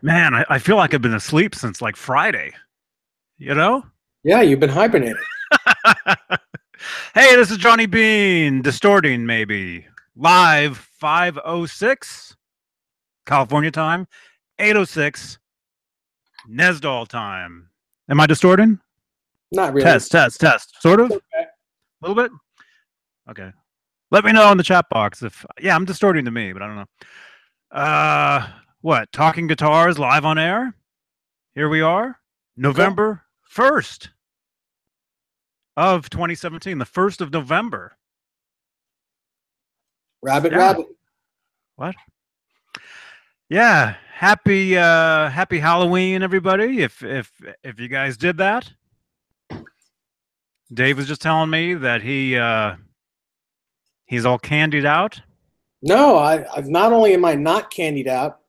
Man, I feel like I've been asleep since like Friday, you know? Yeah, you've been hibernating. Hey, this is Johnny Beane, distorting maybe. Live 5:06 California time, 8:06 Nesdall time. Am I distorting? Not really. Test. Sort of? Okay. A little bit? Okay. Let me know in the chat box if yeah, I'm distorting to me, but I don't know. What? Talking guitars live on air? Here we are. Okay. November 1st of 2017, the 1st of November. Rabbit, Yeah. rabbit. What? Yeah. Happy Halloween, everybody. If you guys did that. Dave was just telling me that he's all candied out. No, I've not only am I not candied out,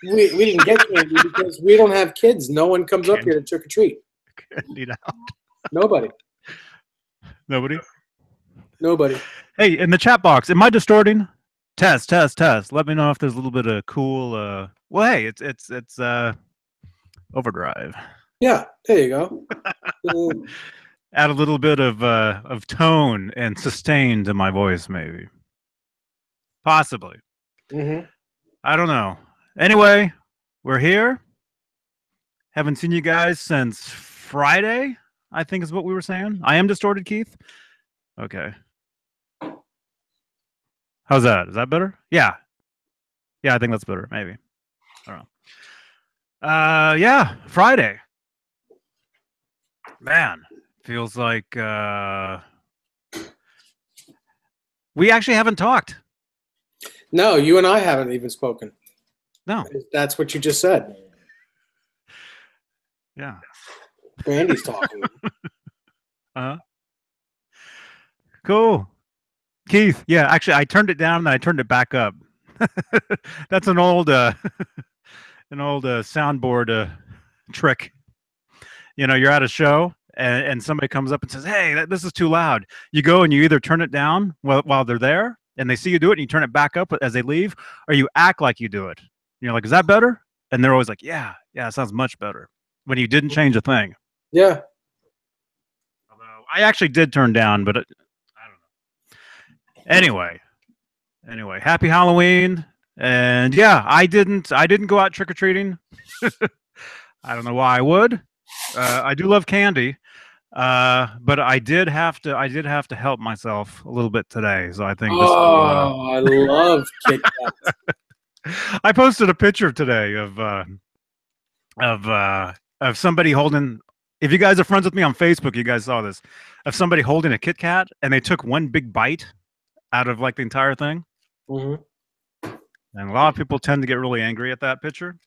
we didn't get candy because we don't have kids. No one comes up here to trick or treat. Candied out. Nobody. Nobody. Nobody. Hey, in the chat box, am I distorting? Test. Let me know if there's a little bit of cool well, hey, it's overdrive. Yeah, there you go. Add a little bit of tone and sustain to my voice, maybe. Possibly. Mm-hmm. I don't know. Anyway, we're here. Haven't seen you guys since Friday, I think is what we were saying. I am distorted, Keith. Okay. How's that? Is that better? Yeah. Yeah, I think that's better. Maybe. I don't know. Yeah, Friday. Man, feels like we actually haven't talked. No, you and I haven't even spoken. No. That's what you just said. Yeah. Brandy's talking. Cool. Keith, yeah, actually I turned it down and I turned it back up. That's an old soundboard trick. You know, you're at a show and somebody comes up and says, "Hey, this is too loud." You go and you either turn it down while they're there and they see you do it and you turn it back up as they leave, or you act like you do it. And you're like, "Is that better?" And they're always like, "Yeah, it sounds much better." When you didn't change a thing. Yeah. Although I actually did turn down, but I don't know. Anyway, happy Halloween. And yeah, I didn't go out trick or treating. I don't know why I would. I do love candy, but I did have to help myself a little bit today. So I think this. Oh, I love Kit Kats. I posted a picture today of somebody holding. If you guys are friends with me on Facebook, you guys saw this. Of somebody holding a Kit Kat and they took one big bite out of like the entire thing. Mm-hmm. And a lot of people tend to get really angry at that picture.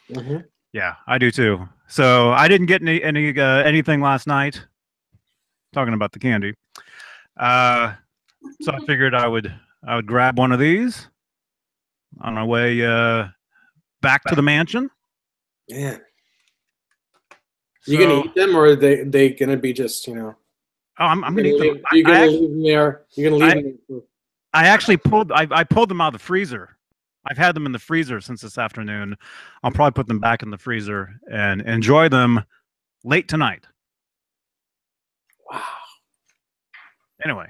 Mm-hmm. Yeah, I do too. So I didn't get anything last night. Talking about the candy. So I figured I would grab one of these on my way back to the mansion. Yeah. You gonna eat them, or are they gonna be just, you know? Oh, I'm gonna eat them. You're gonna leave them there. You're gonna leave them. I actually pulled. I pulled them out of the freezer. I've had them in the freezer since this afternoon. I'll probably put them back in the freezer and enjoy them late tonight. Wow. Anyway.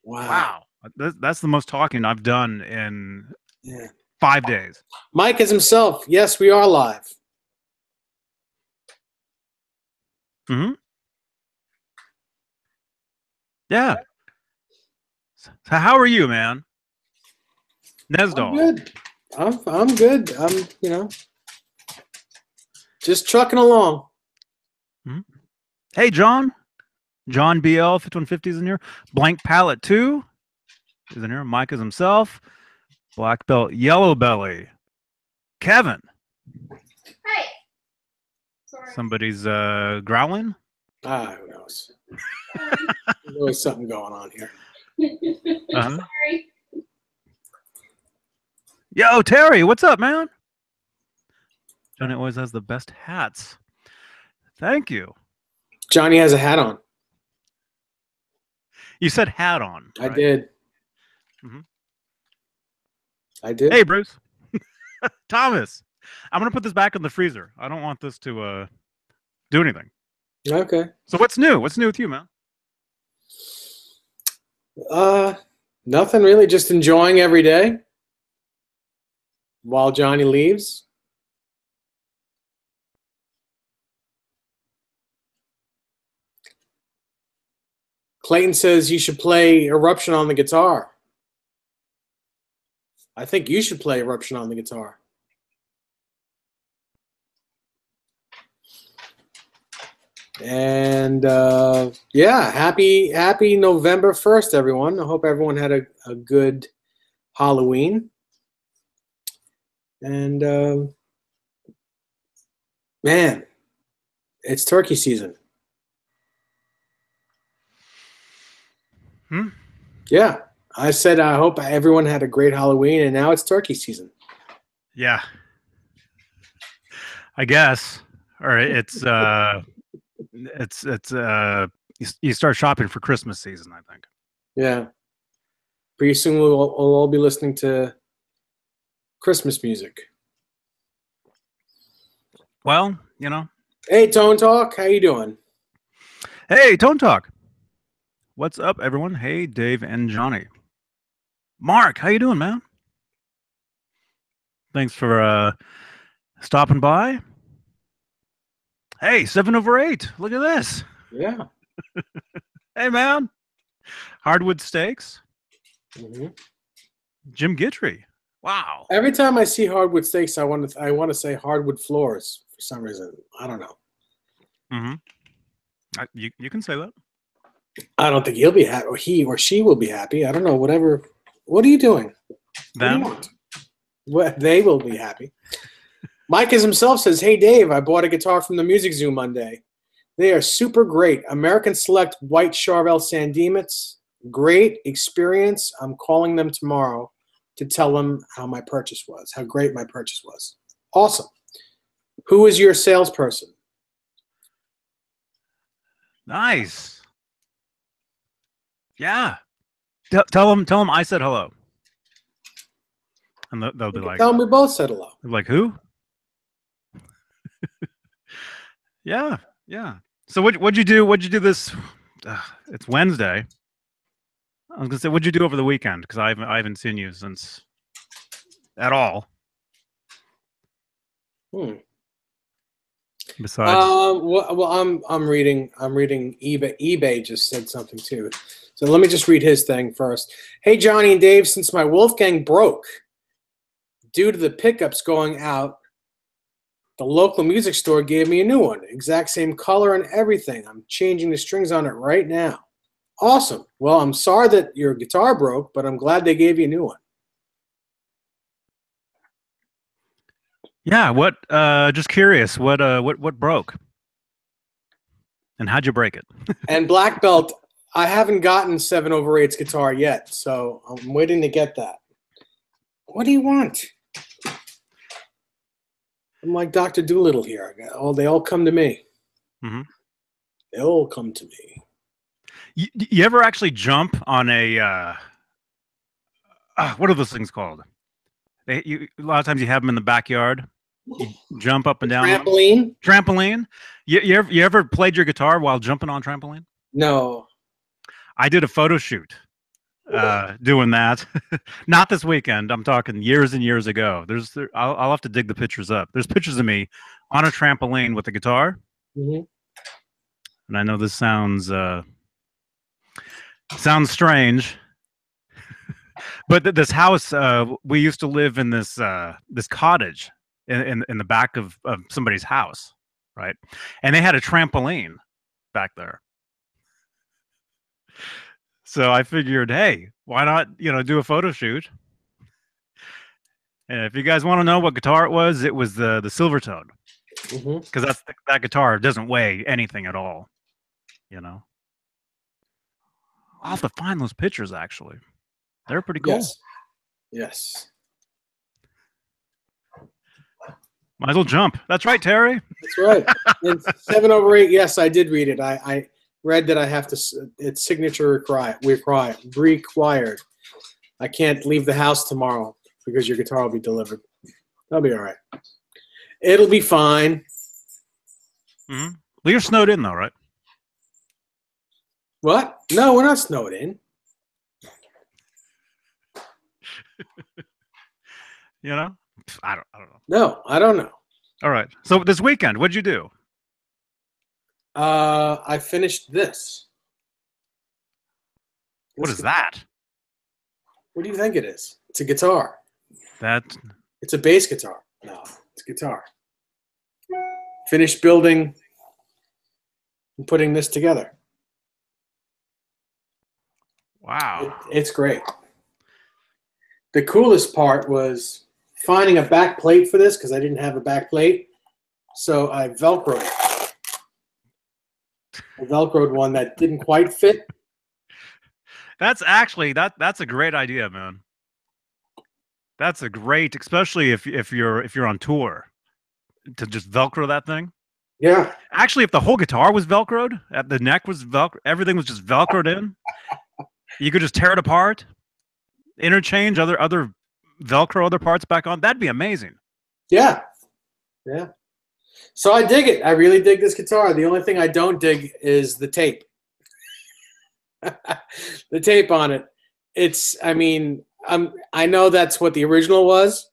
Wow. That's the most talking I've done in 5 days. Mike is himself. Yes, we are live. Mm-hmm. Yeah. So how are you, man? Nesdall. I'm good. I'm good. I'm, you know, just trucking along. Mm-hmm. Hey, John BL 5150 is in here. Blank Palette 2 is in here. Mike is himself. Black Belt Yellow Belly. Kevin. Hey. Sorry. Somebody's growling. Who knows? There's always something going on here. Sorry. Yo, Terry, what's up, man? Johnny always has the best hats. Thank you. Johnny has a hat on. You said hat on. Right? I did. Mm-hmm. I did. Hey, Bruce. Thomas. I'm gonna put this back in the freezer. I don't want this to do anything. Okay. So what's new? What's new with you, man? Nothing really. Just enjoying every day while Johnny leaves. Clayton says you should play Eruption on the guitar. I think you should play Eruption on the guitar. And yeah, happy November 1st, everyone. I hope everyone had a good Halloween. And man, it's turkey season. Yeah, I said I hope everyone had a great Halloween, and now it's turkey season. Yeah, I guess. Or you start shopping for Christmas season, I think. Yeah. Pretty soon we'll all be listening to Christmas music. Well, you know. Hey, Tone Talk, how you doing? Hey, Tone Talk. What's up, everyone? Hey, Dave and Johnny. Mark, how you doing, man? Thanks for stopping by. Hey, 7/8. Look at this. Yeah. Hey, man. Hardwood Steaks. Mm-hmm. Jim Guitry. Wow. Every time I see hardwood steaks, I want to say hardwood floors for some reason. I don't know. Mm-hmm. You can say that. I don't think he'll be happy, or he or she will be happy. I don't know. Whatever. What are you doing? Them. What they will be happy. Mike himself says, "Hey Dave, I bought a guitar from the Music Zoo Monday. They are super great. American Select White Charvel Sandemets. Great experience. I'm calling them tomorrow to tell them how my purchase was, how great my purchase was. Awesome. Who is your salesperson?" Nice. Yeah. Tell them I said hello. And they'll be like, tell them we both said hello. Like, who? Yeah. So what'd you do? What'd you do this? It's Wednesday. I was gonna say, what'd you do over the weekend? Because I haven't seen you since at all. Besides, well, I'm reading eBay just said something too. So let me just read his thing first. Hey Johnny and Dave, since my Wolfgang broke due to the pickups going out, the local music store gave me a new one. Exact same color and everything. I'm changing the strings on it right now. Awesome. Well, I'm sorry that your guitar broke, but I'm glad they gave you a new one. Yeah, what just curious, what broke? And how'd you break it? And Black Belt, I haven't gotten 7/8's guitar yet, so I'm waiting to get that. What do you want? I'm like Dr. Doolittle here. They all come to me. Mm-hmm. They all come to me. You ever actually jump on a what are those things called? A lot of times you have them in the backyard. You jump up and down. Trampoline? Trampoline. You ever played your guitar while jumping on trampoline? No. I did a photo shoot doing that. Not this weekend. I'm talking years and years ago. I'll have to dig the pictures up. There's pictures of me on a trampoline with a guitar. Mm-hmm. And I know this sounds strange. But this house, we used to live in this cottage in the back of somebody's house, right? And they had a trampoline back there. So I figured, hey, why not, do a photo shoot? And if you guys want to know what guitar it was the Silvertone, because that guitar doesn't weigh anything at all, I'll have to find those pictures actually. They're pretty cool. Yes. Might as well jump. That's right, Terry. That's right. And 7/8, yes, I did read it. I read that I have to, it's signature required. I can't leave the house tomorrow because your guitar will be delivered. That'll be all right. It'll be fine. Mm-hmm. Well, you're snowed in though, right? What? No, we're not snowed in. You know, I don't know. No, I don't know. All right. So this weekend, what'd you do? I finished this. What is that? What do you think it is? It's a guitar. It's a bass guitar. No, it's a guitar. Finished building and putting this together. Wow. It's great. The coolest part was finding a back plate for this because I didn't have a back plate. So I Velcroed it. I Velcroed one that didn't quite fit. That's actually that's a great idea, man. That's a great, especially if you're on tour, to just Velcro that thing. Yeah. Actually, if the whole guitar was Velcroed, the neck was Velcro, everything was just Velcroed in, you could just tear it apart, interchange other Velcro other parts back on. That'd be amazing. Yeah. Yeah. So I dig it. I really dig this guitar. The only thing I don't dig is the tape. The tape on it. I mean, I know that's what the original was,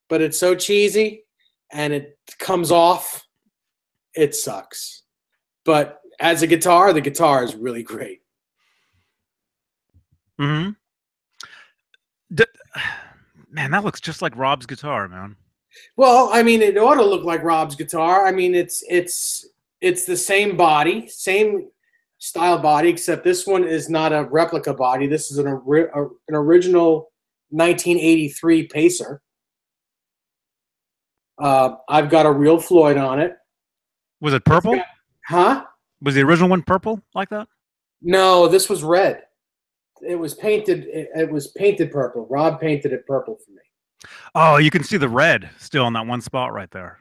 but it's so cheesy and it comes off. It sucks. But as a guitar, the guitar is really great. Mm-hmm. Man, that looks just like Rob's guitar, man. Well, I mean, it ought to look like Rob's guitar. I mean, it's the same body, same style body, except this one is not a replica body. This is an original 1983 Pacer. I've got a real Floyd on it. Was it purple? Huh? Was the original one purple like that? No, this was red. It was painted. It was painted purple. Rob painted it purple for me. Oh, you can see the red still in that one spot right there.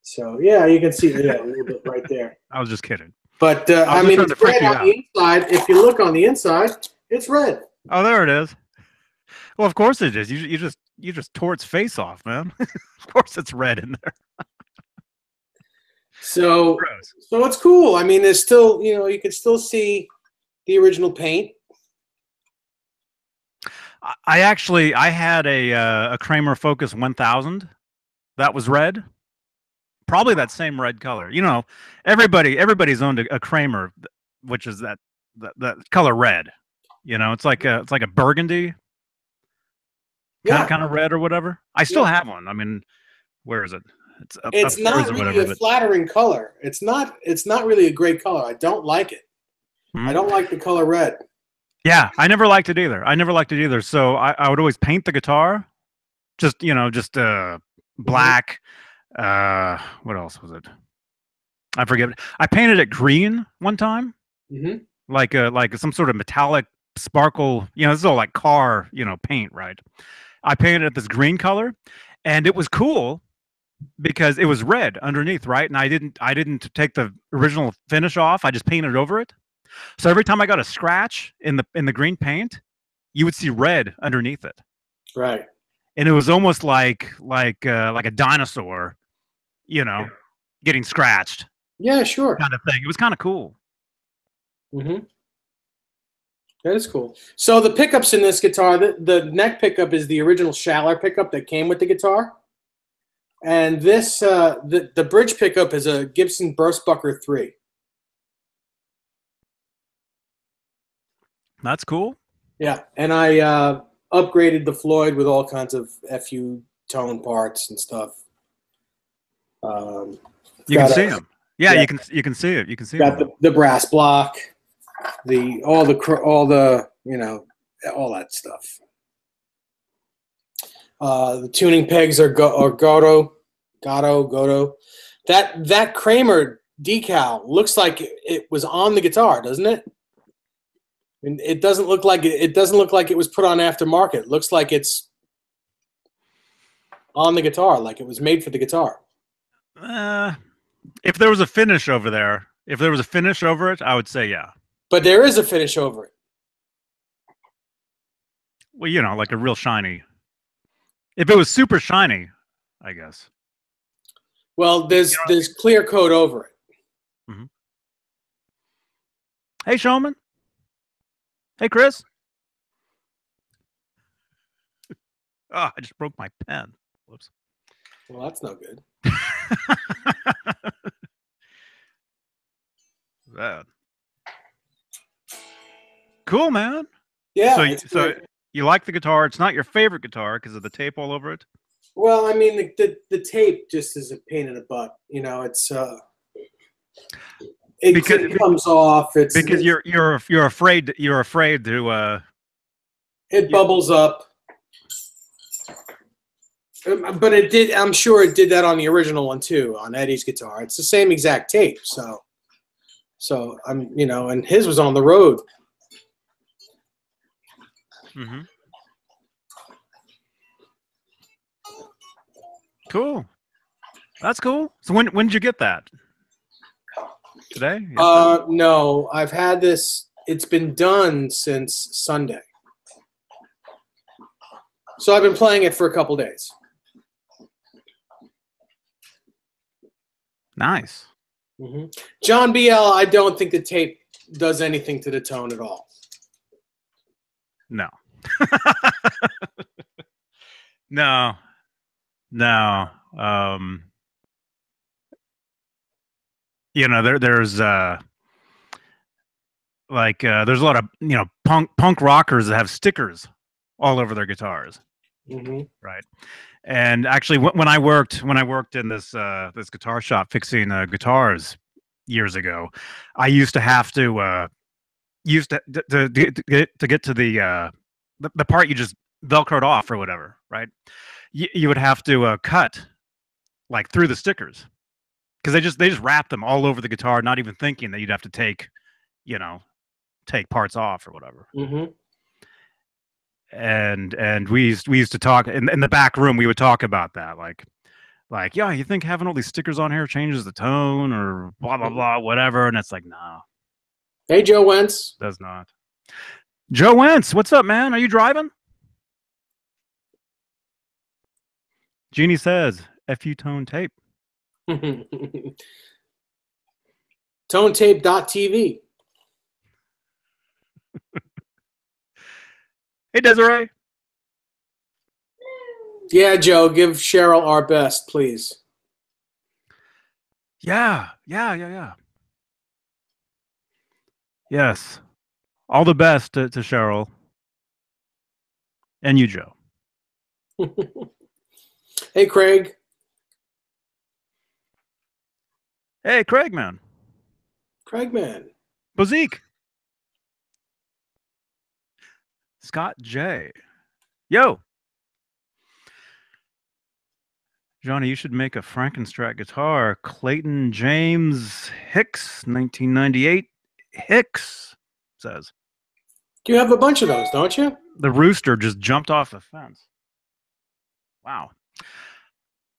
So yeah, you can see a little bit right there. I was just kidding. But I mean, it's red on the inside. If you look on the inside, it's red. Oh, there it is. Well, of course it is. You just tore its face off, man. Of course it's red in there. So it's cool. I mean, there's still, you can still see the original paint. I had a Kramer Focus 1000 that was red. Probably that same red color. Everybody's owned a Kramer, which is that color red. It's like a burgundy kind of red or whatever. I still have one. I mean, where is it? It's not really a flattering color. It's not really a great color. I don't like it. I don't like the color red. Yeah, I never liked it either. So I would always paint the guitar, just black. What else was it? I forget. I painted it green one time, like some sort of metallic sparkle. This is all like car, paint, right? I painted it this green color, and it was cool because it was red underneath, right? And I didn't take the original finish off. I just painted over it. So every time I got a scratch in the green paint, you would see red underneath it. Right. And it was almost like a dinosaur, getting scratched. Yeah, sure. Kind of thing. It was kind of cool. Mm-hmm. That is cool. So the pickups in this guitar, the neck pickup is the original Schaller pickup that came with the guitar. And this, the bridge pickup is a Gibson Burstbucker 3. That's cool. Yeah, and I upgraded the Floyd with all kinds of FU tone parts and stuff. You can see them. Yeah, you can see it. You can see got the brass block, all that stuff. The tuning pegs are Godo. That Kramer decal looks like it was on the guitar, doesn't it? And it doesn't look like it was put on aftermarket. It looks like it's on the guitar, like it was made for the guitar. If there was a finish over there, I would say yeah. But there is a finish over it. Well, like a real shiny. If it was super shiny, I guess. Well, there's clear coat over it. Mm-hmm. Hey, Showman. Hey, Chris. Oh, I just broke my pen. Whoops. Well, that's no good. Bad. Cool, man. Yeah. So you like the guitar. It's not your favorite guitar because of the tape all over it? Well, I mean, the tape just is a pain in the butt. You know, it comes off. You're afraid to. It bubbles up. But it did. I'm sure it did that on the original one too, on Eddie's guitar. It's the same exact tape. So I'm, you know, and his was on the road. Mm-hmm. Cool. That's cool. So when did you get that? Today? Yesterday? No, I've had this. It's been done since Sunday. So I've been playing it for a couple days. Nice. Mm-hmm. John BL, I don't think the tape does anything to the tone at all. No. No. You know, there's a lot of, you know, punk rockers that have stickers all over their guitars. Mm-hmm. Right. And actually, when I worked in this guitar shop fixing guitars years ago, I used to have to get to the part you just velcroed off or whatever, right? You would have to cut like through the stickers because they just wrap them all over the guitar, not even thinking that you'd have to take parts off or whatever. Mm-hmm. And we used to talk in the back room. We would talk about that, like, yeah, you think having all these stickers on here changes the tone or blah blah blah, whatever? And it's like, no. Hey, Joe Wentz. Does not. Joe Wentz, what's up, man? Are you driving? Jeannie says, "Fu tone tape." Tonetape.tv. Hey, Desiree. Yeah, Joe, give Cheryl our best, please. Yeah. Yes. All the best to Cheryl. And you, Joe. Hey, Craig. Hey, Craig, man. Craig, man. Bozique. Scott J. Yo. Johnny, you should make a Frankenstein guitar. Clayton James Hicks, 1998. Hicks says. You have a bunch of those, don't you? The rooster just jumped off the fence. Wow.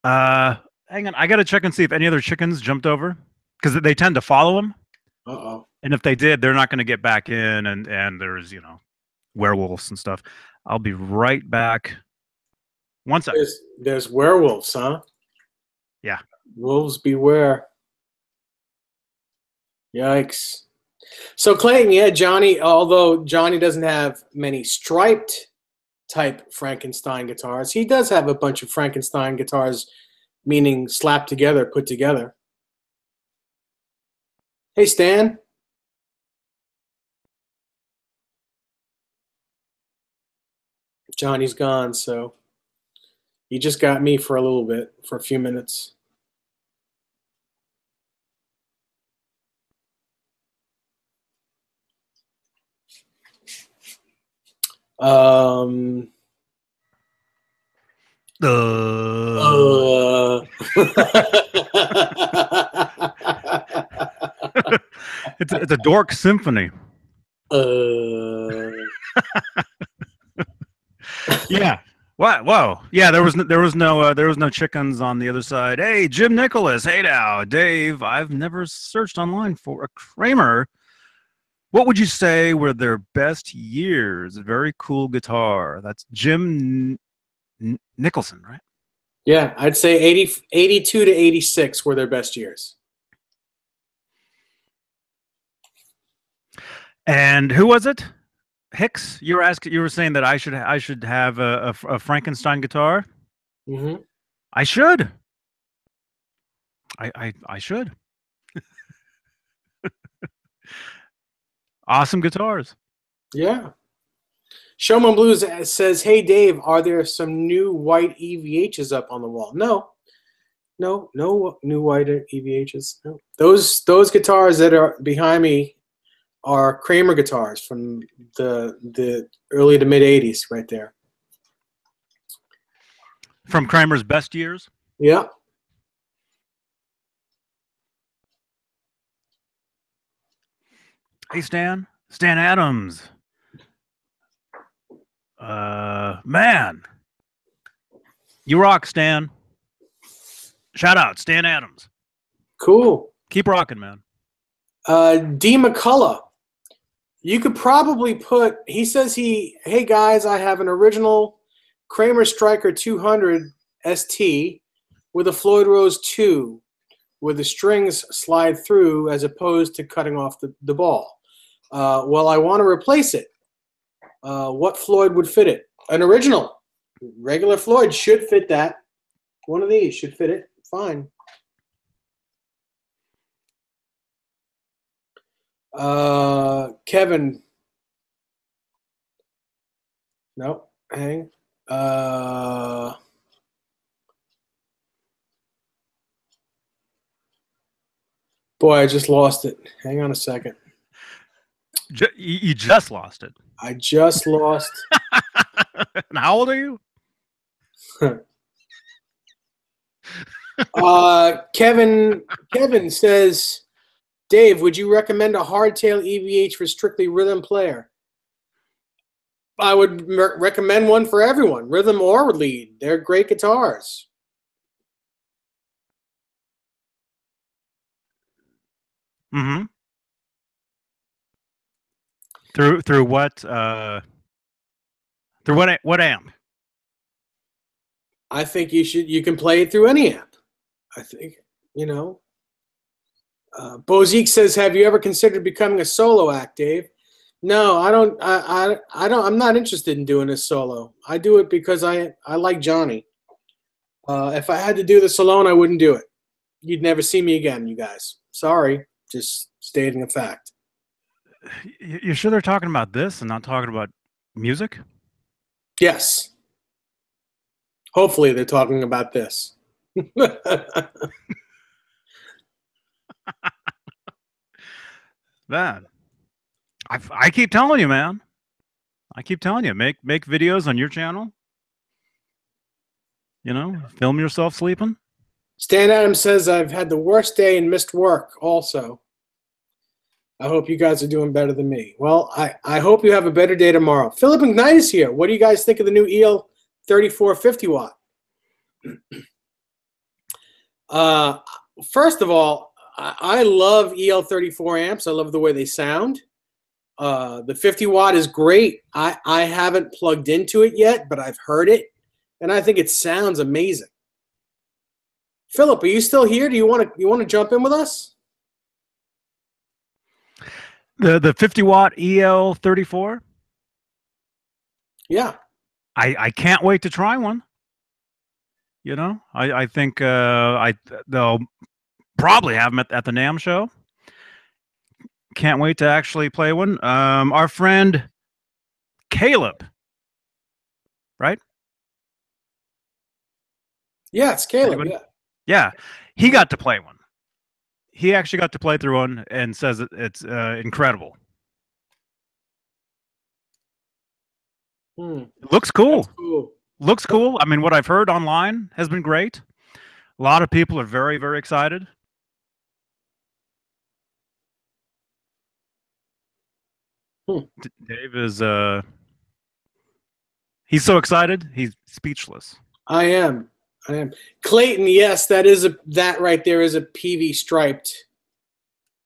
Hang on. I got to check and see if any other chickens jumped over because they tend to follow them. Uh-oh. And if they did, they're not going to get back in. And there's, you know, werewolves and stuff. I'll be right back. One second. There's werewolves, huh? Yeah. Wolves beware. Yikes. So Clayton, yeah, Johnny, although Johnny doesn't have many striped type Frankenstein guitars, he does have a bunch of Frankenstein guitars, meaning slapped together, put together. Hey, Stan. Johnny's gone, so he just got me for a little bit, for a few minutes. It's a dork symphony. Yeah. What? Whoa. Yeah. There was no chickens on the other side. Hey, Jim Nicholas. Hey now, Dave. I've never searched online for a Kramer. What would you say were their best years? Very cool guitar. That's Jim Nicholson, right? Yeah, I'd say 82 to 86 were their best years. And who was it? Hicks? You were saying that I should have a Frankenstein guitar. Mm-hmm. I should. I should. Awesome guitars. Yeah. Showman Blues says, "Hey Dave, are there some new white EVHs up on the wall?" No new white EVHs. No. Those guitars that are behind me are Kramer guitars from the early to mid '80s, right there. From Kramer's best years. Yeah. Hey Stan Adams. Man, you rock, Stan. Shout out, Stan Adams. Cool. Keep rocking, man. D. McCullough. You could probably put, he says hey guys, I have an original Kramer Striker 200 ST with a Floyd Rose 2 where the strings slide through as opposed to cutting off the ball. Well, I want to replace it. What Floyd would fit it? An original. Regular Floyd should fit that. One of these should fit it. Fine. Kevin. Nope. Hang. Boy, I just lost it. Hang on a second. You just lost it. I just lost. And how old are you? Kevin says, Dave, would you recommend a hardtail EVH for strictly rhythm player? I would recommend one for everyone, rhythm or lead. They're great guitars. Mm-hmm. Through what? Through what amp? I think you can play it through any amp. I think, you know. Bozique says, have you ever considered becoming a solo act, Dave? No, I don't. I'm not interested in doing this solo. I do it because I like Johnny. If I had to do this alone, I wouldn't do it. You'd never see me again, you guys. Sorry, just stating a fact. You're sure they're talking about this and not talking about music? Yes. Hopefully they're talking about this. Man, I keep telling you, man. I keep telling you, make videos on your channel. You know, film yourself sleeping. Stan Adams says, I've had the worst day and missed work also. I hope you guys are doing better than me. Well, I hope you have a better day tomorrow. Phillip McKnight is here. What do you guys think of the new EL 3450 watt? First of all, I love EL34 amps. I love the way they sound. The 50 watt is great. I haven't plugged into it yet, but I've heard it, and I think it sounds amazing. Philip, are you still here? Do you want to jump in with us? The 50 watt EL34? Yeah. I can't wait to try one. You know, I think they'll probably have them at the NAMM show. Can't wait to actually play one. Our friend Caleb, right? Yeah, it's Caleb. Anybody? Yeah, he got to play one. He actually got to play through one and says it's incredible. It looks cool. That's cool. Looks cool. I mean, what I've heard online has been great. A lot of people are very, very excited. Dave is he's so excited, he's speechless. I am. Clayton, yes, that right there is a PV striped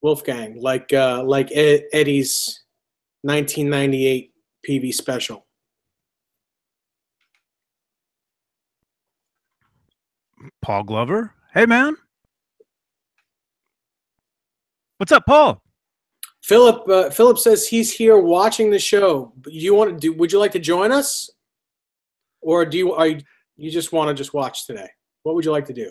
Wolfgang, like Eddie's 1998 PV special. Paul Glover. Hey, man. What's up, Paul? Philip says he's here watching the show. Would you like to join us? Or you just want to just watch today? What would you like to do?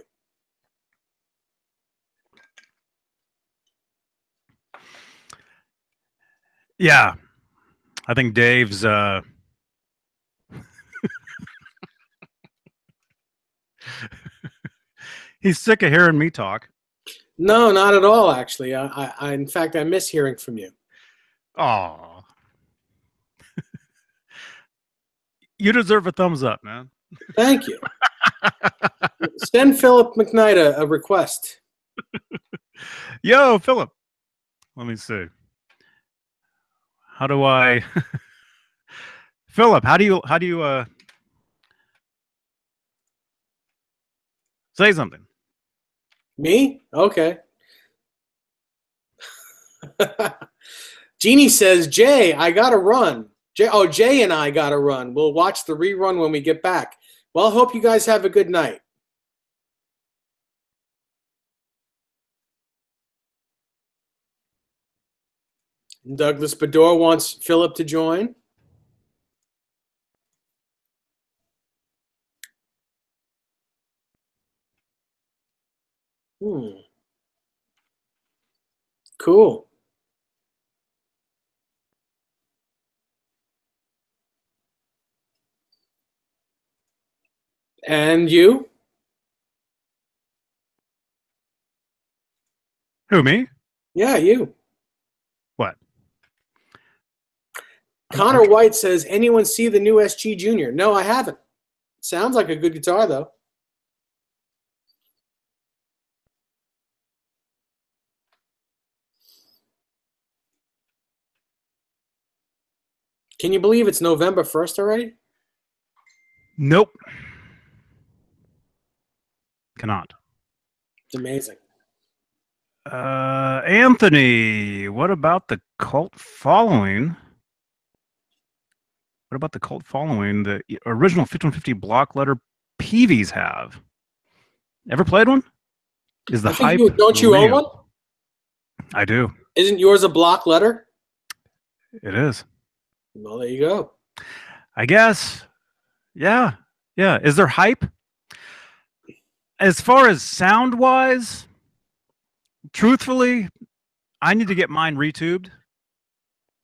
Yeah. I think Dave's he's sick of hearing me talk. No, not at all, actually. I in fact, I miss hearing from you. Oh. You deserve a thumbs up, man. Thank you. Send Phillip McKnight a request. Yo, Philip. Let me see. How do I Philip, how do you say something? Me? Okay. Jeannie says, Jay, I gotta run. Jay and I gotta run. We'll watch the rerun when we get back. Well, hope you guys have a good night. Douglas Bador wants Philip to join. Cool. And you? Who, me? Yeah, you. What? Connor White says, anyone see the new SG Junior? No, I haven't. Sounds like a good guitar, though. Can you believe it's November 1st already? Nope. Cannot. It's amazing. Anthony, what about the cult following? What about the cult following the original 5150 block letter Peavies have? Ever played one? Is the hype don't you own real? one? I do. Isn't yours a block letter? It is. Well, there you go. I guess. Yeah. Yeah. Is there hype? As far as sound-wise, truthfully, I need to get mine retubed.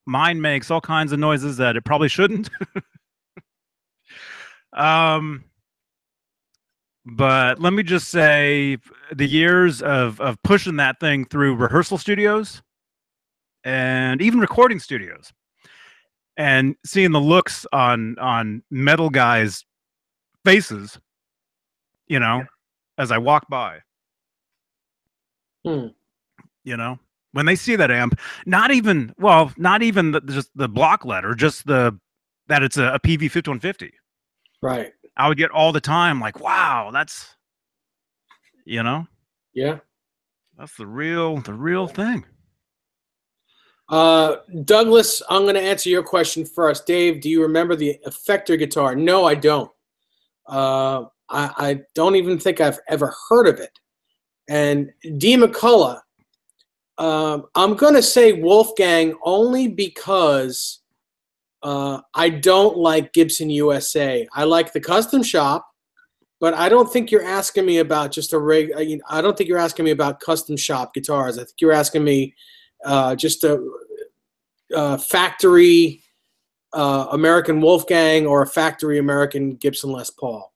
Mine makes all kinds of noises that it probably shouldn't. But let me just say, the years of pushing that thing through rehearsal studios and even recording studios, and seeing the looks on metal guys' faces, you know, as I walk by. You know, when they see that amp, not even just the block letter, just that it's a PV 5150. Right. I would get all the time like, wow, that's, you know, yeah, that's the real thing. Douglas, I'm going to answer your question first. Dave, do you remember the Effector guitar? No, I don't. I don't even think I've ever heard of it. And D. McCullough, I'm going to say Wolfgang only because I don't like Gibson USA. I like the custom shop, but I don't think you're asking me about just a rig. I don't think you're asking me about custom shop guitars. I think you're asking me just a factory American Wolfgang or a factory American Gibson Les Paul.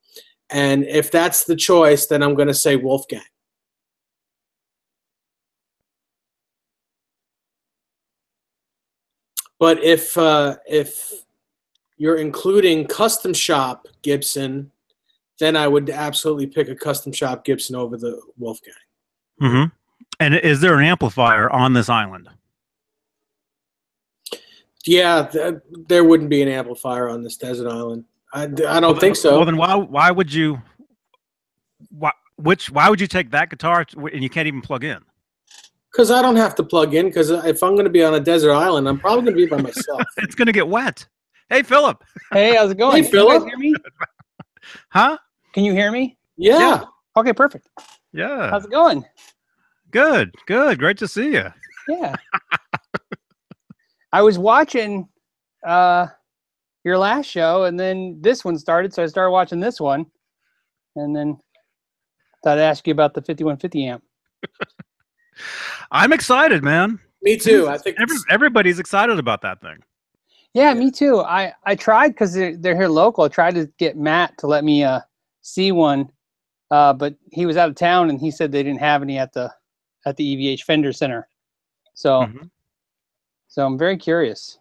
And if that's the choice, then I'm going to say Wolfgang. But if you're including custom shop Gibson, then I would absolutely pick a custom shop Gibson over the Wolfgang. Mm-hmm. And is there an amplifier on this island? Yeah, there wouldn't be an amplifier on this desert island. I don't think so. Well, then why would you? Why would you take that guitar and you can't even plug in? Because I don't have to plug in. Because if I'm going to be on a desert island, I'm probably going to be by myself. It's going to get wet. Hey, Philip. Hey, how's it going? Hey, Philip. Can you guys hear me? Huh? Can you hear me? Yeah. Okay, perfect. Yeah. How's it going? Good. Great to see you. Yeah. I was watching your last show, and then this one started, so I started watching this one, and then thought I'd ask you about the 5150 amp. I'm excited, man. Me too. I think Everybody's excited about that thing. Yeah, me too. I tried because they're here local. I tried to get Matt to let me see one, but he was out of town, and he said they didn't have any at the EVH Fender Center. So, so I'm very curious.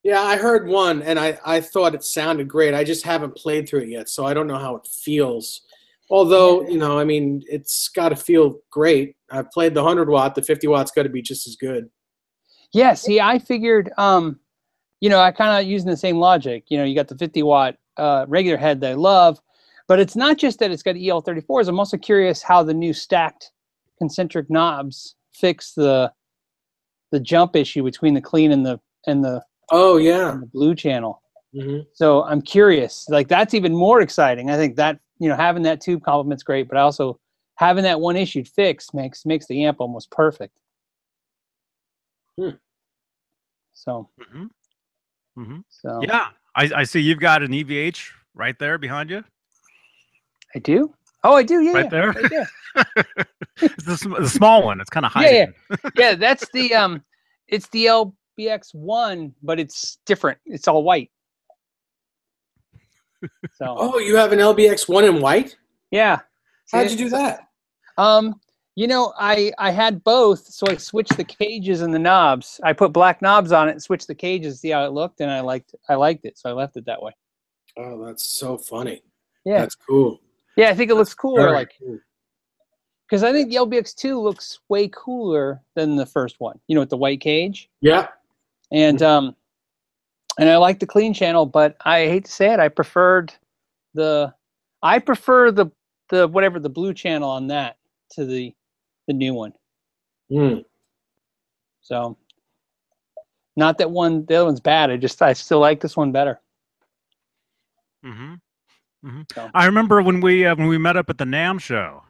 Yeah, I heard one, and I thought it sounded great. I just haven't played through it yet, so I don't know how it feels. Although, you know, I mean, it's got to feel great. I've played the 100 watt. The 50 watt's got to be just as good. Yeah, see, I figured, you know, I kind of using the same logic. You know, you got the 50 watt regular head that I love, but it's not just that it's got EL34s. I'm also curious how the new stacked concentric knobs fix the jump issue between the clean and the Oh yeah, the blue channel. So I'm curious. Like, that's even more exciting. I think that, you know, having that tube complement's great, but also having that one issue fixed makes the amp almost perfect. So, so yeah, I see you've got an EVH right there behind you. I do. Oh, I do. Yeah, right there. Right there. It's the small one. It's kind of hiding. Yeah. That's the it's the LBX1, but it's different. It's all white. So. Oh, you have an LBX1 in white? Yeah. How'd you do that? You know, I had both, so I switched the cages and the knobs. I put black knobs on it and switched the cages to see how it looked, and I liked it, so I left it that way. Oh, that's so funny. Yeah. That's cool. Yeah, I think it looks cooler, Very like, because I think the LBX2 looks way cooler than the first one. You know, with the white cage. Yeah. And I like the clean channel, but I hate to say it, I prefer the whatever, the blue channel on that to the new one. So, not that the other one's bad. I still like this one better. So. I remember when we met up at the NAMM show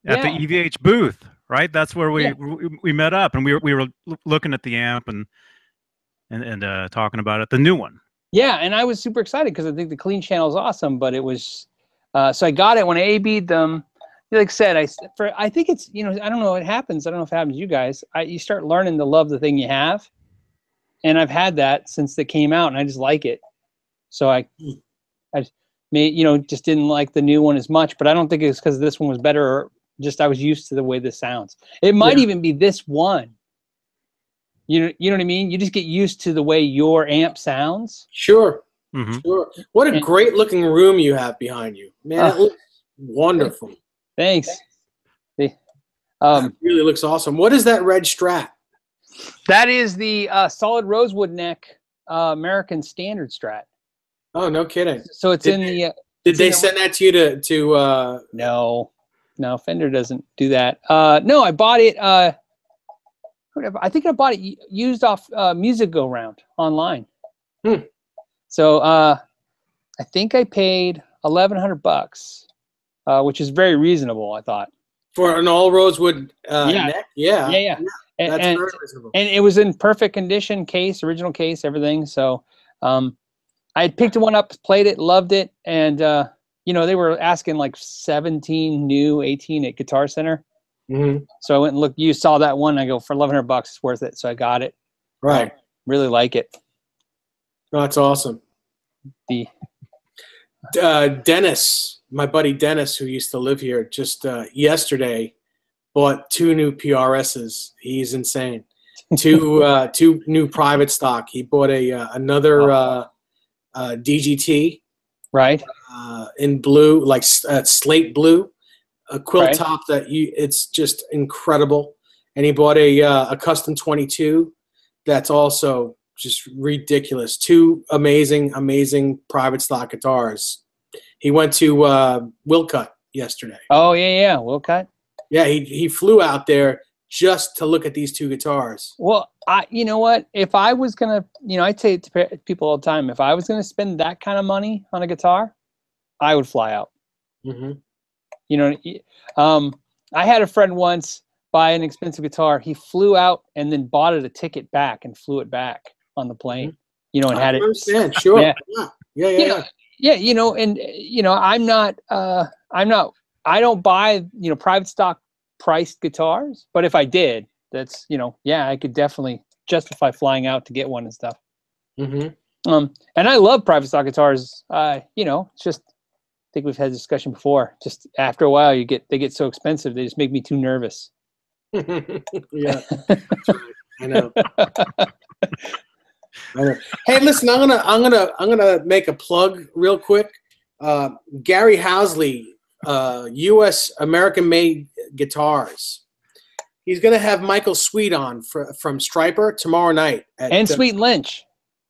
at the EVH booth, right? That's where we met up, and we were looking at the amp and talking about it, the new one. Yeah, and I was super excited because I think the clean channel is awesome, but it was so I got it when I A/B'd them. Like I said, I think it's, you know, I don't know what happens. I don't know if it happens to you guys. You start learning to love the thing you have, and I've had that since it came out, and I just like it. So I just didn't like the new one as much, but I don't think it's because this one was better, or just I was used to the way this sounds. It might even be this one. You know what I mean? You just get used to the way your amp sounds. Sure. Sure. What a great looking room you have behind you. Man, it looks wonderful. Thanks. It really looks awesome. What is that red Strat? That is the solid rosewood neck American Standard Strat. Oh, no kidding. So it's in the. Did they send that to you to? No, Fender doesn't do that. No, I bought it. I think I bought it used off Music Go Round online. So I think I paid $1,100, which is very reasonable, I thought. For an all rosewood neck? Yeah. That's very reasonable. And it was in perfect condition, original case, everything. So I had picked one up, played it, loved it, and you know, they were asking like 17 new, 18 at Guitar Center. So I went and looked. You saw that one. I go, for $1,100, it's worth it. So I got it. Right. Really like it. No, that's awesome. Dennis, my buddy Dennis, who used to live here, just yesterday bought 2 new PRSs. He's insane. 2 new private stock. He bought another DGT, right? In blue, like slate blue, a quill top it's just incredible. And he bought a custom 22 that's also just ridiculous. 2 amazing private stock guitars. He went to Wilcut yesterday. Oh yeah, Wilcut. Yeah, he flew out there just to look at these 2 guitars. Well, you know what? If I was gonna, you know, I say it to people all the time, if I was gonna spend that kind of money on a guitar, I would fly out. You know, I had a friend once buy an expensive guitar. He flew out and then bought it a ticket back and flew it back on the plane. You know, and had it. Understand? Sure. Yeah. Yeah. Yeah, you know, and you know, I don't buy, you know, private stock priced guitars, but if I did, that's, you know, yeah, I could definitely justify flying out to get one and stuff. And I love private stock guitars. You know, it's just, I think we've had a discussion before. Just after a while, they get so expensive, they just make me too nervous. Yeah, that's right. I know. Hey, listen, I'm gonna make a plug real quick. Gary Housley, U.S. American-made guitars. He's gonna have Michael Sweet on from Striper tomorrow night. And Sweet Lynch.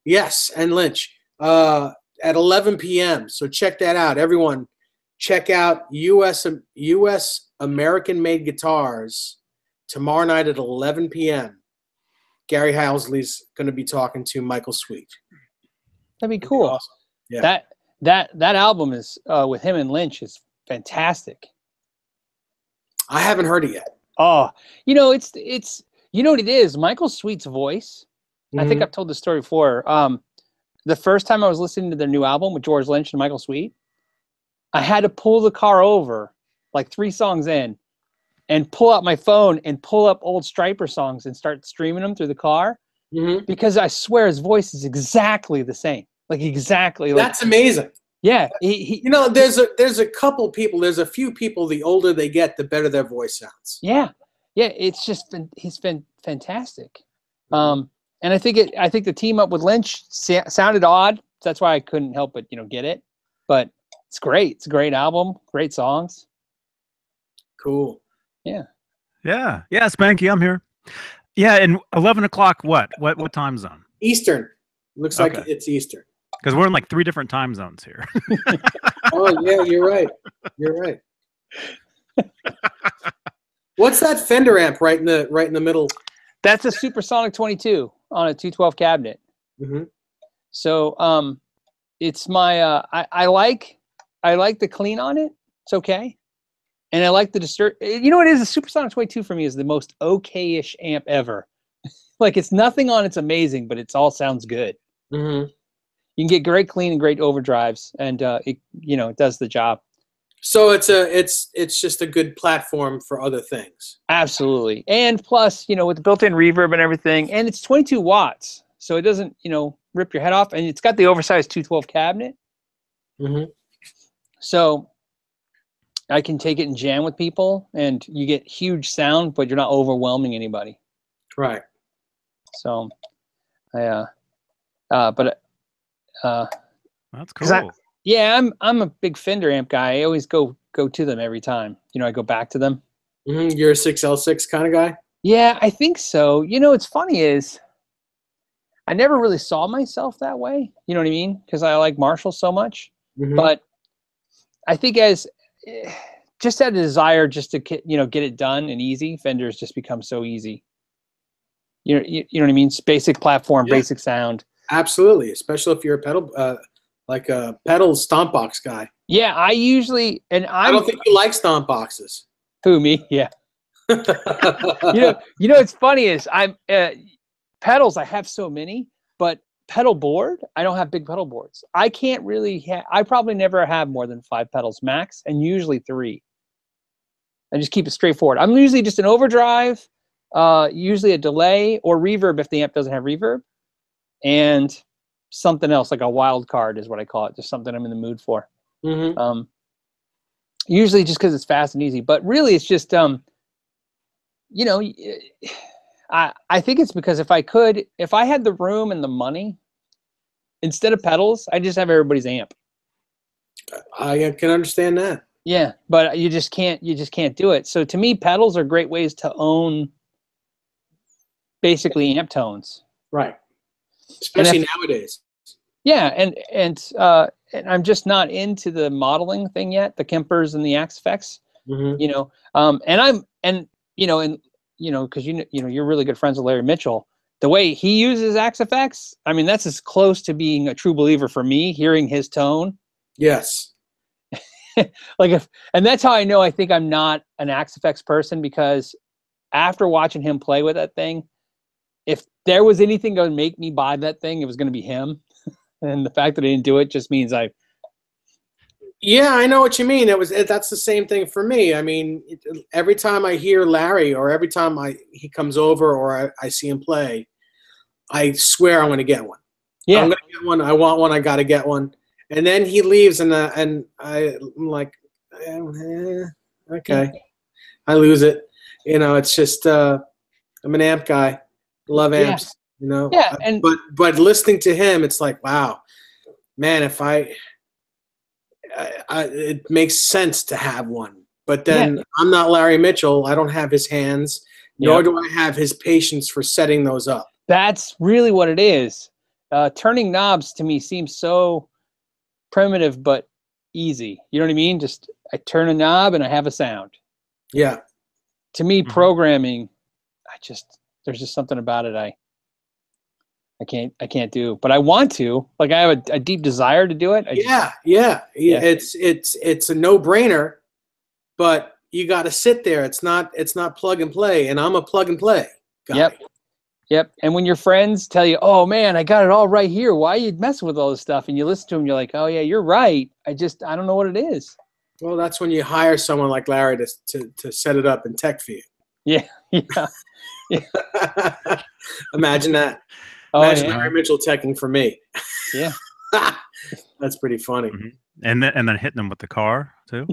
Yes, and Lynch at 11 p.m. So check that out, everyone. Check out U.S. American-made guitars tomorrow night at 11 p.m. Gary Housley's going to be talking to Michael Sweet. That'd be cool. Awesome. Yeah. That album is with him and Lynch is fantastic. I haven't heard it yet. Oh, you know, it's you know what it is? Michael Sweet's voice. I think I've told this story before. The first time I was listening to their new album with George Lynch and Michael Sweet, I had to pull the car over like 3 songs in and pull out my phone and pull up old Striper songs and start streaming them through the car because I swear his voice is exactly the same. Like exactly. That's amazing. Yeah. You know, there's a couple people, there's a few people, the older they get, the better their voice sounds. Yeah. Yeah. It's just he's been fantastic. And I think the team up with Lynch sounded odd. That's why I couldn't help but, you know, get it. But it's great. It's a great album. Great songs. Cool. Yeah. Yeah. Yeah, Spanky, I'm here. Yeah, and 11 o'clock, what time zone? Eastern. Looks like it's Eastern. Because we're in like 3 different time zones here. Oh, yeah, you're right. You're right. What's that Fender amp right in the middle? That's a Supersonic 22 on a 212 cabinet. So it's my I like the clean on it. It's okay. And I like the disturb. You know what it is? The Supersonic 22 for me is the most okay-ish amp ever. Like it's nothing on it's amazing, but it all sounds good. You can get great clean and great overdrives, and it does the job. So it's just a good platform for other things. Absolutely, and plus with the built-in reverb and everything, and it's 22 watts, so it doesn't rip your head off, and it's got the oversized 212 cabinet. So I can take it and jam with people, and you get huge sound, but you're not overwhelming anybody. Right. So, that's cool. I'm a big Fender amp guy. I always go to them every time. I go back to them. You're a 6L6 kind of guy? Yeah, I think so. What's funny is I never really saw myself that way. You know what I mean? Because I like Marshall so much. But I think just had a desire just to get it done and easy. Fender's just become so easy. You know what I mean? Basic platform, basic sound. Absolutely, especially if you're a pedal, like a pedal stomp box guy. Yeah, I usually, and I don't think you like stomp boxes. Who, me? Yeah. What's funny is I'm pedals. I have so many, but pedal board, I don't have big pedal boards. I can't really. I probably never have more than 5 pedals max, and usually 3. I just keep it straightforward. I'm usually just an overdrive, usually a delay or reverb if the amp doesn't have reverb, and something else like a wild card is what I call it, just something I'm in the mood for. Usually just because it's fast and easy, but really it's just I think it's because if I had the room and the money, instead of pedals, I just have everybody's amp. I can understand that. Yeah, but you just can't do it. So to me, pedals are great ways to own basically amp tones. Right. Especially nowadays. Yeah, and I'm just not into the modeling thing yet, the Kempers and the Axe effects. Because you're really good friends with Larry Mitchell. The way he uses Axe effects, I mean, that's as close to being a true believer for me, hearing his tone. Yes. and that's how I know I think I'm not an Axe Effects person, because after watching him play with that thing, if there was anything going to make me buy that thing, it was going to be him. And the fact that I didn't do it just means Yeah, I know what you mean. That's the same thing for me. I mean, every time I hear Larry, or every time he comes over, or I see him play, I swear I'm going to get one. Yeah. I'm going to get one. I want one. I got to get one. And then he leaves, and I'm like, okay, I lose it. You know, it's just I'm an amp guy. Love amps. You know. Yeah. But listening to him, it's like, wow, man. If it makes sense to have one. But then I'm not Larry Mitchell. I don't have his hands, nor do I have his patience for setting those up. That's really what it is. Turning knobs to me seems so primitive but easy. You know what I mean? Just I turn a knob and I have a sound. Yeah. To me, programming, there's just something about it I can't do. But I want to. Like, I have a deep desire to do it. Yeah. It's a no-brainer, but you got to sit there. It's not plug and play, and I'm a plug and play guy. Yep. And when your friends tell you, "Oh man, I got it all right here. Why are you messing with all this stuff?" and you listen to them, you're like, "Oh yeah, you're right. I don't know what it is." Well, that's when you hire someone like Larry to set it up and tech for you. Yeah. Imagine that. Imagine Larry Mitchell teching for me. Yeah. That's pretty funny. And then hitting him with the car too.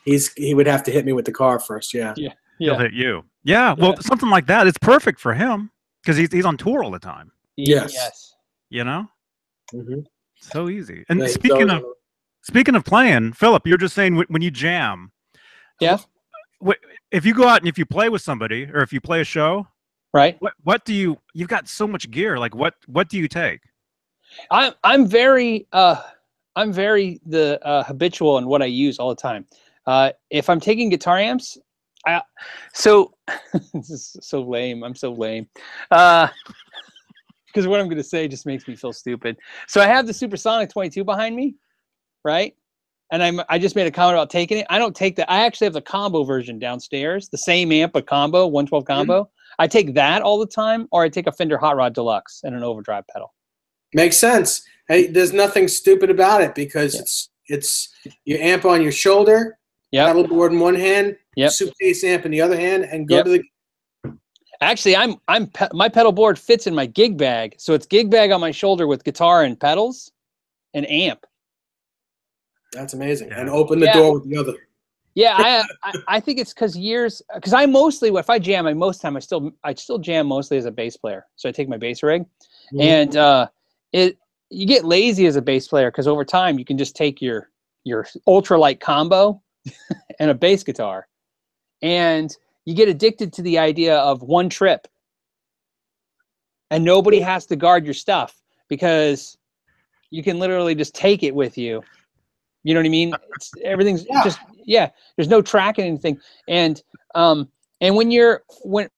He would have to hit me with the car first. Yeah. He'll hit you. Yeah. Well, something like that. It's perfect for him because he's on tour all the time. Yes. You know. Mm-hmm. So easy. And speaking of playing, Philip, you're just saying when you jam. Yeah. If you go out and if you play with somebody, or if you play a show, right? What do you've got so much gear? Like what do you take? I'm very habitual in what I use all the time. If I'm taking guitar amps, this is so lame. I'm so lame. Because what I'm going to say just makes me feel stupid. So I have the Supersonic 22 behind me, right? And I just made a comment about taking it. I don't take that. I actually have the combo version downstairs, the same amp but combo, 112 combo. I take that all the time, or I take a Fender Hot Rod Deluxe and an overdrive pedal. Makes sense. Hey, there's nothing stupid about it, because it's your amp on your shoulder, pedal board in one hand, suitcase amp in the other hand, and go to the. Actually, my pedal board fits in my gig bag, so it's gig bag on my shoulder with guitar and pedals, and amp. That's amazing. And open the door with the other. Yeah, I think it's because I mostly, if I jam, I still jam mostly as a bass player. So I take my bass rig, and you get lazy as a bass player because over time you can just take your ultralight combo and a bass guitar, and you get addicted to the idea of one trip, and nobody has to guard your stuff because you can literally just take it with you. You know what I mean? Everything's there's no tracking anything. And when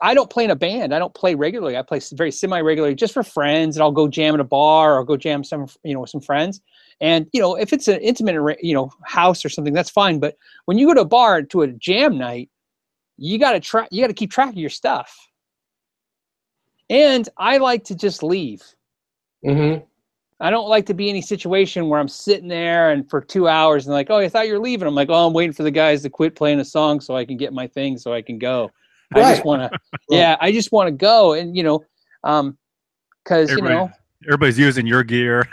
I don't play in a band, I don't play regularly. I play very semi-regularly just for friends, and I'll go jam at a bar or go jam with some friends. And, if it's an intimate, house or something, that's fine. But when you go to a bar to a jam night, you got to keep track of your stuff. And I like to just leave. Mm-hmm. I don't like to be in any situation where I'm sitting there and for 2 hours and like, oh, I thought you were leaving. I'm like, oh, I'm waiting for the guys to quit playing a song so I can get my thing so I can go. Right. I just want to, I just want to go. And, because, everybody's using your gear.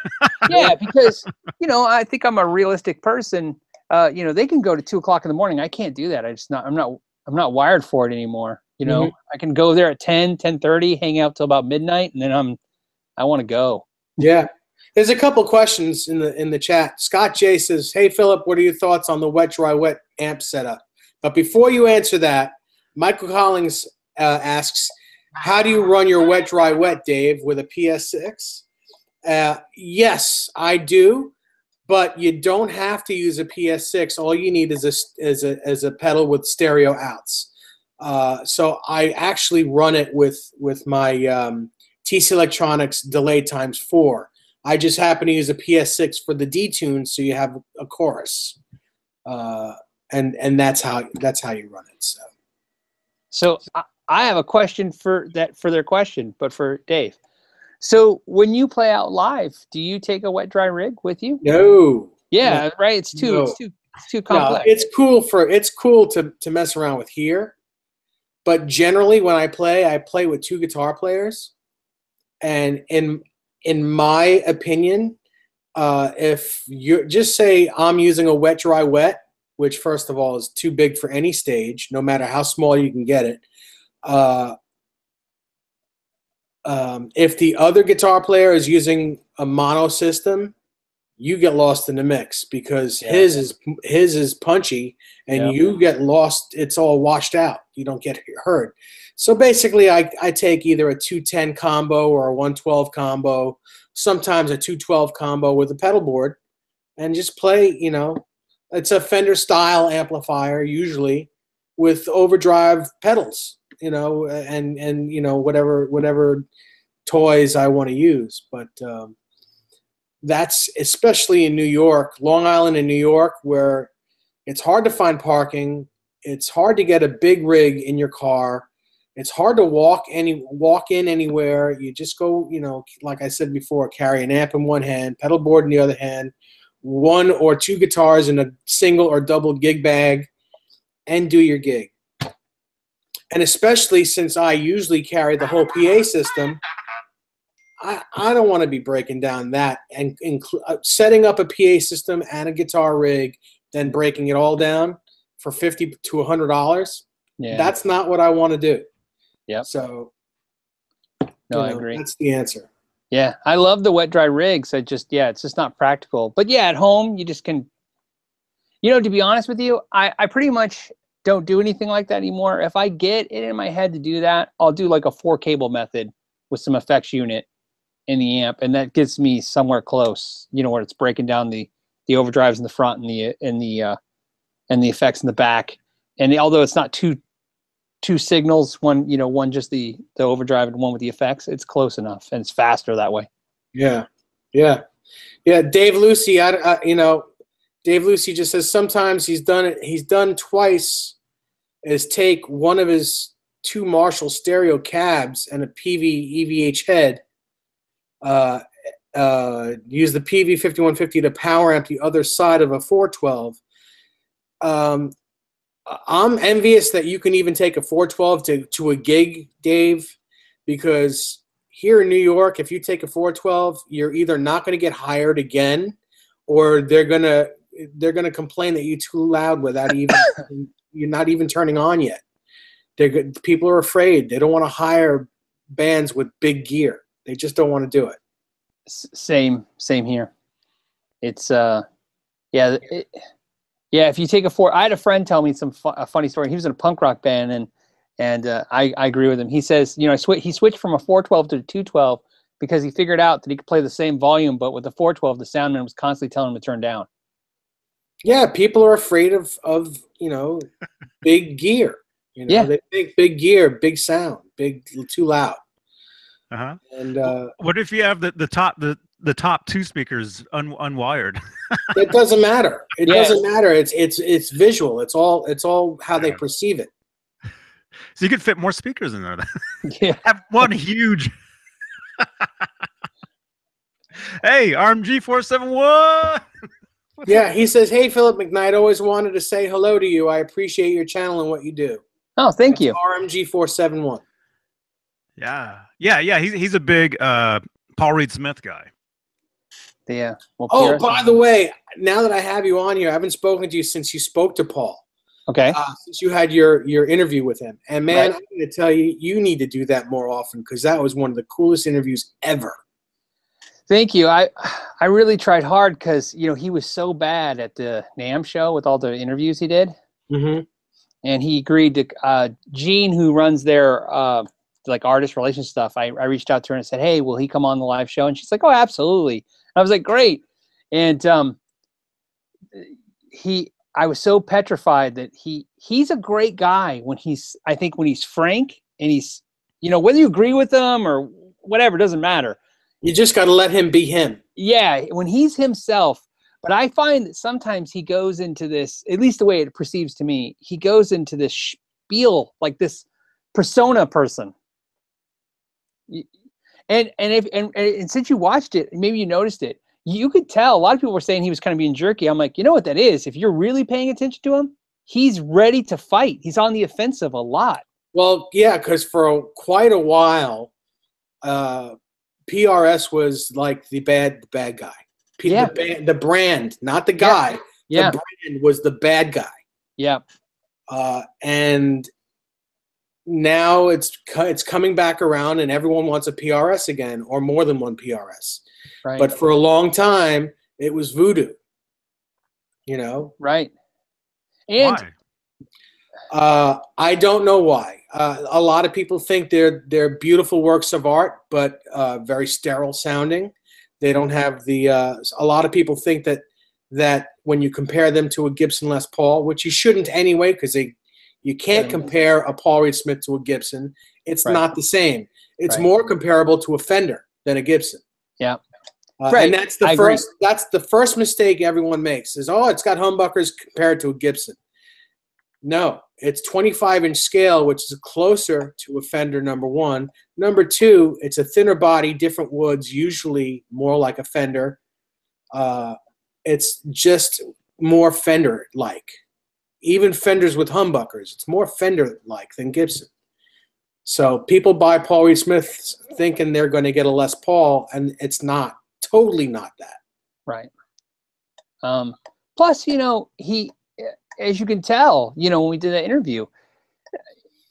Yeah, because, I think I'm a realistic person. They can go to 2 o'clock in the morning. I can't do that. I'm not wired for it anymore. I can go there at 10:30, hang out till about midnight, and then I want to go. Yeah. There's a couple questions in the chat. Scott J says, "Hey Philip, what are your thoughts on the wet dry wet amp setup?" But before you answer that, Michael Collins asks, "How do you run your wet dry wet, Dave, with a PS6?" Yes, I do, but you don't have to use a PS6. All you need is a pedal with stereo outs. So I actually run it with my TC Electronics delay times 4. I just happen to use a PS6 for the D-tune, so you have a chorus, and that's how you run it. So I have a question for their question, but for Dave. So when you play out live, do you take a wet dry rig with you? No. Yeah, right. It's too complex. No, it's cool to mess around with here, but generally when I play with 2 guitar players, and in my opinion, if you just say I'm using a wet dry wet, which first of all is too big for any stage, no matter how small you can get it. If the other guitar player is using a mono system, you get lost in the mix because his is punchy, and you get lost. It's all washed out. You don't get heard. So basically, I take either a 210 combo or a 112 combo, sometimes a 212 combo with a pedal board, and just play. You know, it's a Fender style amplifier usually with overdrive pedals. You know, and you know whatever toys I want to use, but that's especially in New York, Long Island and New York, where it's hard to find parking. It's hard to get a big rig in your car. It's hard to walk in anywhere. You just go, you know, like I said before, carry an amp in one hand, pedal board in the other hand, 1 or 2 guitars in a single or double gig bag, and do your gig. And especially since I usually carry the whole PA system, I don't want to be breaking down that and setting up a PA system and a guitar rig, then breaking it all down for $50 to $100. Yeah. That's not what I want to do. Yep. So, no, I agree. That's the answer. Yeah, I love the wet dry rigs. It's just not practical. But yeah, at home you just can. You know, to be honest with you, I pretty much don't do anything like that anymore. If I get it in my head to do that, I'll do like a 4-cable method with some effects unit in the amp, and that gets me somewhere close. You know, where it's breaking down the overdrives in the front and the effects in the back. And although it's not two signals, one just the overdrive and one with the effects, it's close enough and it's faster that way. Yeah. Dave Lucy, Dave Lucy just says sometimes he's done twice is take one of his 2 Marshall stereo cabs and a PV EVH head, use the PV 5150 to power amp the other side of a 412. I'm envious that you can even take a 412 to a gig, Dave, because here in New York, if you take a 412, you're either not going to get hired again, or they're gonna complain that you're too loud without even you're not even turning on yet. People are afraid. They don't want to hire bands with big gear. They just don't want to do it. Same here. It's if you take I had a friend tell me a funny story. He was in a punk rock band, and I agree with him. He says, you know, he switched from a 412 to a 212 because he figured out that he could play the same volume, but with the 412, the soundman was constantly telling him to turn down. Yeah, people are afraid of big gear. They think big gear, big sound, too loud. Uh-huh. And what if you have the top 2 speakers unwired? It doesn't matter. It doesn't matter. It's visual. It's all how they perceive it. So you could fit more speakers in there. Yeah. Have one huge. Hey, RMG 471. Yeah, he says, "Hey, Phillip McKnight, always wanted to say hello to you. I appreciate your channel and what you do." Oh, thank you. RMG 471. Yeah. He's a big Paul Reed Smith guy. Yeah. Well, oh, by the way, now that I have you on here, I haven't spoken to you since you spoke to Paul. Okay. Since you had your interview with him, and man, I'm going to tell you, you need to do that more often because that was one of the coolest interviews ever. Thank you. I really tried hard because he was so bad at the NAMM show with all the interviews he did. Mm-hmm. And he agreed to Gene, who runs their like artist relations stuff. I reached out to her and said, "Hey, will he come on the live show?" And she's like, "Oh, absolutely." And I was like, "Great." And I was so petrified that he's a great guy when he's frank and he's whether you agree with him or whatever, doesn't matter. You just got to let him be him. Yeah, when he's himself. But I find that sometimes he goes into this, at least the way it perceives to me, he goes into this spiel, like this persona person. And since you watched it, maybe you noticed it, you could tell a lot of people were saying he was kind of being jerky. I'm like, you know what that is? If you're really paying attention to him, he's ready to fight. He's on the offensive a lot. Well, yeah, because for quite a while, PRS was like the bad guy. The brand, not the guy. Yeah. The brand was the bad guy. Yeah. And now it's coming back around, and everyone wants a PRS again, or more than one PRS. Right. But for a long time, it was voodoo. You know. Right. And Why? I don't know why. A lot of people think they're beautiful works of art, but very sterile sounding. They don't have the. A lot of people think that when you compare them to a Gibson Les Paul, which you shouldn't anyway, because you can't compare a Paul Reed Smith to a Gibson. It's not the same. It's more comparable to a Fender than a Gibson. Yeah. And that's the first. That's the first mistake everyone makes is, oh, it's got humbuckers compared to a Gibson. No, it's 25-inch scale, which is closer to a Fender, number one. Number two, it's a thinner body, different woods, usually more like a Fender. It's just more Fender-like. Even Fenders with humbuckers, it's more Fender-like than Gibson. So people buy Paul Reed Smiths thinking they're going to get a Les Paul, and it's not. Totally not that. Right. Plus, he, as you can tell, when we did that interview,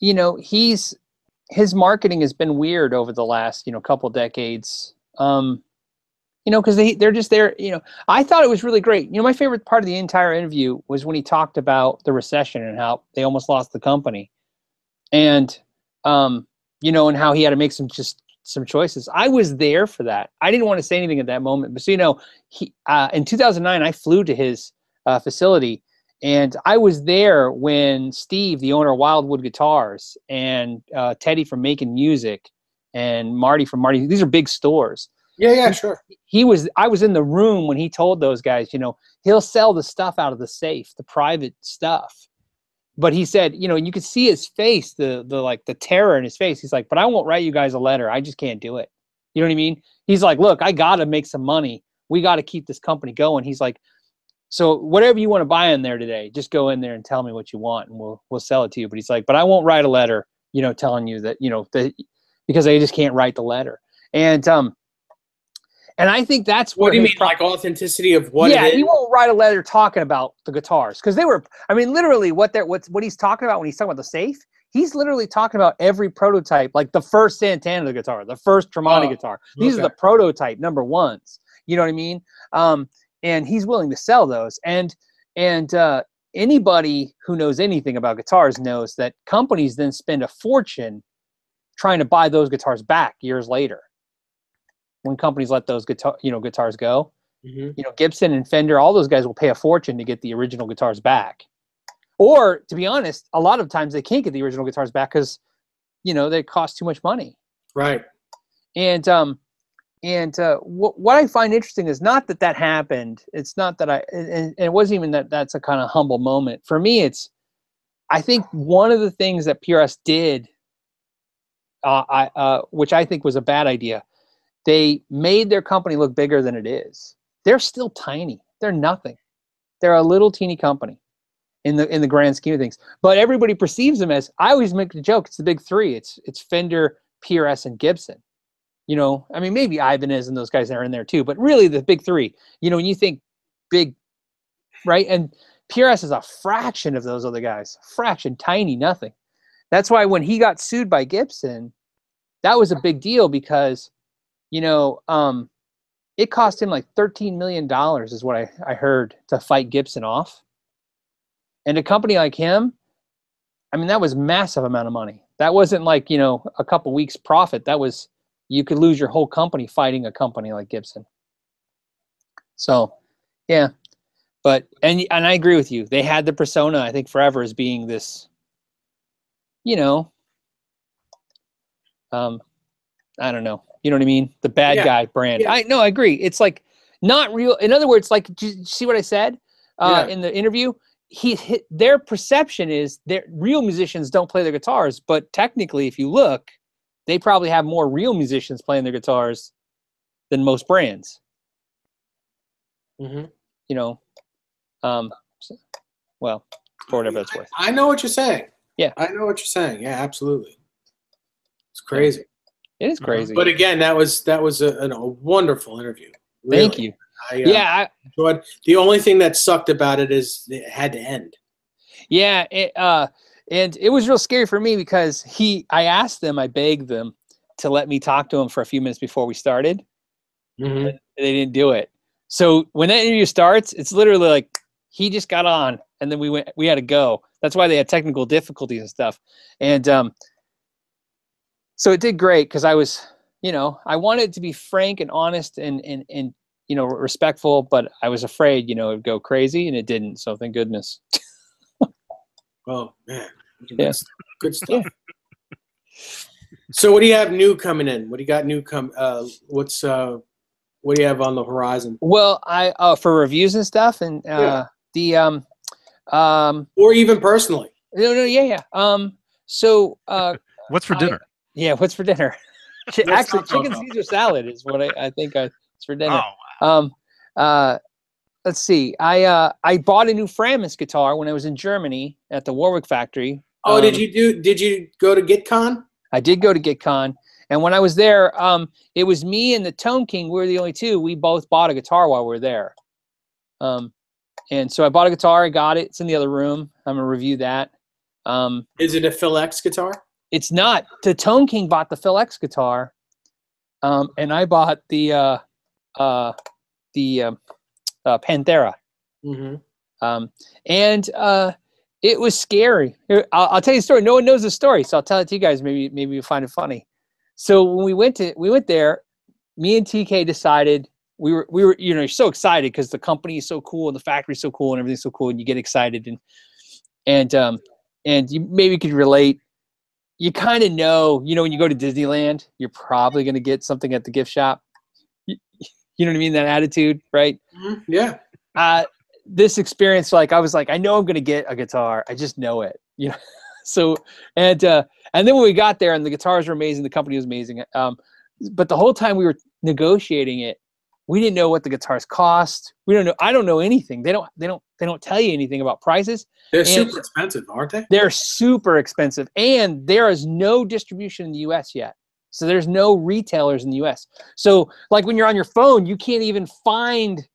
his marketing has been weird over the last, couple decades. Because they're just there. I thought it was really great. My favorite part of the entire interview was when he talked about the recession and how they almost lost the company, and and how he had to make some choices. I was there for that. I didn't want to say anything at that moment, but he in 2009 I flew to his facility, and I was there when Steve, the owner of Wildwood Guitars, and Teddy from Making Music, and Marty from Marty. These are big stores. Yeah, sure. I was in the room when he told those guys, he'll sell the stuff out of the safe, the private stuff. But he said, you could see his face, the terror in his face. He's like, but I won't write you guys a letter. I just can't do it. You know what I mean? He's like, look, I got to make some money. We got to keep this company going. He's like, so whatever you want to buy in there today, just go in there and tell me what you want, and we'll sell it to you. But he's like, but I won't write a letter, telling you that, because I just can't write the letter. And I think that's what do you mean, like authenticity of what? Yeah, it is? He won't write a letter talking about the guitars, because they were. I mean, literally, what he's talking about when he's talking about the safe, he's literally talking about every prototype, like the first Santana guitar, the first Tremonti guitar. These are the prototype number ones. You know what I mean? And he's willing to sell those. And anybody who knows anything about guitars knows that companies then spend a fortune trying to buy those guitars back years later. When companies let those guitars go, Gibson and Fender, all those guys will pay a fortune to get the original guitars back. Or, to be honest, a lot of times they can't get the original guitars back because, they cost too much money. Right. And what I find interesting is not that happened. It's not that and it wasn't even that's a kind of humble moment for me. I think one of the things that PRS did, which I think was a bad idea. They made their company look bigger than it is. They're still tiny. They're nothing. They're a little teeny company in the grand scheme of things. But everybody perceives them as, I always make the joke, it's the big three. It's Fender, PRS, and Gibson. I mean, maybe Ibanez and those guys are in there too, but really the big three. When you think big, right? And PRS is a fraction of those other guys. Fraction, tiny, nothing. That's why when he got sued by Gibson, that was a big deal because it cost him like $13 million is what I heard to fight Gibson off. And a company like him, I mean, that was massive amount of money. That wasn't like, a couple weeks profit. That was, you could lose your whole company fighting a company like Gibson. So, yeah. But, and I agree with you. They had the persona, I think, forever as being this, I don't know. You know what I mean? The bad guy brand. Yeah. I agree. It's like not real. In other words, like, do you see what I said in the interview? Their perception is that real musicians don't play their guitars, but technically, if you look, they probably have more real musicians playing their guitars than most brands. Mm-hmm. You know, well, for whatever it's worth. I know what you're saying. Yeah, I know what you're saying. Yeah, absolutely. It's crazy. It is crazy. But again, that was a wonderful interview. Really. Thank you. I enjoyed. The only thing that sucked about it is it had to end. Yeah, and it was real scary for me because I asked them, I begged them to let me talk to him for a few minutes before we started. Mm-hmm. They didn't do it. So when that interview starts, it's literally like he just got on, and then we had to go. That's why they had technical difficulties and stuff. And so it did great because I was, I wanted to be frank and honest and respectful, but I was afraid, it'd go crazy, and it didn't. So thank goodness. Oh man, yeah. Good stuff. Yeah. So what do you have new coming in? What do you got new what do you have on the horizon? Well, I for reviews and stuff, and or even personally. Yeah. So what's for dinner? What's for dinner? Actually, chicken Caesar salad is what I think it's for dinner. Oh, wow. Let's see. I bought a new Framus guitar when I was in Germany at the Warwick factory. Oh, did you go to GetCon? I did go to GetCon, and when I was there, it was me and the Tone King. We were the only two. We both bought a guitar while we were there. And so I bought a guitar. I got it. It's in the other room. I'm gonna review that. Is it a Phil X guitar? It's not. The Tone King bought the Phil X guitar, and I bought the Panthera. Mm-hmm. And it was scary. I'll tell you a story. No one knows the story, so I'll tell it to you guys. Maybe you'll find it funny. So when we went there, me and TK decided we were you're so excited because the company is so cool and the factory's so cool and everything's so cool, and you get excited and you maybe could relate. You kind of know, when you go to Disneyland, you're probably going to get something at the gift shop. You know what I mean? That attitude, right? Mm-hmm. Yeah. This experience, I was like, I know I'm going to get a guitar. I just know it, So, and then when we got there and the guitars were amazing, the company was amazing. But the whole time we were negotiating it, we didn't know what the guitars cost. We don't know. I don't know anything. They don't tell you anything about prices. They're super expensive, aren't they? They're super expensive, and there is no distribution in the U.S. yet. So there's no retailers in the U.S. So when you're on your phone, you can't even find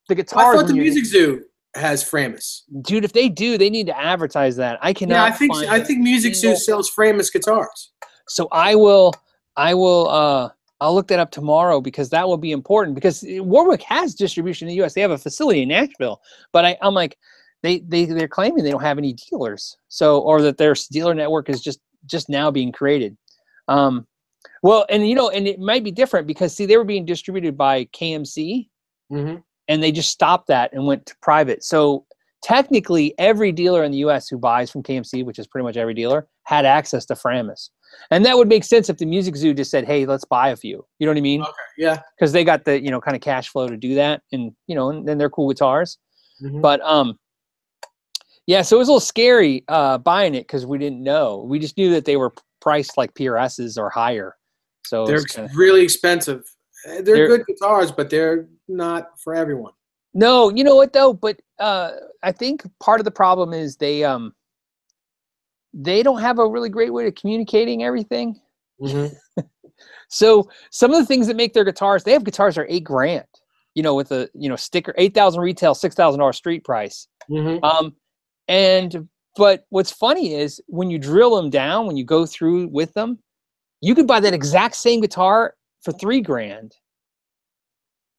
the guitars. I thought the Music Zoo has Framus. Dude, if they do, they need to advertise that. I cannot. Yeah, I think Music Zoo sells Framus guitars. So I'll look that up tomorrow because that will be important because Warwick has distribution in the U.S. They have a facility in Nashville, but I'm like, they're claiming they don't have any dealers. So, or that their dealer network is just now being created. Well, and it might be different because they were being distributed by KMC, mm-hmm. and they just stopped that and went to private. So technically, every dealer in the U.S. who buys from KMC, which is pretty much every dealer, had access to Framus. And that would make sense if the Music Zoo just said, "Hey, let's buy a few." You know what I mean? Okay. Yeah. Because they got the kind of cash flow to do that, and and then they're cool guitars. Mm-hmm. But yeah, so it was a little scary buying it because we didn't know. We just knew that they were priced like PRSs or higher. So they're really expensive. They're good guitars, but they're not for everyone. No, you know what though? But I think part of the problem is they don't have a really great way of communicating everything. Mm-hmm. So some of the things that make their guitars, they have guitars that are $8,000, with a sticker, $8,000 retail, $6,000 street price. Mm-hmm. But what's funny is when you drill them down, when you go through with them, you could buy that exact same guitar for $3,000,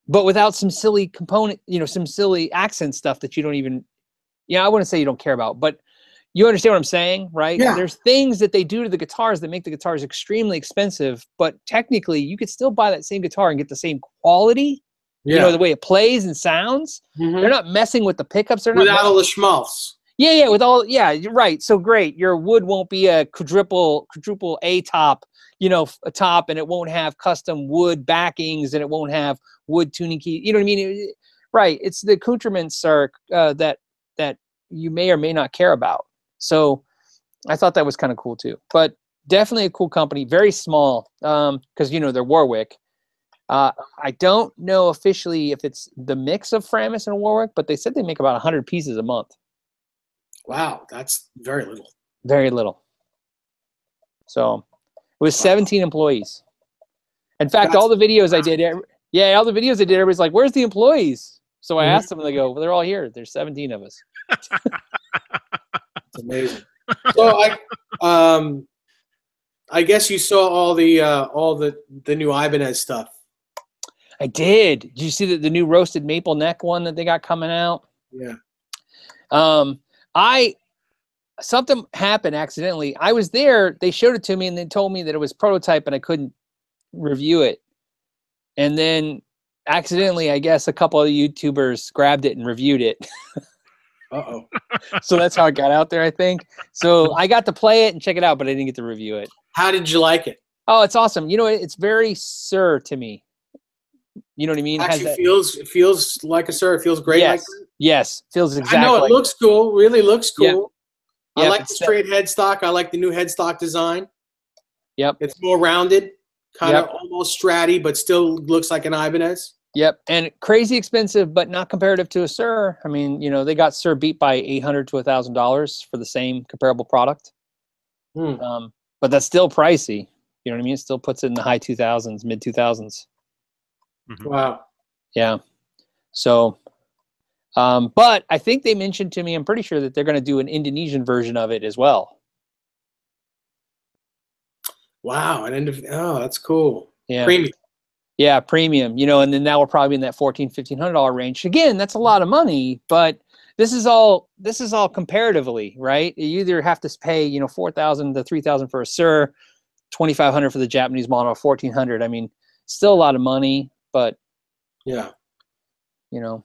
but without some silly component, some silly accent stuff that you don't even, I wouldn't say you don't care about, but you understand what I'm saying, right? Yeah. There's things that they do to the guitars that make the guitars extremely expensive, but technically you could still buy that same guitar and get the same quality, the way it plays and sounds. Mm-hmm. They're not messing with the pickups. They're without not all the schmaltz. Yeah, with all, yeah, you're right. So great. Your wood won't be a quadruple A top, a top, and it won't have custom wood backings, and it won't have wood tuning key. You know what I mean? Right. It's the accoutrements are that you may or may not care about. So I thought that was kind of cool too. But definitely a cool company, very small, because they're Warwick. I don't know officially if it's the mix of Framus and Warwick, but they said they make about 100 pieces a month. Wow, that's very little. Very little. So it was 17 employees. In fact, all the videos I did, everybody's like, "Where's the employees?" So I asked them, and they go, "Well, they're all here. There's 17 of us." It's amazing. So I guess you saw all the new Ibanez stuff. I did. Did you see the new roasted maple neck one that they got coming out? Yeah. Something happened accidentally. I was there. They showed it to me, and they told me that it was prototype, and I couldn't review it. And then accidentally, I guess a couple of YouTubers grabbed it and reviewed it. Uh-oh. So that's how it got out there, I think. So I got to play it and check it out, but I didn't get to review it. How did you like it? Oh, it's awesome. It's very Sir to me. You know what I mean? Actually, it feels like a Sir. It feels great. Yes. Like that. Yes. Feels exactly. I know it looks cool. Really looks cool. Yep. I like the straight headstock. I like the new headstock design. Yep. It's more rounded, kind of almost stratty, but still looks like an Ibanez. Yep. And crazy expensive, but not comparative to a Sir. I mean, they got Sir beat by $800 to $1,000 for the same comparable product. But that's still pricey. You know what I mean? It still puts it in the high 2000s, mid 2000s. Wow. Yeah. So, but I think they mentioned to me, I'm pretty sure that they're going to do an Indonesian version of it as well. Wow. Oh, that's cool. Yeah. Premium. Yeah, premium, and then now we're probably in that $1,400, $1,500 range. Again, that's a lot of money, but this is all comparatively, right? You either have to pay, $4,000 to $3,000 for a Sir, $2,500 for the Japanese model, $1,400. I mean, still a lot of money, but yeah, Well,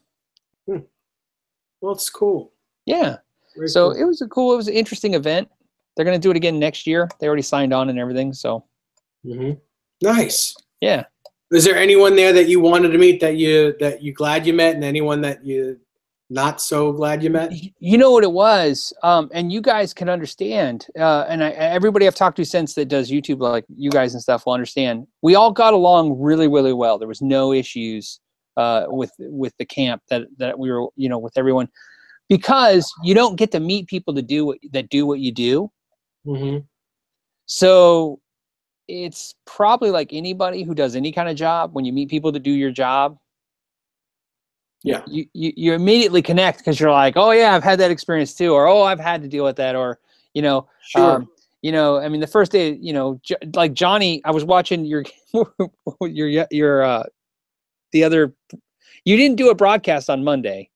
it's cool. Yeah. Very So cool. it was an interesting event. They're going to do it again next year. They already signed on and everything. So Nice. yeah. Is there anyone there that you wanted to meet that you glad you met, and anyone that you not so glad you met? You know what it was, and you guys can understand, and everybody I've talked to since that does YouTube, like you guys and stuff, will understand. We all got along really, really well. There was no issues with the camp that we were, with everyone, because you don't get to meet people that do what you do. So it's probably like anybody who does any kind of job. When you meet people to do your job, yeah, you immediately connect, because you're like, oh yeah, I've had that experience too, or oh, I've had to deal with that, or sure. I mean, the first day, like Johnny, I was watching your the other. You didn't do a broadcast on Monday.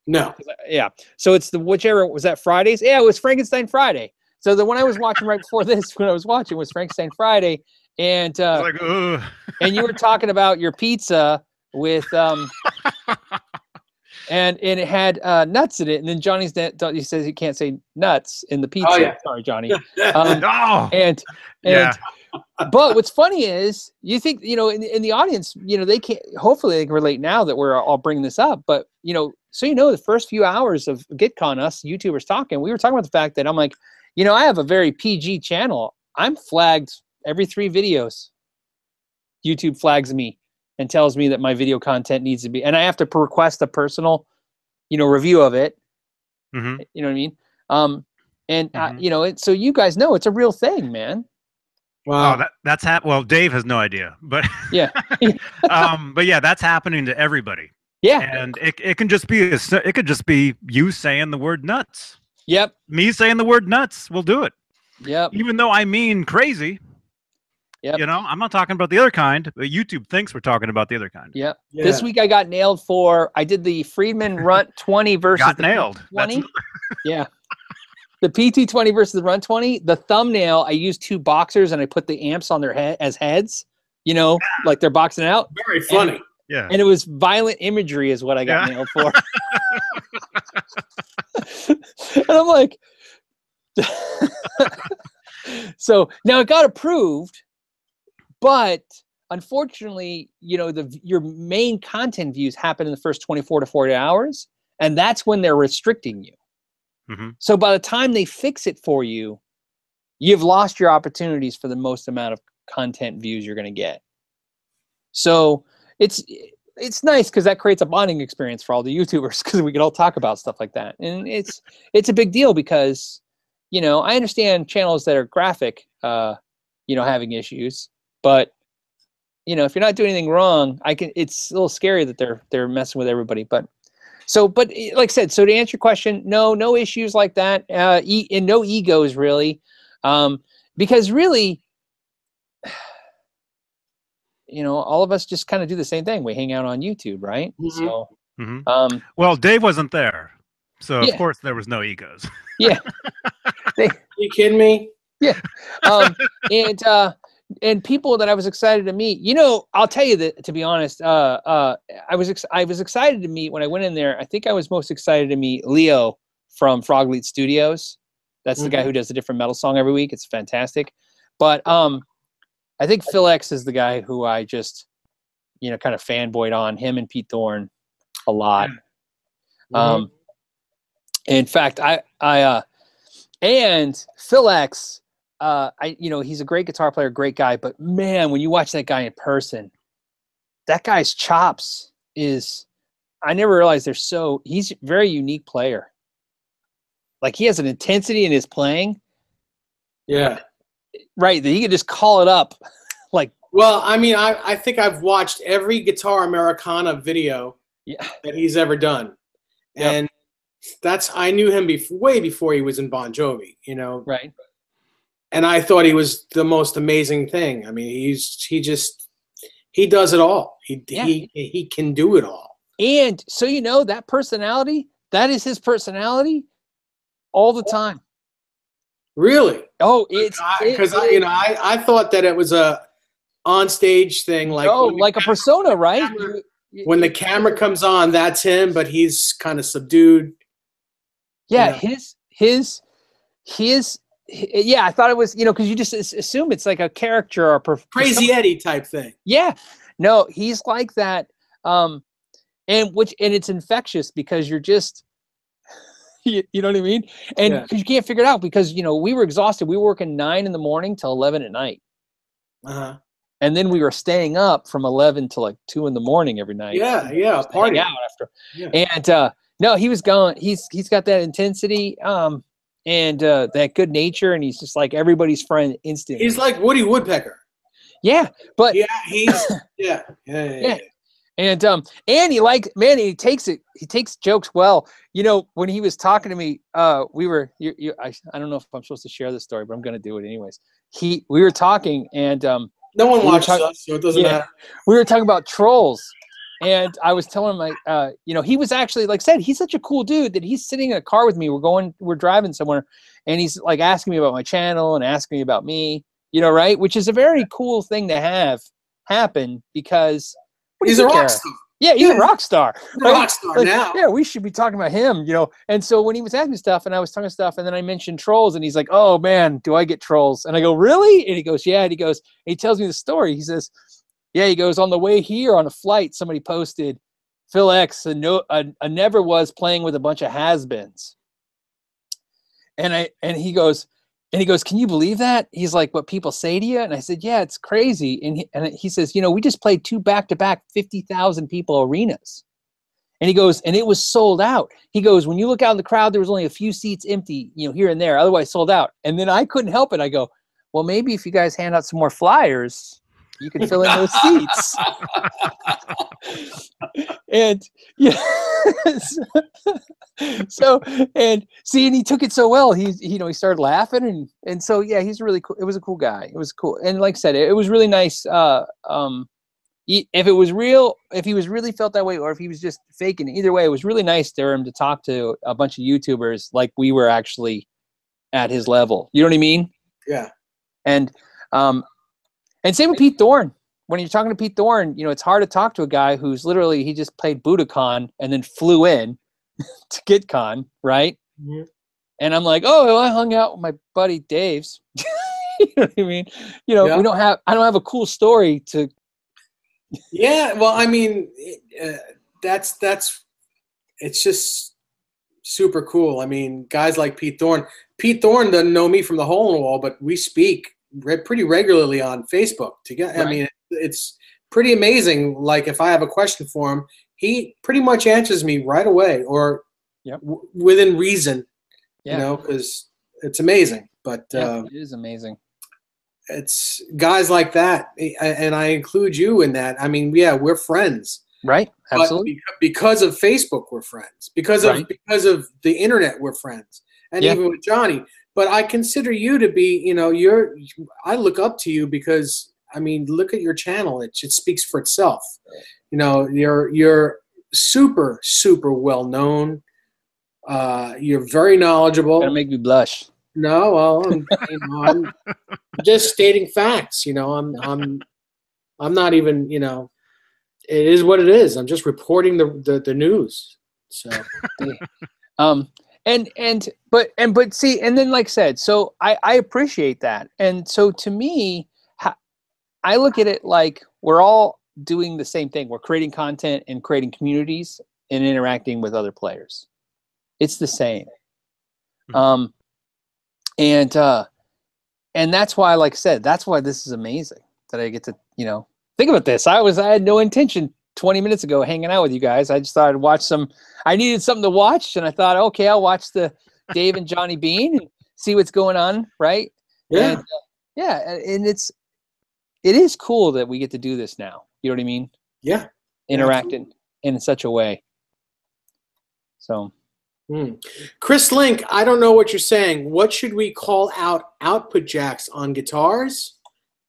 No. Yeah. So it's whichever was that Fridays. Yeah, it was Frankenstein Friday. So the one I was watching right before this, when I was watching, was Frankenstein Friday, and and you were talking about your pizza with and it had nuts in it, and then Johnny's he says he can't say nuts in the pizza. Oh, yeah. Sorry, Johnny. Yeah. But what's funny is, you think, in the audience, they can't, hopefully they can relate now that we're all bringing this up, but so the first few hours of GetCon, us YouTubers talking, we were talking about the fact that I'm like, I have a very PG channel. I'm flagged every 3 videos. YouTube flags me and tells me that my video content needs to be, and I have to request a personal, review of it. You know what I mean? So you guys know it's a real thing, man. Wow. Oh, that's well, Dave has no idea, but yeah. But yeah, that's happening to everybody. Yeah. And it can just be you saying the word nuts. Yep. Me saying the word nuts will do it. Yep. Even though I mean crazy. Yep. I'm not talking about the other kind, but YouTube thinks we're talking about the other kind. Yep. Yeah. This week I got nailed I did the Friedman Runt 20 versus Got the nailed. PT20. Yeah. The PT20 versus the Runt 20. The thumbnail, I used 2 boxers and I put the amps on their head as heads, like they're boxing out. Very funny. Yeah. And it was violent imagery is what I got nailed for. And I'm like, so now it got approved, but unfortunately, you know, your main content views happen in the first 24 to 40 hours, and that's when they're restricting you. Mm-hmm. So by the time they fix it for you, you've lost your opportunities for the most amount of content views you're going to get. So it's nice because that creates a bonding experience for all the YouTubers, because we can all talk about stuff like that. And it's a big deal because, you know, I understand channels that are graphic, you know, having issues, but you know, if you're not doing anything wrong, it's a little scary that they're messing with everybody. But like I said, so to answer your question, no issues like that, and no egos really, because really, you know, all of us just kind of do the same thing. We hang out on YouTube, right? Mm-hmm. So, Mm-hmm. Well, Dave wasn't there, so yeah. Of course there was no egos. Yeah. You kidding me? Yeah. And people that I was excited to meet, you know, I'll tell you that, to be honest, I was excited to meet when I went in there. I think I was most excited to meet Leo from Frogleat Studios. That's the guy who does a different metal song every week. It's fantastic. But I think Phil X is the guy who I just, you know, kind of fanboyed on, him and Pete Thorne a lot. In fact, and Phil X, you know, he's a great guitar player, great guy, but man, when you watch that guy in person, that guy's chops I never realized he's a very unique player. Like, he has an intensity in his playing. Yeah. Right, that he could just call it up. Like, well, I mean, I think I've watched every Guitar Americana video that he's ever done. Yep. And I knew him way before he was in Bon Jovi, you know. Right. And I thought he was the most amazing thing. I mean, he does it all. He can do it all. And so, you know, that personality, that is his personality all the time. Really? Oh, because I thought that it was a on-stage thing, like like a persona, right? When the camera comes on, that's him, but he's kind of subdued. Yeah, you know? his yeah, I thought it was, you know, because you just assume it's like a character or Crazy Eddie type thing. Yeah, no, he's like that, and it's infectious because you're just, you know what I mean, and because you can't figure it out, because, you know, we were exhausted. We were working 9 in the morning till 11 at night, and then we were staying up from 11 till like 2 in the morning every night. Yeah, party out after. Yeah. And no, he was going. He's got that intensity. And that good nature, and he's just like everybody's friend instantly. He's like Woody Woodpecker. Yeah, but he's yeah. And he takes jokes well. You know, when he was talking to me, I don't know if I'm supposed to share this story, but I'm going to do it anyways. We were talking, and no one watches us, so it doesn't matter. We were talking about trolls. And I was telling him, like, you know, he was actually, like I said, he's such a cool dude that he's sitting in a car with me. We're driving somewhere, and he's like asking me about my channel and asking me about me, you know, right? Which is a very cool thing to have happen, because he's a rock star. Yeah, he's a rock star. He's a rock star now. Yeah, we should be talking about him, you know. And so when he was asking me stuff, and I was talking stuff, and then I mentioned trolls, and he's like, "Oh man, do I get trolls?" And I go, "Really?" And he goes, "Yeah." And he tells me the story. He says, yeah, he goes, on the way here on a flight, somebody posted Phil X, a never was playing with a bunch of has-beens. And he goes, can you believe that? He's like, what people say to you? And I said, yeah, it's crazy. And he says, you know, we just played 2 back-to-back 50,000 people arenas. And he goes, and it was sold out. He goes, when you look out in the crowd, there was only a few seats empty, you know, here and there, otherwise sold out. And then I couldn't help it. I go, well, maybe if you guys hand out some more flyers, you can fill in those seats. And yeah, so, and see, and he took it so well. He started laughing, and so yeah, he's really cool. It was a cool guy. It was cool, and like I said, it was really nice. If it was real, if he was really felt that way, or if he was just faking it, either way, it was really nice for him to talk to a bunch of YouTubers like we were actually at his level. You know what I mean? Yeah. And same with Pete Thorne. When you're talking to Pete Thorne, you know, it's hard to talk to a guy who's literally, he just played Budokan and then flew in to GetCon, right? Mm-hmm. And I'm like, oh, well, I hung out with my buddy Dave's. You know what I mean? You know, Yeah. I don't have a cool story to. Yeah, well, I mean, that's it's just super cool. I mean, guys like Pete Thorne. Pete Thorne doesn't know me from the hole in the wall, but we speak pretty regularly on Facebook together. Right. I mean, it's pretty amazing. Like if I have a question for him, he pretty much answers me right away or Yep. within reason. Yeah. You know, because it's amazing. But Yeah, it is amazing. it's guys like that, and I include you in that. I mean, yeah, we're friends. Right. Absolutely. But because of Facebook, we're friends. Because of the internet, we're friends. And Yeah. even with Johnny. But I consider you to be, you know, I look up to you because, I mean, look at your channel. It speaks for itself. You know, you're super, super well known. You're very knowledgeable. Gonna make me blush. No, well, I'm just stating facts. You know, I'm not even, you know, it is what it is. I'm just reporting the news. So, but see, and then like I said, so I appreciate that. And so to me, I look at it like we're all doing the same thing. We're creating content and creating communities and interacting with other players. It's the same. And that's why, like I said, that's why this is amazing that I get to, you know, think about this. I had no intention 20 minutes ago hanging out with you guys. I just thought I'd watch I needed something to watch, and I thought, okay, I'll watch the Dave and Johnny Beane and see what's going on, right? yeah. And it is cool that we get to do this now. You know what I mean? Yeah. Interacting in such a way. So. Chris Link, I don't know what you're saying. What should we call out output jacks on guitars?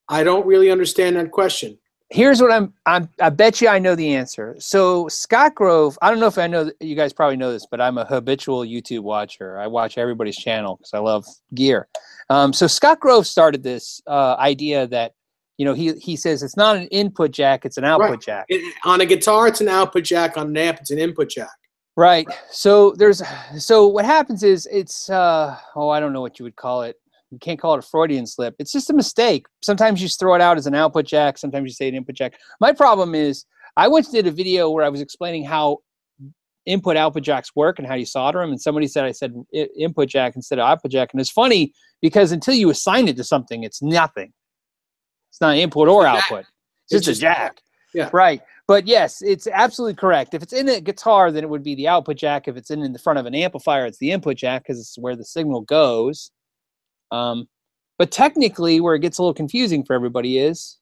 I don't really understand that question. Here's what I bet you I know the answer. So Scott Grove, I don't know if I know, you guys probably know this, but I'm a habitual YouTube watcher. I watch everybody's channel because I love gear. So Scott Grove started this idea that, you know, he says it's not an input jack, it's an output jack. On a guitar, it's an output jack. On an amp, it's an input jack. Right. So what happens is it's I don't know what you would call it. You can't call it a Freudian slip. It's just a mistake. Sometimes you just throw it out as an output jack. Sometimes you say an input jack. My problem is I once did a video where I was explaining how input output jacks work and how you solder them. And somebody said I said input jack instead of output jack. And it's funny because until you assign it to something, it's nothing. It's not input or output. It's just a jack. Yeah. Right. But yes, it's absolutely correct. If it's in a guitar, then it would be the output jack. If it's in the front of an amplifier, it's the input jack because it's where the signal goes. But technically, where it gets a little confusing for everybody is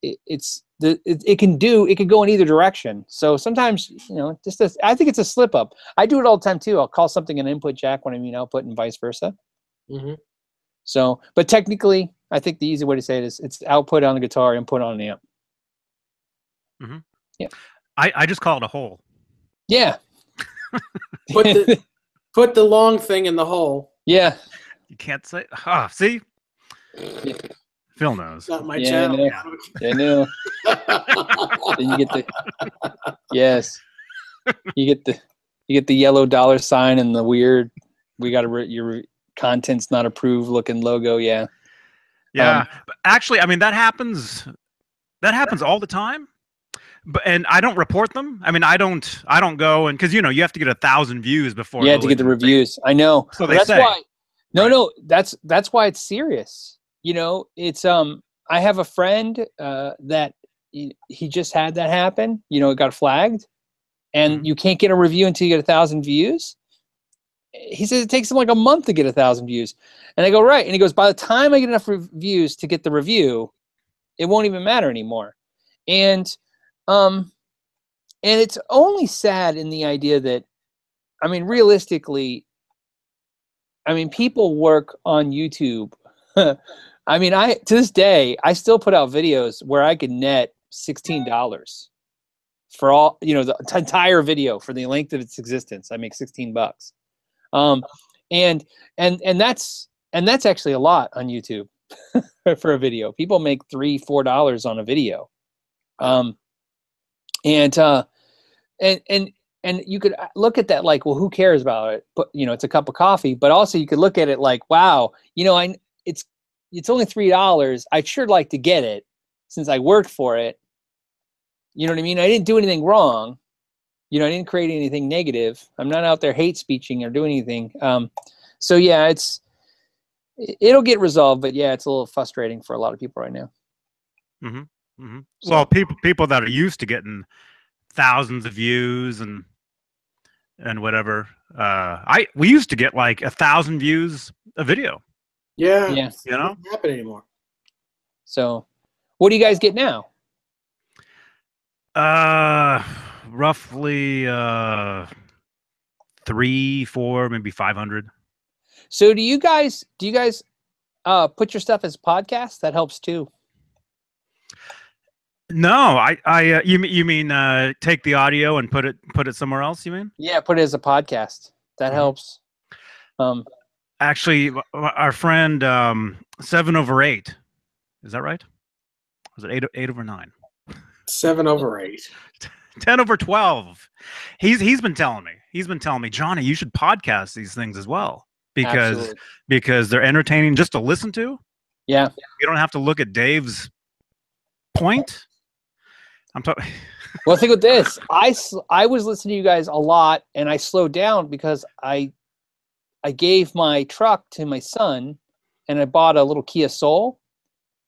it can go in either direction. So sometimes, you know, I think it's a slip up. I do it all the time too. I'll call something an input jack when I mean output and vice versa. Mm-hmm. So, but technically, I think the easy way to say it is it's output on the guitar, input on an amp. Mm-hmm. Yeah. I just call it a hole. Yeah. Put the long thing in the hole. Yeah. You can't say. See? Yeah. Phil knows. Not my channel. I know. Then you get the you get the yellow dollar sign and the weird your content's not approved looking logo. Yeah. Yeah. But actually, I mean that happens all the time. And I don't report them. I mean, I don't go and because you know you have to get 1,000 views before. Yeah, to get the reviews. I know. So that's say. Why. No, that's why it's serious. You know, it's I have a friend that he just had that happen. You know, it got flagged, and you can't get a review until you get 1,000 views. He says it takes him like a month to get 1,000 views, and I go right, and he goes, by the time I get enough reviews to get the review, it won't even matter anymore, and it's only sad in the idea that, I mean, realistically, I mean, people work on YouTube. I mean, to this day, I still put out videos where I could net $16 for all, you know, the entire video for the length of its existence. I make $16. And that's actually a lot on YouTube for a video. People make $3, $4 on a video. And and you could look at that like, well, who cares about it? But it's a cup of coffee. But also you could look at it like, wow, it's only $3. I'd sure like to get it since I worked for it. You know what I mean? I didn't do anything wrong. I didn't create anything negative. I'm not out there hate speeching or doing anything. So yeah, it'll get resolved, but yeah, it's a little frustrating for a lot of people right now. Mm-hmm. Mm-hmm. So, well, people that are used to getting thousands of views and whatever. We used to get like 1,000 views a video. Yeah. Yeah. It doesn't happen anymore. So, what do you guys get now? Roughly 3, 4, maybe 500. So do you guys put your stuff as podcasts? That helps too. No, you mean take the audio and put it somewhere else, you mean? Yeah, put it as a podcast. That helps. Actually, our friend 7/8, is that right? Was it 8/9? 7/8. 10/12. He's been telling me, Johnny, you should podcast these things as well because they're entertaining just to listen to. Yeah, you don't have to look at Dave's point. I'm talking. Well, think of this. I was listening to you guys a lot, and I slowed down because I gave my truck to my son, and I bought a little Kia Soul,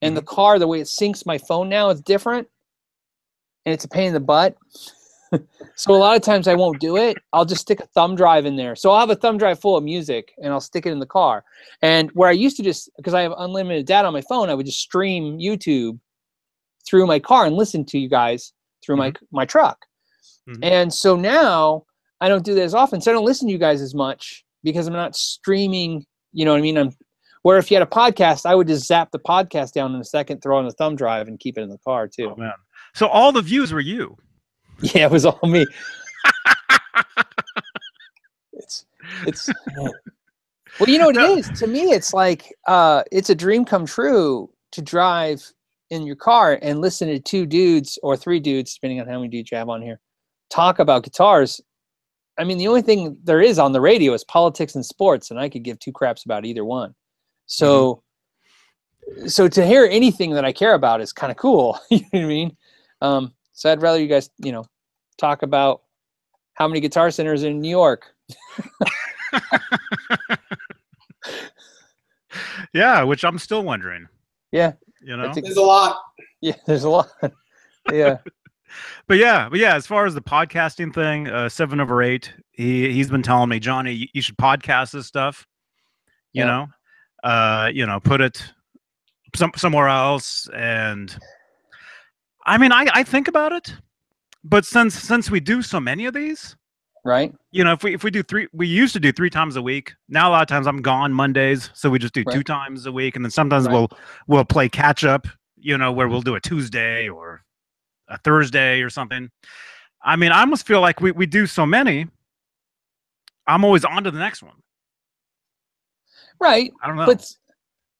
and the car, the way it syncs my phone now, is different, and it's a pain in the butt. So a lot of times I won't do it. I'll just stick a thumb drive in there. So I'll have a thumb drive full of music, and I'll stick it in the car. And where I used to just, because I have unlimited data on my phone, I would just stream YouTube through my car and listen to you guys through my truck. And so now I don't do that as often. So I don't listen to you guys as much because I'm not streaming, you know what I mean? Where if you had a podcast, I would just zap the podcast down in a second, throw on the thumb drive, and keep it in the car too. Oh, man. So all the views were you. Yeah, it was all me. It's well, you know what it is? To me, it's like it's a dream come true to drive in your car and listen to 2 dudes or 3 dudes, depending on how many dudes you have on here, talk about guitars. I mean, the only thing there is on the radio is politics and sports, and I could give 2 craps about either one. So, so to hear anything that I care about is kind of cool. You know what I mean? So I'd rather you guys, talk about how many Guitar Centers in New York. Yeah, which I'm still wondering. Yeah. There's a lot. Yeah, there's a lot. Yeah. But yeah, as far as the podcasting thing, 7/8, he's been telling me, Johnny, you should podcast this stuff. You know, put it somewhere else. And I mean, I think about it, but since we do so many of these, right? If we do 3, we used to do 3 times a week. Now a lot of times I'm gone Mondays, so we just do 2 times a week, and then sometimes we'll play catch up. Where we'll do a Tuesday or a Thursday or something. I mean, I almost feel like we do so many. I'm always on to the next one. Right. I don't know.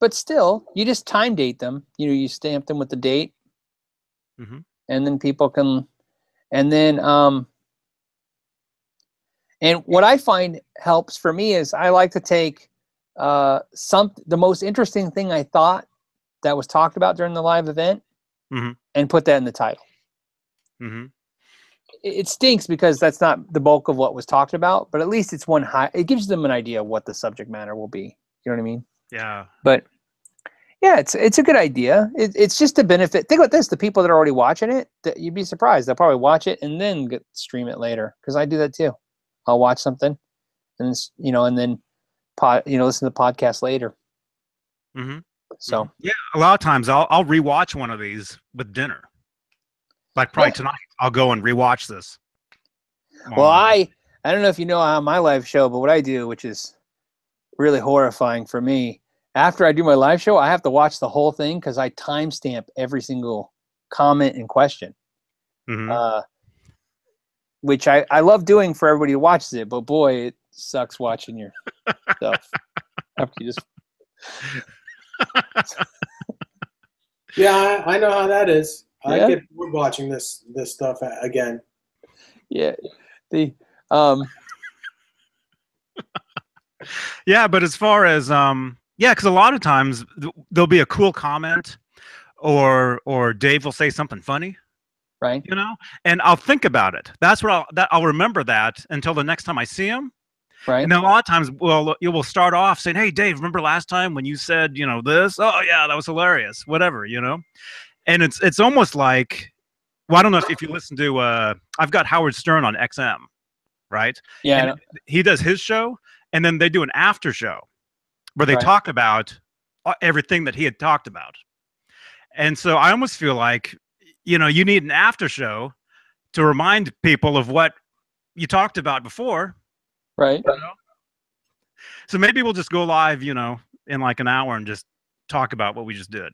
But still, you just time date them. You stamp them with the date, and then people can, and then and what I find helps for me is I like to take the most interesting thing I thought that was talked about during the live event and put that in the title. It stinks because that's not the bulk of what was talked about, but at least it's it gives them an idea of what the subject matter will be. You know what I mean? Yeah. But yeah, it's a good idea. It's just a benefit. Think about this: the people that are already watching it, you'd be surprised. They'll probably watch it and then stream it later. Because I do that too. I'll watch something, and and then listen to the podcast later. So yeah, a lot of times I'll rewatch one of these with dinner. Like probably tonight, I'll go and rewatch this. Well, I don't know if you know how my live show, but what I do, which is really horrifying for me, after I do my live show, I have to watch the whole thing because I timestamp every single comment and question. Which I love doing for everybody who watches it, but boy, it sucks watching your stuff after you just. Yeah, I know how that is. I get bored watching this stuff again. Yeah, The Yeah, but as far as yeah, because a lot of times there'll be a cool comment, or Dave will say something funny, right. you know, and I'll think about it. That's what I'll remember that until the next time I see him. Right. And then a lot of times, well, you will start off saying, "Hey, Dave, remember last time when you said, you know, this? Oh yeah, that was hilarious." Whatever, you know. And it's almost like, well, I don't know if you listen to I've got Howard Stern on XM, right? Yeah. And he does his show, and then they do an after show where they Right. talk about everything that he had talked about. And so I almost feel like, you know, you need an after show to remind people of what you talked about before. Right. You know? So maybe we'll just go live, you know, in like an hour and just talk about what we just did.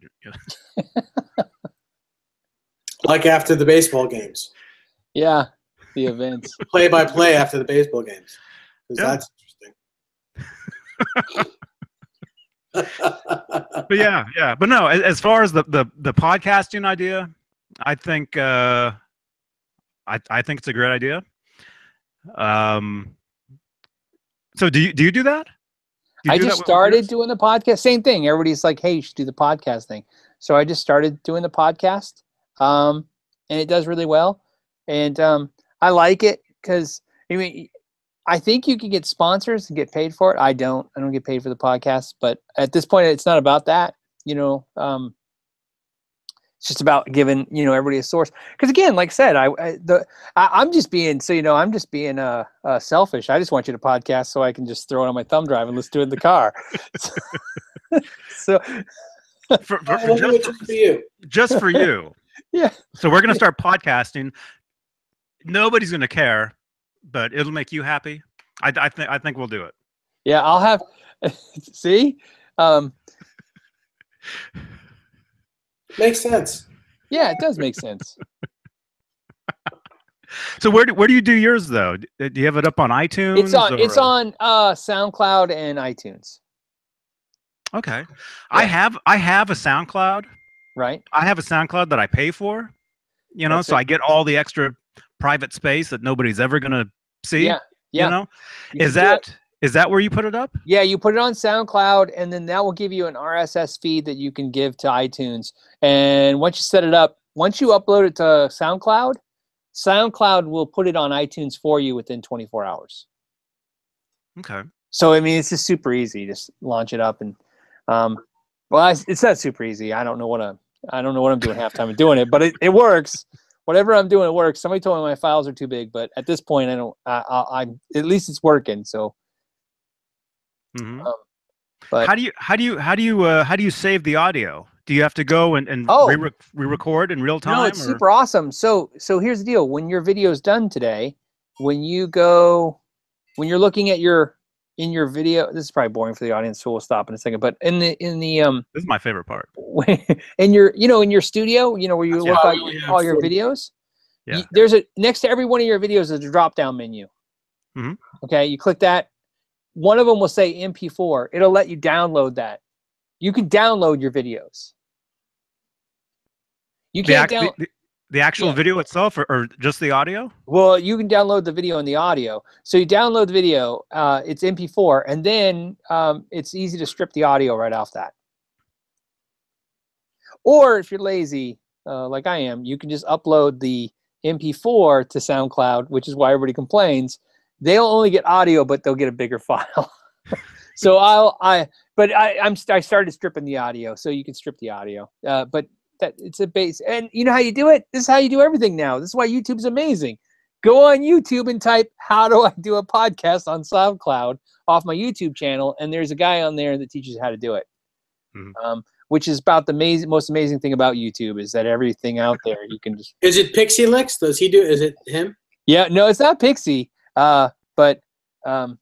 Like after the baseball games. Yeah. The events. Play by play after the baseball games. 'Cause Yeah. that's interesting. But yeah. But no, as far as the podcasting idea, I think I think it's a great idea. So do you do that? Do you I do just that with started yours? doing the podcast. Same thing. Everybody's like, "Hey, you should do the podcast thing." So I just started doing the podcast, and it does really well. And I like it because I mean, I think you can get sponsors and get paid for it. I don't get paid for the podcast, but at this point, it's not about that. You know, it's just about giving, you know, everybody a source. Because again, like I said, I'm just being, so, you know, I'm just being selfish. I just want you to podcast so I can just throw it on my thumb drive and listen to it in the car. So for you. Just for you. Yeah. So we're gonna start podcasting. Nobody's gonna care, but it'll make you happy. I think we'll do it. Yeah, I'll have. See. Makes sense. Yeah, it does make sense. So where do you do yours though? Do you have it up on iTunes? It's on SoundCloud and iTunes. Okay. Yeah. I have a SoundCloud. Right. I have a SoundCloud that I pay for. You know, That's so it. I get all the extra private space that nobody's ever gonna see. Yeah. Yeah. You know, You is can do it. that where you put it up? Yeah, you put it on SoundCloud, and then that will give you an RSS feed that you can give to iTunes. And once you set it up, once you upload it to SoundCloud, SoundCloud will put it on iTunes for you within 24 hours. Okay. So I mean, it's just super easy. Just launch it up, and well, it's not super easy. I don't know what I'm doing half time of doing it, but it works. Whatever I'm doing, it works. Somebody told me my files are too big, but at this point, I'm at least it's working. So. Mm-hmm. But how do you save the audio? Do you have to go and re-record in real time? No, it's super awesome. So here's the deal. When your video is done today, when you're looking at in your video, this is probably boring for the audience, so we'll stop in a second. But in the this is my favorite part. in your studio, you know, where you look at all your videos. Yeah. There's next to every one of your videos is a drop-down menu. Mm-hmm. Okay, you click that. One of them will say MP4. It'll let you download that. You can download your videos. You can't the actual video itself, or just the audio? Well, you can download the video and the audio. So you download the video, it's MP4, and then it's easy to strip the audio right off that. Or if you're lazy, like I am, you can just upload the MP4 to SoundCloud, which is why everybody complains. They'll only get audio, but they'll get a bigger file. So I started stripping the audio, so you can strip the audio. But it's a base, and you know how you do it. This is how you do everything now. This is why YouTube's amazing. Go on YouTube and type "How do I do a podcast on SoundCloud" off my YouTube channel, and there's a guy on there that teaches you how to do it. Mm-hmm. Which is about the most amazing thing about YouTube is that everything out there you can just. Is it Pixie Licks? Does he do? Is it him? Yeah, no, it's not Pixie. But although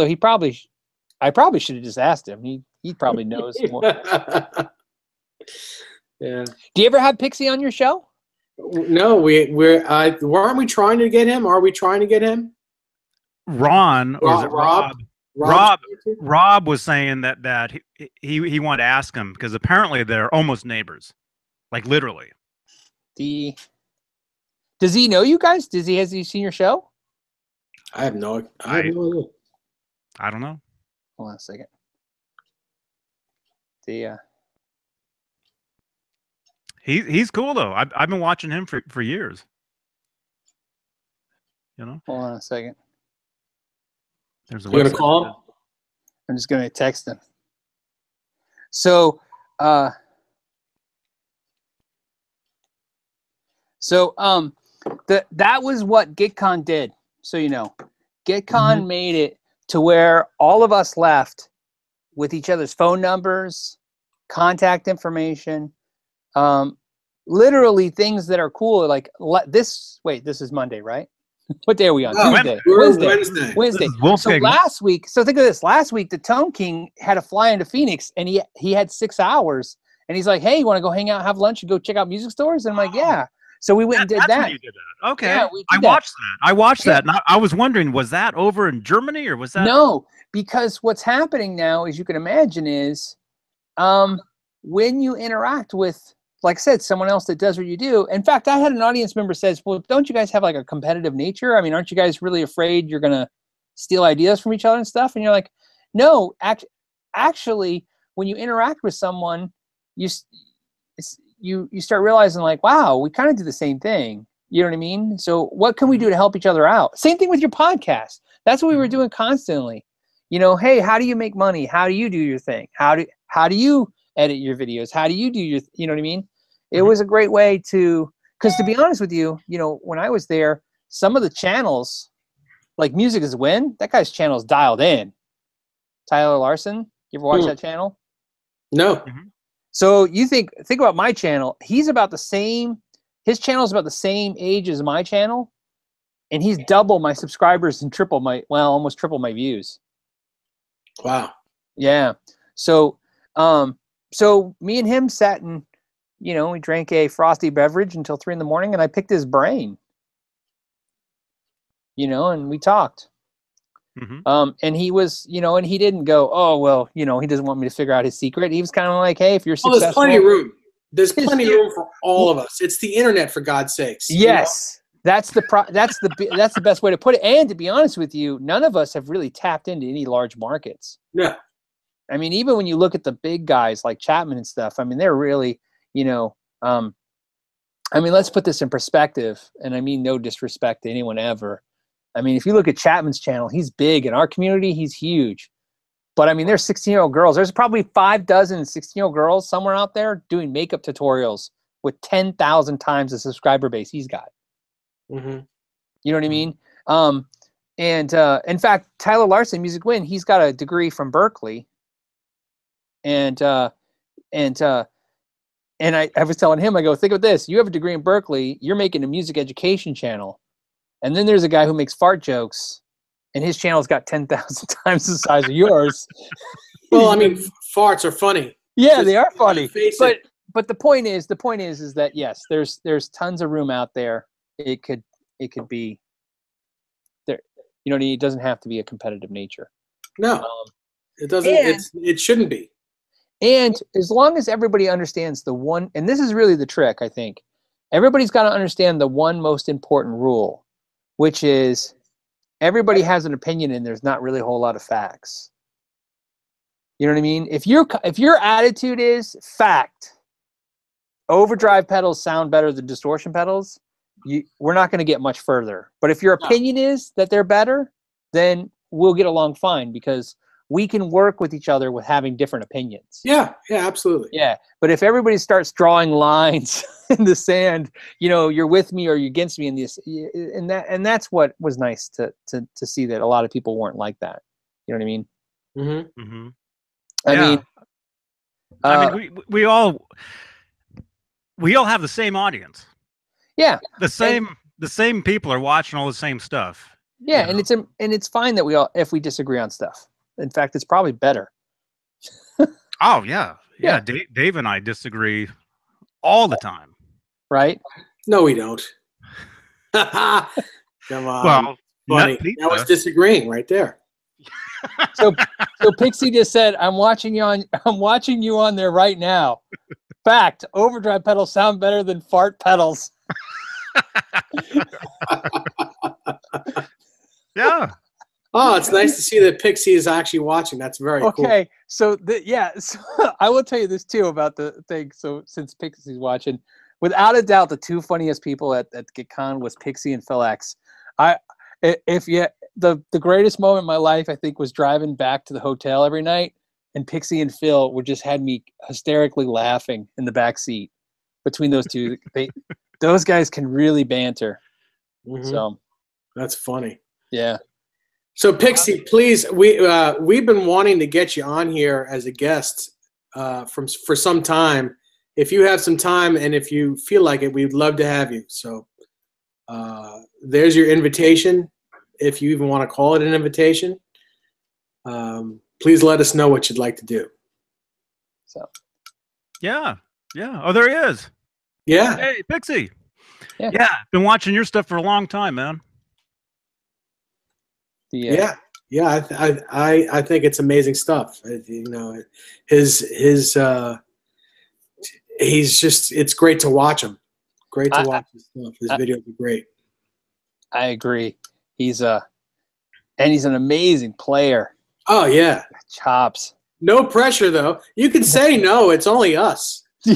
I probably should have just asked him. He probably knows more. Yeah. Do you ever have Pixie on your show? No, weren't we trying to get him? Are we trying to get him? Ron or is it Rob? Rob was saying that he wanted to ask him because apparently they're almost neighbors, like literally. Does he know you guys? Has he seen your show? I have no idea. I don't know. Hold on a second. He's cool though. I've been watching him for years. You know. Hold on a second. There's a You gonna website. call him? I'm just gonna text him. So, that was what GetCon did. So you know, GetCon made it to where all of us left with each other's phone numbers, contact information, literally things that are cool. Like this. Wait, this is Monday, right? What day are we on? Oh, Tuesday. Wednesday. Wednesday. So last week, so think of this. Last week, the Tone King had to fly into Phoenix, and he had 6 hours, and he's like, "Hey, you want to go hang out, have lunch, and go check out music stores?" And I'm like, "Yeah." So we went and did That's that. when you did that. Okay. Yeah, I watched that. I watched that. And I was wondering, was that over in Germany or was that? No, because what's happening now, as you can imagine, is when you interact with, like I said, someone else that does what you do. In fact, I had an audience member says, "Well, don't you guys have like a competitive nature? I mean, aren't you guys really afraid you're gonna steal ideas from each other and stuff?" And you're like, "No, actually, when you interact with someone, you start realizing like, wow, we kind of do the same thing. You know what I mean? So what can we do to help each other out? Same thing with your podcast. That's what we were doing constantly. You know, hey, how do you make money? How do you do your thing? How do you edit your videos? How do you do your, you know what I mean? It was a great way to, because to be honest with you, you know, when I was there, some of the channels, like Music is Win, that guy's channel's dialed in. Tyler Larson, you ever watch that channel? No. So you think about my channel. He's about the same. His channel is about the same age as my channel, and he's double my subscribers and almost triple my views. Wow. Yeah. So, so me and him sat and, you know, we drank a frosty beverage until 3 a.m, and I picked his brain. You know, and we talked. And he was, you know, and he didn't go, "Oh, well, you know, he doesn't want me to figure out his secret." He was kind of like, "Hey, if you're successful." There's plenty of room. There's plenty of room for all of us. It's the internet, for God's sakes. Yes, that's the best way to put it. And to be honest with you, none of us have really tapped into any large markets. Yeah. I mean, even when you look at the big guys like Chapman and stuff, I mean, they're really, you know, I mean, let's put this in perspective, and I mean no disrespect to anyone ever. I mean, if you look at Chapman's channel, he's big. In our community, he's huge. But I mean, there's 16-year-old girls. There's probably 6 16-year-old girls somewhere out there doing makeup tutorials with 10,000 times the subscriber base he's got. You know what I mean? And in fact, Tyler Larson, Music Win, he's got a degree from Berkeley. And I was telling him, I go, think of this. You have a degree in Berkeley. You're making a music education channel. And then there's a guy who makes fart jokes, and his channel's got 10,000 times the size of yours. Well, I mean, farts are funny. Yeah, they are funny. But the point is that yes, there's tons of room out there. It could be there. You know, it doesn't have to be a competitive nature. No, it doesn't. It shouldn't be. And as long as everybody understands the one, and this is really the trick, I think, everybody's got to understand the one most important rule, which is everybody has an opinion and there's not really a whole lot of facts. You know what I mean? If your attitude is fact, overdrive pedals sound better than distortion pedals, we're not going to get much further. But if your opinion is that they're better, then we'll get along fine because we can work with each other with having different opinions. Yeah, absolutely. Yeah, but if everybody starts drawing lines in the sand, you know, you're with me or you're against me in this, and that's what was nice to see that a lot of people weren't like that. You know what I mean? I mean, we all have the same audience. Yeah, the same people are watching all the same stuff. Yeah, and it's fine that if we disagree on stuff. In fact, it's probably better. Oh yeah. Dave and I disagree all the time. Right? No, we don't. Come on. Well, funny. That was disagreeing right there. So Pixie just said, I'm watching you on there right now. Fact, overdrive pedals sound better than fart pedals. Yeah. Oh, it's nice to see that Pixie is actually watching. That's very cool. Okay, so so I will tell you this too about the thing. So since Pixie's watching, without a doubt, the two funniest people at GetCon was Pixie and Phil X. The greatest moment in my life, I think, was driving back to the hotel every night, and Pixie and Phil would just had me hysterically laughing in the back seat between those two. Those guys can really banter. Mhm. So That's funny. yeah. So Pixie, please, we've been wanting to get you on here as a guest for some time. If you have some time and if you feel like it, we'd love to have you. So there's your invitation. If you even want to call it an invitation, please let us know what you'd like to do. So Yeah. Yeah. Oh, there he is. Yeah. Hey, Pixie. Yeah. Yeah. Been watching your stuff for a long time, man. Yeah. I think it's amazing stuff. You know, he's just, it's great to watch him. Great to watch his stuff. His videos are great. I agree. He's and he's an amazing player. Oh yeah. Chops. No pressure though. You can say no. It's only us. So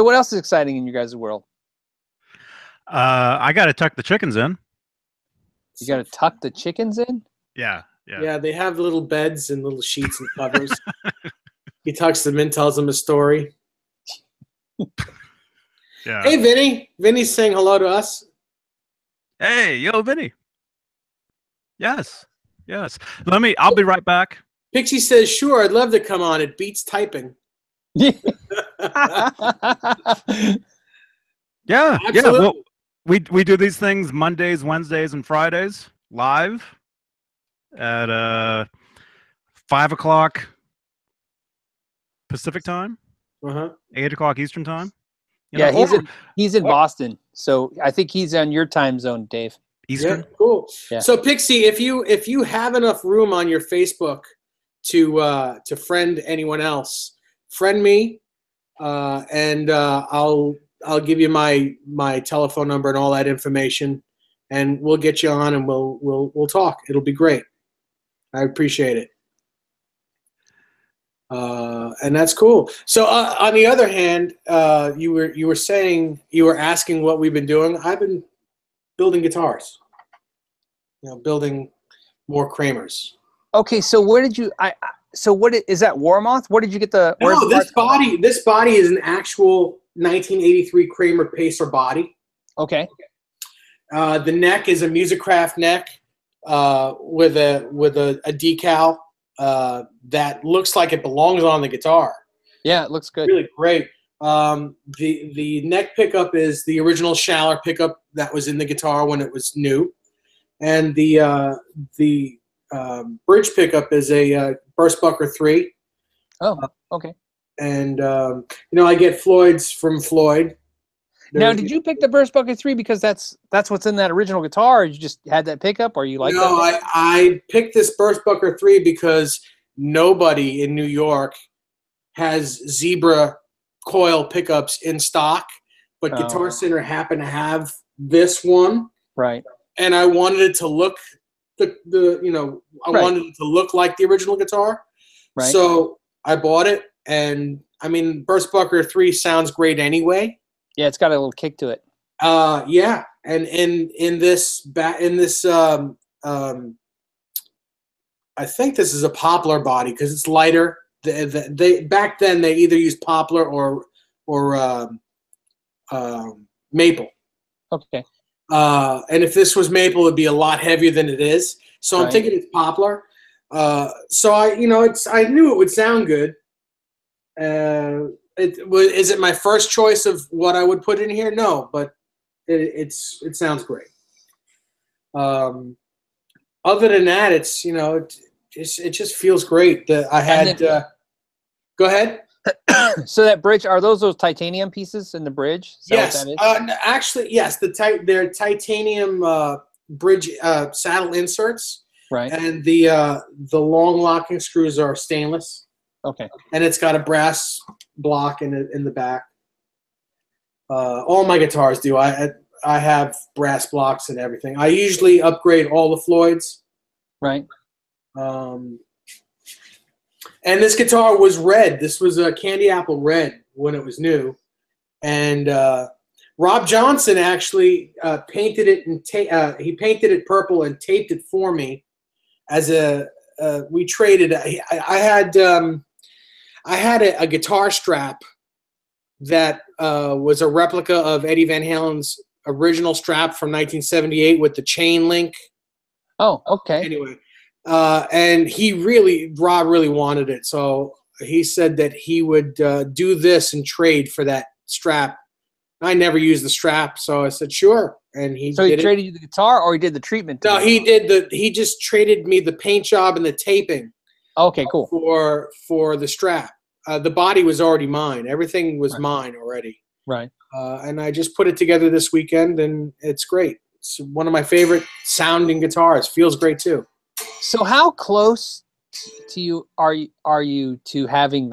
what else is exciting in your guys' world? I got to tuck the chickens in. You got to tuck the chickens in? Yeah. Yeah. Yeah, they have little beds and little sheets and covers. He tucks them in, tells them a story. Yeah. Hey, Vinny. Vinny's saying hello to us. Hey, yo, Vinny. Yes. Yes. I'll be right back. Pixie says, sure, I'd love to come on. It beats typing. Yeah. Yeah. Absolutely. Well, we do these things Mondays, Wednesdays, and Fridays live at 5 o'clock Pacific time, 8 o'clock Eastern time. Yeah, he's in Boston, so I think he's on your time zone, Dave. Eastern. Yeah, cool. Yeah. So Pixie, if you have enough room on your Facebook to friend anyone else, friend me, and I'll give you my telephone number and all that information, and we'll get you on and we'll talk. It'll be great. I appreciate it. And that's cool. So on the other hand, you were saying, you were asking what we've been doing. I've been building guitars. You know, building more Kramers. Okay, so where did you? Is that Warmoth? Where did you get the? No, this body is an actual 1983 Kramer Pacer body. Okay. The neck is a Musicraft neck with a decal that looks like it belongs on the guitar. Yeah, it looks good. Really great. The neck pickup is the original Schaller pickup that was in the guitar when it was new, and the bridge pickup is a Burstbucker 3. Oh, okay. And I get Floyd's from Floyd. Now, did you pick the Burstbucker 3 because that's what's in that original guitar, or you just had that pickup, or you like that? No, I picked this Burstbucker 3 because nobody in New York has Zebra coil pickups in stock, but Guitar Center happened to have this one. Right. And I wanted it to look wanted it to look like the original guitar. Right. So I bought it, and I mean, Burstbucker 3 sounds great anyway. Yeah, it's got a little kick to it. Yeah, and in this I think this is a poplar body because it's lighter. They back then they either used poplar or maple. Okay. And if this was maple, it'd be a lot heavier than it is. So I'm thinking it's poplar. So I knew it would sound good. Is it my first choice of what I would put in here? No, but it sounds great. Other than that, it's it just feels great that I had. Go ahead. So that bridge, are those titanium pieces in the bridge? Is that Yes. what that is? Actually, yes. They're titanium bridge saddle inserts, Right. and the long locking screws are stainless. Okay. And it's got a brass block in the back. All my guitars do. I have brass blocks and everything. I usually upgrade all the Floyds. Right. And this guitar was red. This was a candy apple red when it was new. And Rob Johnson actually painted it, and he painted it purple and taped it for me. As we traded. I had a guitar strap that was a replica of Eddie Van Halen's original strap from 1978 with the chain link. Oh, okay. Anyway, and Rob really wanted it, so he said that he would do this and trade for that strap. I never used the strap, so I said sure, and he. So he traded you the guitar, or he did the treatment? No, he did he just traded me the paint job and the taping. Okay, cool. For the strap. The body was already mine. Everything was mine already. Right. And I just put it together this weekend, and it's great. It's one of my favorite sounding guitars. Feels great too. So how close to you are you to having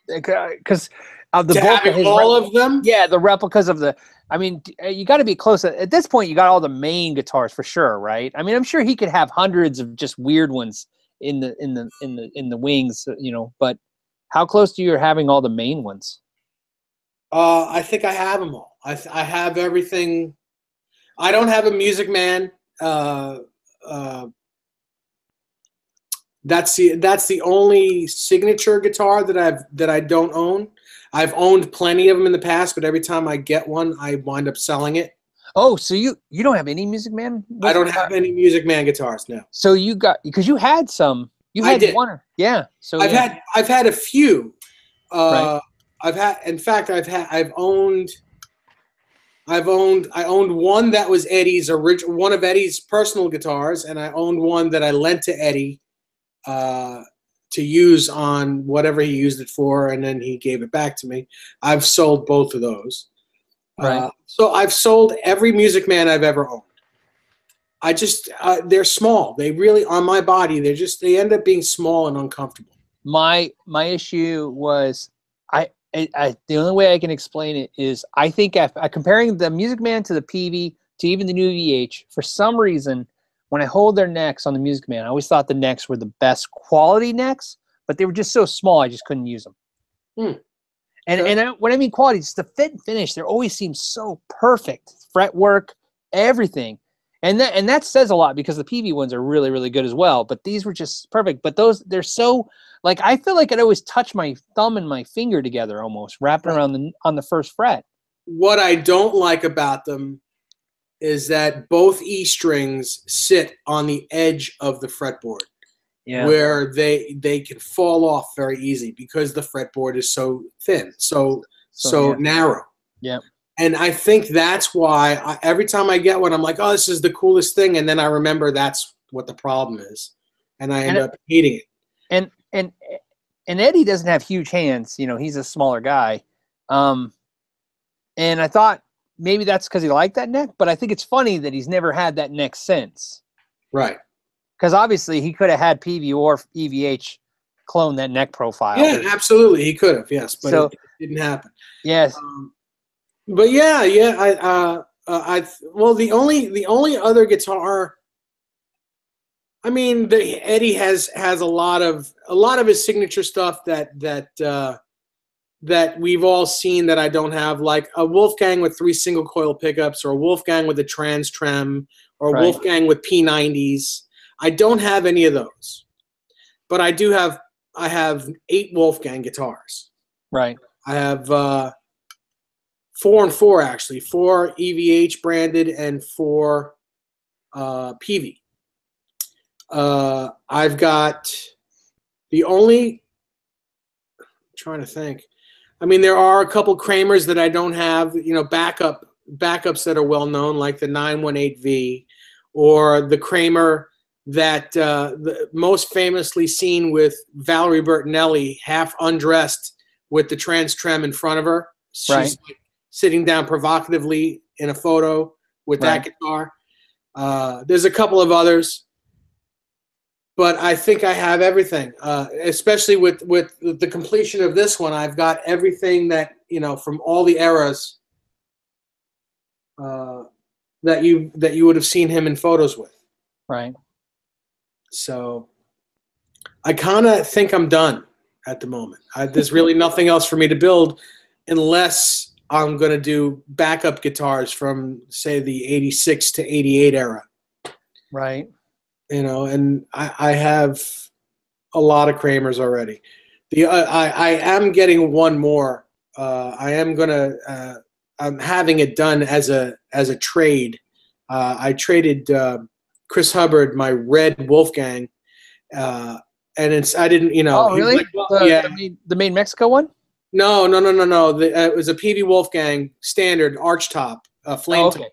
because of the bulk of his all of them? Yeah, the replicas of the. I mean, you got to be close. At this point, you got all the main guitars for sure, right? I mean, I'm sure he could have hundreds of just weird ones in the wings, But how close to you are having all the main ones? I think I have them all. I have everything. I don't have a Music Man. That's the only signature guitar that I don't own. I've owned plenty of them in the past, but every time I get one, I wind up selling it. Oh, so you don't have any Music Man? I don't have any Music Man guitars now. So you got, because you had some. You had one. Yeah. So I've had a few. Right. I owned one that was Eddie's one of Eddie's personal guitars, and I owned one that I lent to Eddie to use on whatever he used it for, and then he gave it back to me. I've sold both of those. Right. So I've sold every Music Man I've ever owned. I just they're small. They really, on my body, they end up being small and uncomfortable. My issue was the only way I can explain it is I think comparing the Music Man to the PV to even the new VH, for some reason when I hold their necks on the Music Man, I always thought the necks were the best quality necks, but they were just so small I just couldn't use them. And when I mean quality, it's the fit and finish. They always seem so perfect, fretwork, everything. And that says a lot because the PV ones are really, really good as well. But these were just perfect. But they're so, I feel like I'd always touch my thumb and my finger together almost, wrapped around on the first fret. What I don't like about them is that both E strings sit on the edge of the fretboard, where they can fall off very easy because the fretboard is so thin, so narrow. Yeah. And I think that's why every time I get one, I'm like, oh, this is the coolest thing. And then I remember that's what the problem is. And I end up hating it. And Eddie doesn't have huge hands. He's a smaller guy. And I thought maybe that's because he liked that neck. But I think it's funny that he's never had that neck since. Right. Because obviously he could have had PV or EVH clone that neck profile. Yeah, absolutely. He could have, yes. But it didn't happen. Yes. But the only other guitar, I mean, Eddie has a lot of his signature stuff that we've all seen that I don't have, like a Wolfgang with 3 single coil pickups, or a Wolfgang with a trans trem, or a Wolfgang with P90s. I don't have any of those, but I have 8 Wolfgang guitars. Right. I have 4 and 4 actually, 4 EVH branded and 4 PV. I've got I'm trying to think. I mean, there are a couple Kramers that I don't have, backups that are well known, like the 918V, or the Kramer that most famously seen with Valerie Bertinelli, half undressed with the trans trem in front of her. She's sitting down provocatively in a photo with that guitar. There's a couple of others, but I think I have everything. Especially with the completion of this one, I've got everything that from all the eras that you would have seen him in photos with. Right. So I kind of think I'm done at the moment. There's really nothing else for me to build unless I'm going to do backup guitars from, say, the 86 to 88 era. Right. And I have a lot of Kramers already. I am getting one more. I'm having it done as a trade. I traded Chris Hubbard my red Wolfgang, and I didn't. Oh, really? Like, well, yeah. The Made in Mexico one? No. It was a PV Wolfgang standard archtop, flame top.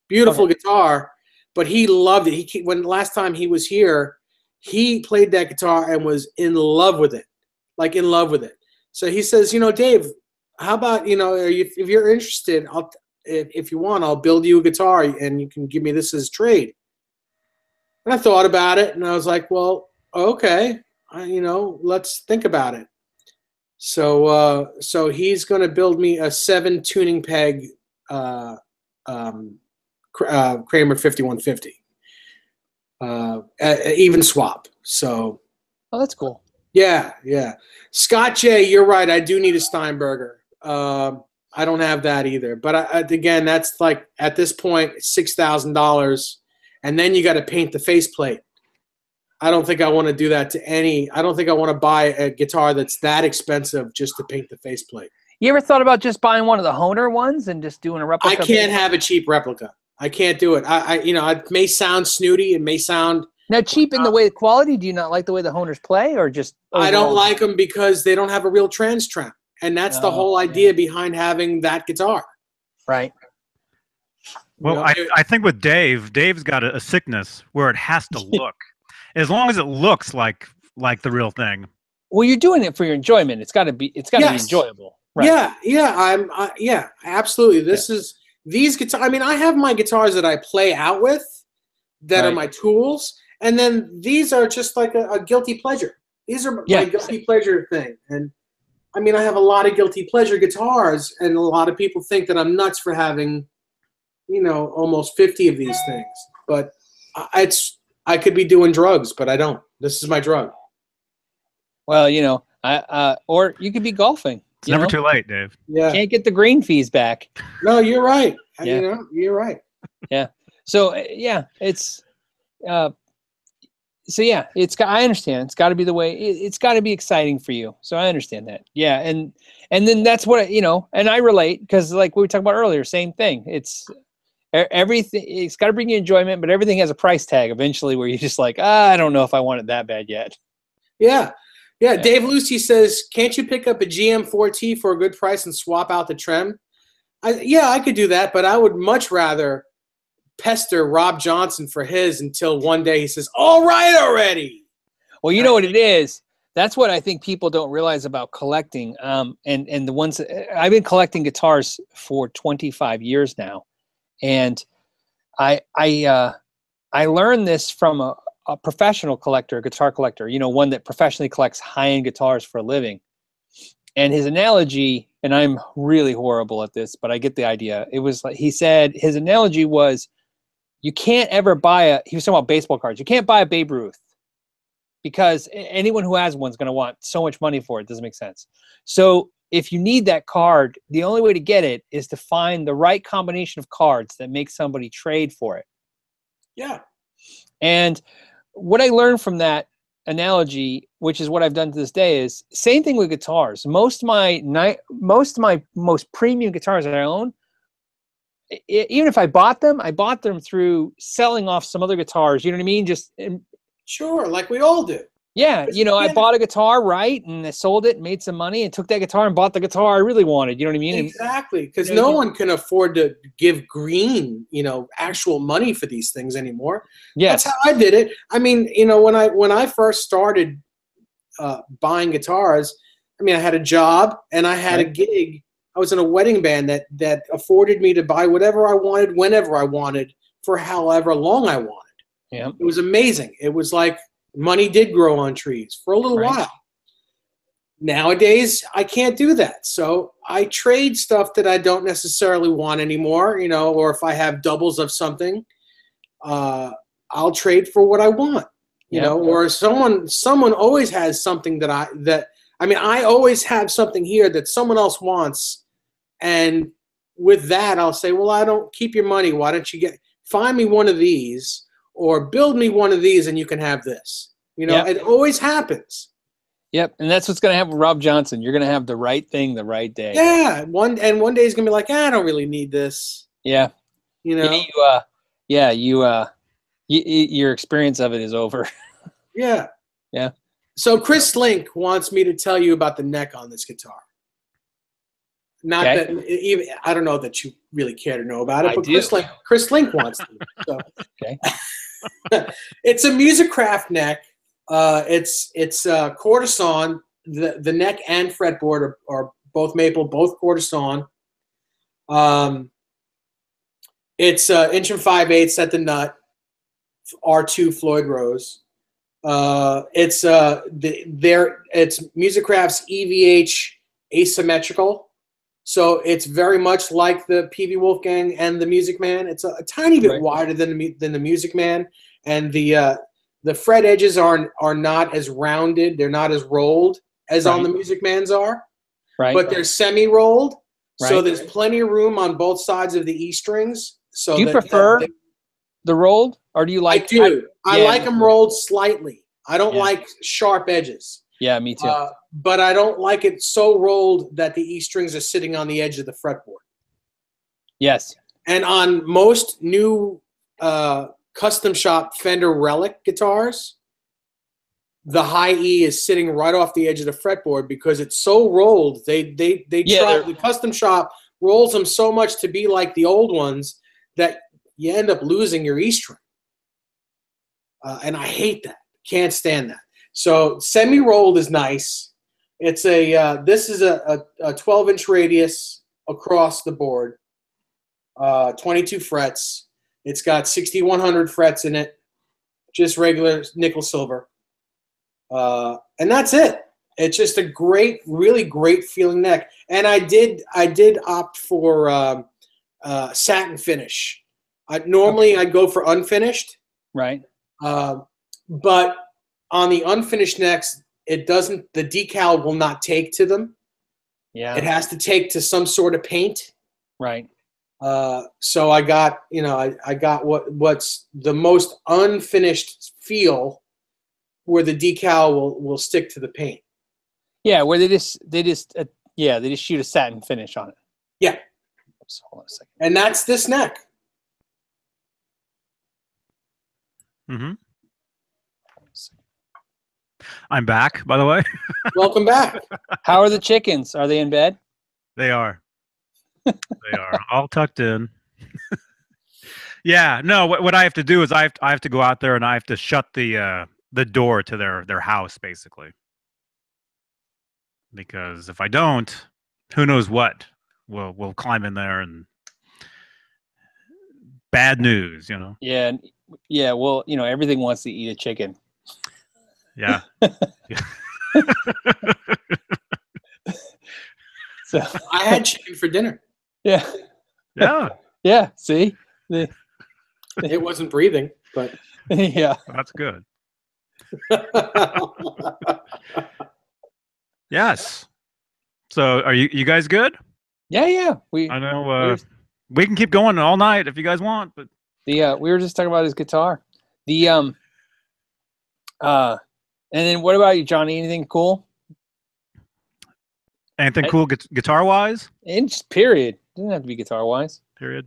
Beautiful guitar, but he loved it. When last time he was here, he played that guitar and was in love with it, like in love with it. So he says, Dave, how about if you're interested, if you want, I'll build you a guitar and you can give me this as trade. And I thought about it and I was like, well, okay, let's think about it. So he's going to build me a 7 tuning peg Kramer 5150, even swap. So. Oh, that's cool. Yeah. Scott J, you're right. I do need a Steinberger. I don't have that either. But again, that's like at this point $6,000, and then you got to paint the faceplate. I don't think I want to do that to any. I don't think I want to buy a guitar that's that expensive just to paint the faceplate. You ever thought about just buying one of the Hohner ones and just doing a replica? I can't have a cheap replica. I can't do it. It may sound snooty. It may sound. Now, cheap in the way of quality, do you not like the way the Hohners play, or just overall? I don't like them because they don't have a real trans trem, and that's the whole idea behind having that guitar. Right. Well, I think with Dave's got a sickness where it has to look. As long as it looks like the real thing. Well, you're doing it for your enjoyment. It's got to be be enjoyable. Right. Yeah, absolutely. These guitars. I mean, I have my guitars that I play out with that are my tools. And then these are just like a guilty pleasure. These are my guilty pleasure thing. And I mean, I have a lot of guilty pleasure guitars, and a lot of people think that I'm nuts for having, almost 50 of these things. But I could be doing drugs, but I don't. This is my drug. Well, or you could be golfing. It's never too late, Dave. Yeah. Can't get the green fees back. No, you're right. Yeah. You're right. Yeah. So it's. So yeah, I understand. It's got to be the way. It's got to be exciting for you. So I understand that. Yeah, and then that's what and I relate because like we talked about earlier, same thing. It's everything. It's got to bring you enjoyment, but everything has a price tag eventually where you're just like, I don't know if I want it that bad yet. Yeah. Dave Lucy says, can't you pick up a GM4T for a good price and swap out the trem? I could do that, but I would much rather pester Rob Johnson for his until one day he says, all right already. Well, you know what it is? That's what I think people don't realize about collecting. And the ones I've been collecting guitars for 25 years now. And I learned this from a professional collector, a guitar collector, one that professionally collects high-end guitars for a living. And his analogy, and I'm really horrible at this, but I get the idea. It was like, he said, his analogy was, you can't ever buy he was talking about baseball cards. You can't buy a Babe Ruth because anyone who has one is going to want so much money for it. It doesn't make sense. So if you need that card, the only way to get it is to find the right combination of cards that make somebody trade for it. Yeah. And what I learned from that analogy, which is what I've done to this day, is same thing with guitars. Most of my most premium guitars that I own, even if I bought them through selling off some other guitars. You know what I mean? Sure, like we all do. Yeah, I bought a guitar, right, and I sold it, made some money, and took that guitar and bought the guitar I really wanted. You know what I mean? Exactly, because no one can afford to give green, actual money for these things anymore. Yes. That's how I did it. I mean, when I first started buying guitars, I mean, I had a job and I had a gig. I was in a wedding band that afforded me to buy whatever I wanted, whenever I wanted, for however long I wanted. Yeah. It was amazing. It was like money did grow on trees for a little Right. while. Nowadays, I can't do that. So I trade stuff that I don't necessarily want anymore, you know, or if I have doubles of something, I'll trade for what I want, you know, or someone always has something that I always have something here that someone else wants. And with that, I'll say, well, I don't keep your money. Why don't you find me one of these or build me one of these and you can have this, you know, it always happens. Yep, and that's what's going to happen with Rob Johnson. You're going to have the right thing the right day. Yeah, one day he's going to be like, I don't really need this. Yeah. You know? Your experience of it is over. Yeah. Yeah. So Chris Link wants me to tell you about the neck on this guitar. Not that even I don't know that you really care to know about it, but Chris Link wants to. So. Okay. It's a Musicraft neck. It's quarter sawn. The neck and fretboard are both maple, both quarter sawn. It's 1 5/8" at the nut. R2 Floyd Rose. It's Musicraft's EVH asymmetrical, so it's very much like the PV Wolfgang and the Music Man. It's a tiny bit wider than the Music Man, and the fret edges are not as rounded. They're not as rolled as on the Music Man's are, but they're semi-rolled. So there's plenty of room on both sides of the E strings. So do you prefer the rolled, or do you like? I do. I like them rolled slightly. I don't like sharp edges. Yeah, me too. But I don't like it so rolled that the E strings are sitting on the edge of the fretboard. Yes. And on most new custom shop Fender Relic guitars, the high E is sitting right off the edge of the fretboard because it's so rolled. The custom shop rolls them so much to be like the old ones that you end up losing your E string. And I hate that. Can't stand that. So semi-rolled is nice. It's this is a 12-inch radius across the board, 22 frets. It's got 6100 frets in it, just regular nickel silver. And that's it. It's just a really great feeling neck. And I did opt for satin finish. Normally I'd go for unfinished. Right. But on the unfinished necks, the decal will not take to them. Yeah. It has to take to some sort of paint. Right. So I got, I got what's the most unfinished feel where the decal will stick to the paint. Yeah, where they just shoot a satin finish on it. Yeah. Oops, hold on a second. And that's this neck. Mm-hmm. I'm back, by the way. Welcome back. How are the chickens? Are they in bed? They are. They are all tucked in. Yeah. No. What I have to do is I have to go out there and I have to shut the door to their house basically, because if I don't, who knows what will climb in there and bad news. Yeah. Yeah. Well, everything wants to eat a chicken. Yeah. So I had chicken for dinner. Yeah. Yeah. Yeah. See, it wasn't breathing, but yeah, that's good. Yes. So are you guys good? Yeah. I know we can keep going all night if you guys want, but we were just talking about his guitar. And then what about you, Johnny? Anything cool? Anything cool guitar wise? And just period. Doesn't have to be guitar wise. Period.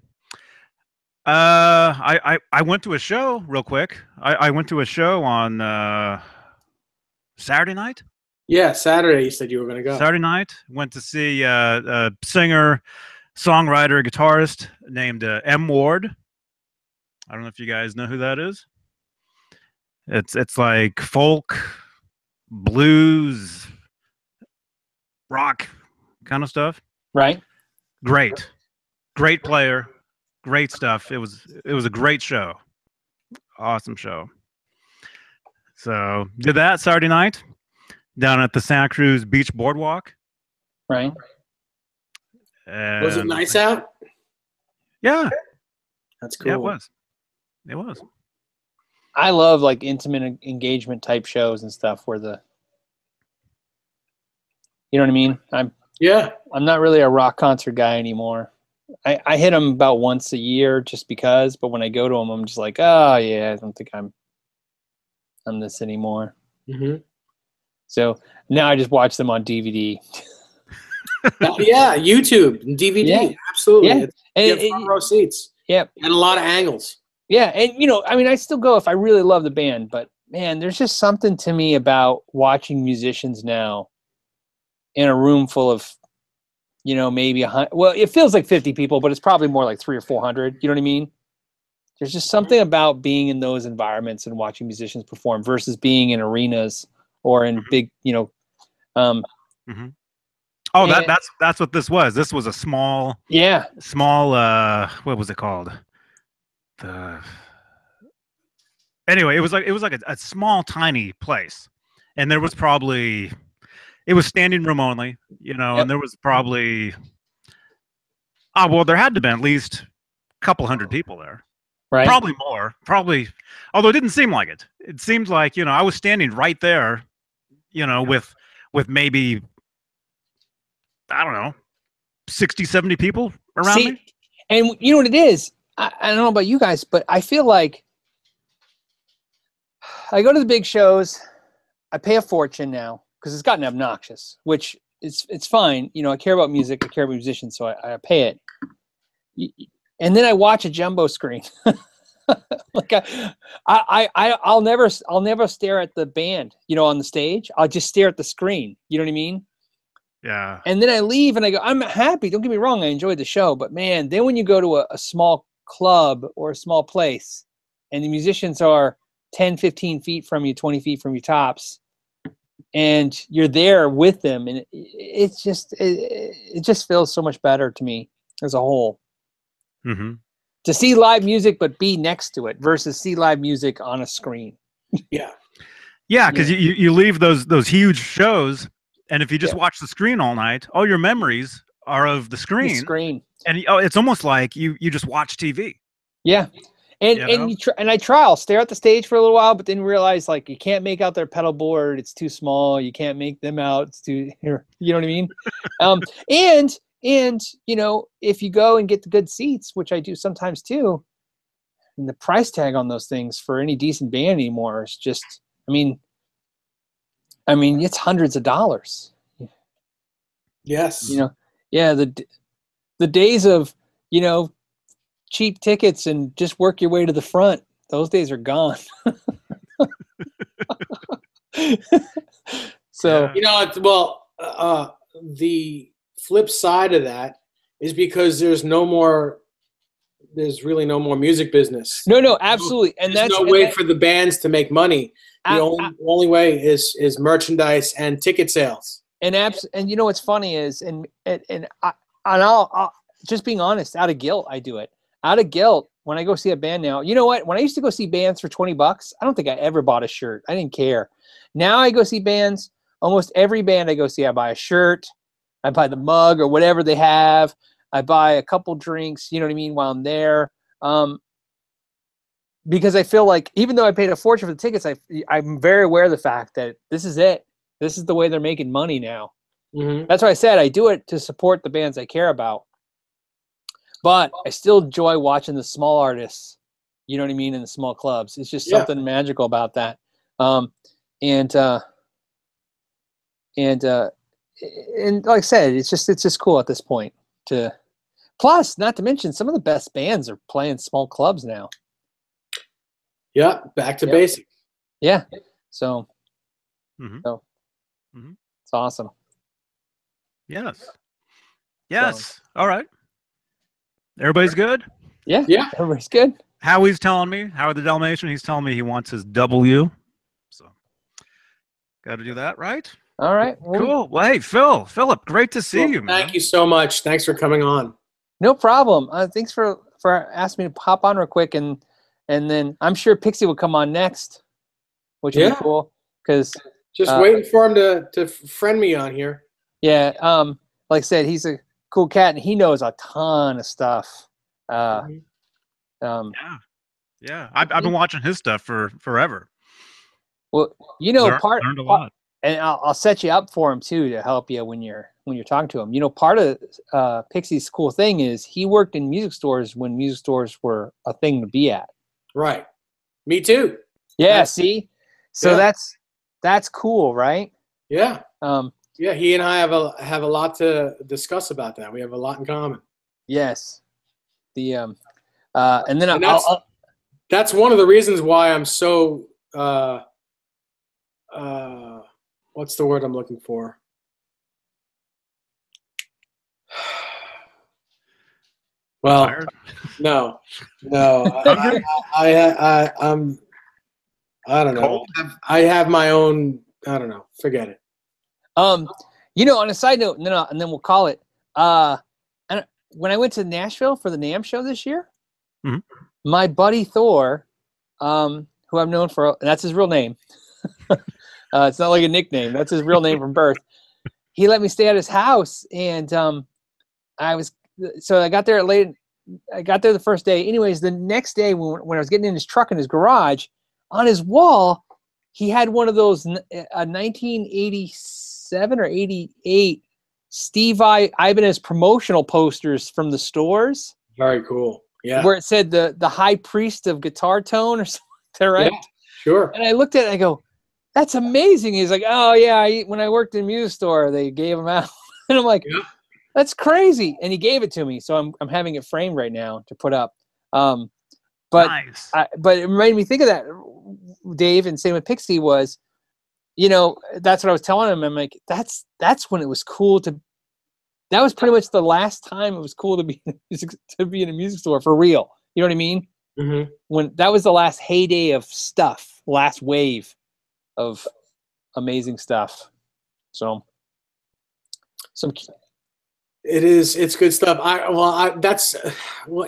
I went to a show real quick. I went to a show on Saturday night. Yeah, Saturday. You said you were going to go. Saturday night, went to see a singer, songwriter, guitarist named M. Ward. I don't know if you guys know who that is. It's like folk, blues, rock kind of stuff. Right. Great player. Great stuff. It was a great show. Awesome show. So did that Saturday night down at the Santa Cruz Beach Boardwalk. Right. And Was it nice out? Yeah. That's cool. Yeah, it was. It was. I love like intimate engagement type shows and stuff where you know what I mean? I'm not really a rock concert guy anymore. I hit them about once a year just because, but when I go to them, I'm just like, oh yeah, I don't think I'm this anymore. Mm-hmm. So now I just watch them on DVD. Yeah, YouTube and DVD. Yeah. Absolutely. Yeah. You have front row seats. Yep. And a lot of angles. Yeah, and I mean, I still go if I really love the band, but man, there's just something to me about watching musicians now in a room full of, maybe 100. Well, it feels like 50 people, but it's probably more like 300 or 400. You know what I mean? There's just something about being in those environments and watching musicians perform versus being in arenas or in big, Mm-hmm. Oh, that's what this was. This was a small. Yeah. Small. What was it called? Anyway, it was like a small, tiny place, and there was probably. It was standing room only, Yep. and there was probably. Well, there had to be at least a couple hundred people there. Right. Probably more. Probably, although it didn't seem like it. It seemed like I was standing right there, with maybe. I don't know, 60, 70 people around me. And you know what it is? I don't know about you guys, but I feel like I go to the big shows. I pay a fortune now because it's gotten obnoxious, which it's fine. I care about music. I care about musicians, so I pay it. And then I watch a jumbo screen. Like I'll never stare at the band, on the stage. I'll just stare at the screen. You know what I mean? Yeah. And then I leave and I go, I'm happy. Don't get me wrong. I enjoyed the show. But man, then when you go to a small club or a small place and the musicians are 10, 15 feet from you, 20 feet from you tops, and you're there with them, and it just feels so much better to me as a whole. Mm-hmm. To see live music but be next to it versus see live music on a screen. Yeah. Yeah, because you leave those huge shows. And if you just watch the screen all night, all your memories are of the screen. And it's almost like you just watch TV. Yeah, and I'll stare at the stage for a little while, but then realize like you can't make out their pedal board; it's too small. You can't make them out; it's too. You know what I mean? And if you go and get the good seats, which I do sometimes too, and the price tag on those things for any decent band anymore is just, I mean, it's hundreds of dollars. Yes. The days of, cheap tickets and just work your way to the front, those days are gone. So, the flip side of that is because there's really no more music business. No, absolutely. And there's no way for the bands to make money. The only way is merchandise and ticket sales. And you know what's funny is, I'll just being honest, out of guilt, I do it. Out of guilt, when I go see a band now, you know what? When I used to go see bands for $20, I don't think I ever bought a shirt. I didn't care. Now I go see bands. Almost every band I go see, I buy a shirt, I buy the mug or whatever they have. I buy a couple drinks. You know what I mean? While I'm there. Because I feel like even though I paid a fortune for the tickets, I'm very aware of the fact that this is it. This is the way they're making money now. Mm-hmm. That's why I said I do it to support the bands I care about. But I still enjoy watching the small artists, you know what I mean, in the small clubs. It's just something magical about that. And like I said, it's just cool at this point. Plus, not to mention, some of the best bands are playing small clubs now. Yeah, back to basics. Yeah, so Mm-hmm. It's awesome. Yes. All right. Everybody's good? Yeah, everybody's good. Howie's telling me, Howard the Dalmatian, he's telling me he wants his W. So, got to do that, right? All right. Cool. Well, hey, Philip, great to see you, man. Thank you so much. Thanks for coming on. No problem. Thanks for for asking me to hop on real quick, and then I'm sure Pixie will come on next, which would be cool because just waiting for him to friend me on here. Yeah, like I said, he's a cool cat, and he knows a ton of stuff. Yeah. I've been watching his stuff for forever. Well, you know, learned a lot. And I'll set you up for him too to help you when you're talking to him. You know, part of Pixie's cool thing is he worked in music stores when music stores were a thing to be at. Right. Me too. Yeah. See, so that's cool, right? Yeah. Yeah. He and I have a lot to discuss about that. We have a lot in common. Yes. The and then that's one of the reasons why I'm so what's the word I'm looking for? Well, Tired? no. I don't know. Cold? I have my own. I don't know. Forget it. You know, on a side note, and then we'll call it. And when I went to Nashville for the NAMM show this year, my buddy Thor, who I've known for, that's his real name. It's not like a nickname. That's his real name from birth. He let me stay at his house, and I got there late. I got there the first day. Anyways, the next day when I was getting in his truck in his garage, on his wall, he had one of those 1987 or 88 Steve Ibanez promotional posters from the stores. Very cool. Yeah. Where it said the high priest of guitar tone or something, right? Yeah, sure. And I looked at it and I go, that's amazing. He's like, oh yeah, when I worked in a music store, they gave them out. And I'm like, that's crazy. And he gave it to me. So I'm having it framed right now to put up. But nice. But it made me think of that, Dave, and same with Pixie was, you know, that's what I was telling him. I'm like, that's when it was cool that was pretty much the last time it was cool to be in a music store for real. You know what I mean? Mm-hmm. When that was the last heyday of stuff, last wave of amazing stuff. So it's good stuff.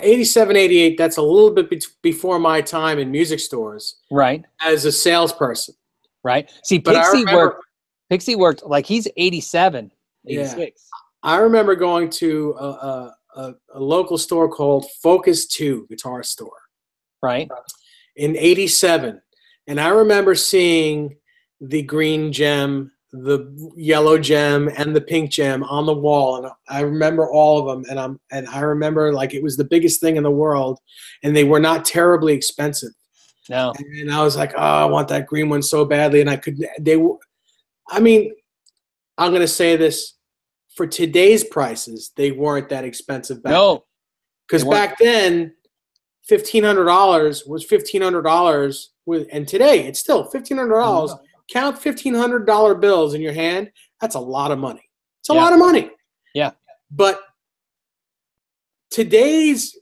87, 88, that's a little bit before my time in music stores. Right. As a salesperson. Right. See, Pixie worked like he's 87, 86. Yeah. I remember going to a local store called Focus 2 Guitar Store. Right. In 87. And I remember seeing the green gem, the yellow gem, and the pink gem on the wall. And I remember all of them. And I remember like it was the biggest thing in the world. And they were not terribly expensive. No. And I was like, oh, I want that green one so badly. And I'm going to say this. For today's prices, they weren't that expensive back then. Because back then, $1,500 was $1,500. And today, it's still $1,500. Count $1,500 bills in your hand. That's a lot of money. It's a lot of money. Yeah. But today's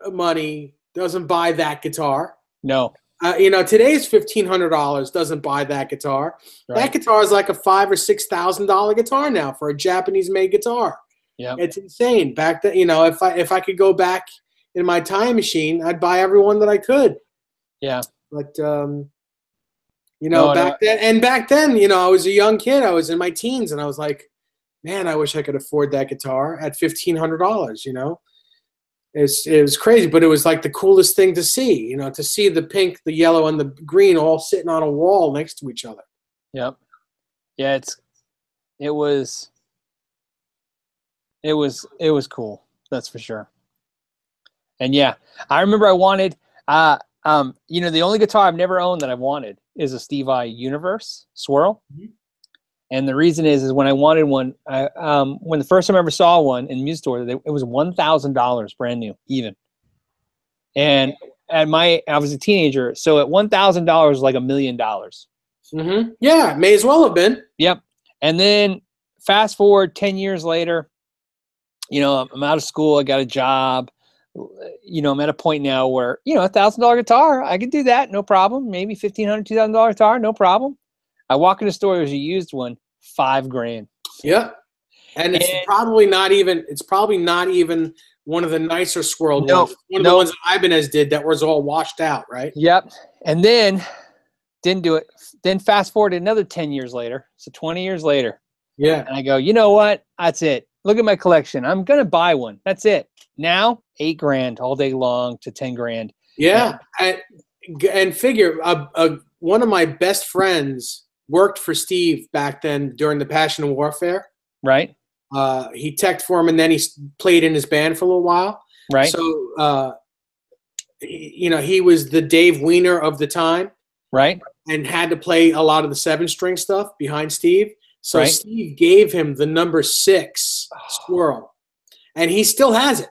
money doesn't buy that guitar. No. Today's $1,500 doesn't buy that guitar. Right. That guitar is like a $5,000 or $6,000 guitar now for a Japanese-made guitar. Yeah, it's insane. Back then, if I could go back in my time machine, I'd buy every one that I could. Yeah, but back then, I was a young kid. I was in my teens, and I was like, man, I wish I could afford that guitar at $1,500. It was crazy, but it was like the coolest thing to see, to see the pink, the yellow, and the green all sitting on a wall next to each other. Yep. Yeah, it was cool. That's for sure. And yeah, I remember I wanted, the only guitar I've never owned that I've wanted is a Steve Vai Universe Swirl. Mm-hmm. And the reason is when I wanted one, when the first time I ever saw one in a music store, it was $1,000 brand new, even. And I was a teenager, so at $1,000 was like $1 million. Mm-hmm. Yeah, may as well have been. Yep. And then fast forward 10 years later, I'm out of school, I got a job. I'm at a point now where, $1,000 guitar, I could do that, no problem. Maybe $1,500, $2,000 guitar, no problem. I walk in the store, there's a used one, $5,000. Yeah. And it's probably not even one of the nicer swirled No, ones. One of no. the ones that Ibanez did that was all washed out, right? Yep. And then didn't do it. Then fast forward another 10 years later. So 20 years later. Yeah. And I go, you know what? That's it. Look at my collection. I'm going to buy one. That's it. Now, $8,000 all day long to 10 grand. Yeah. And figure, one of my best friends worked for Steve back then during the Passion and Warfare. Right. He teched for him, and then he played in his band for a little while. Right. So, he was the Dave Weiner of the time. Right. And had to play a lot of the 7-string stuff behind Steve. So Right. Steve gave him the number 6 swirl, and he still has it.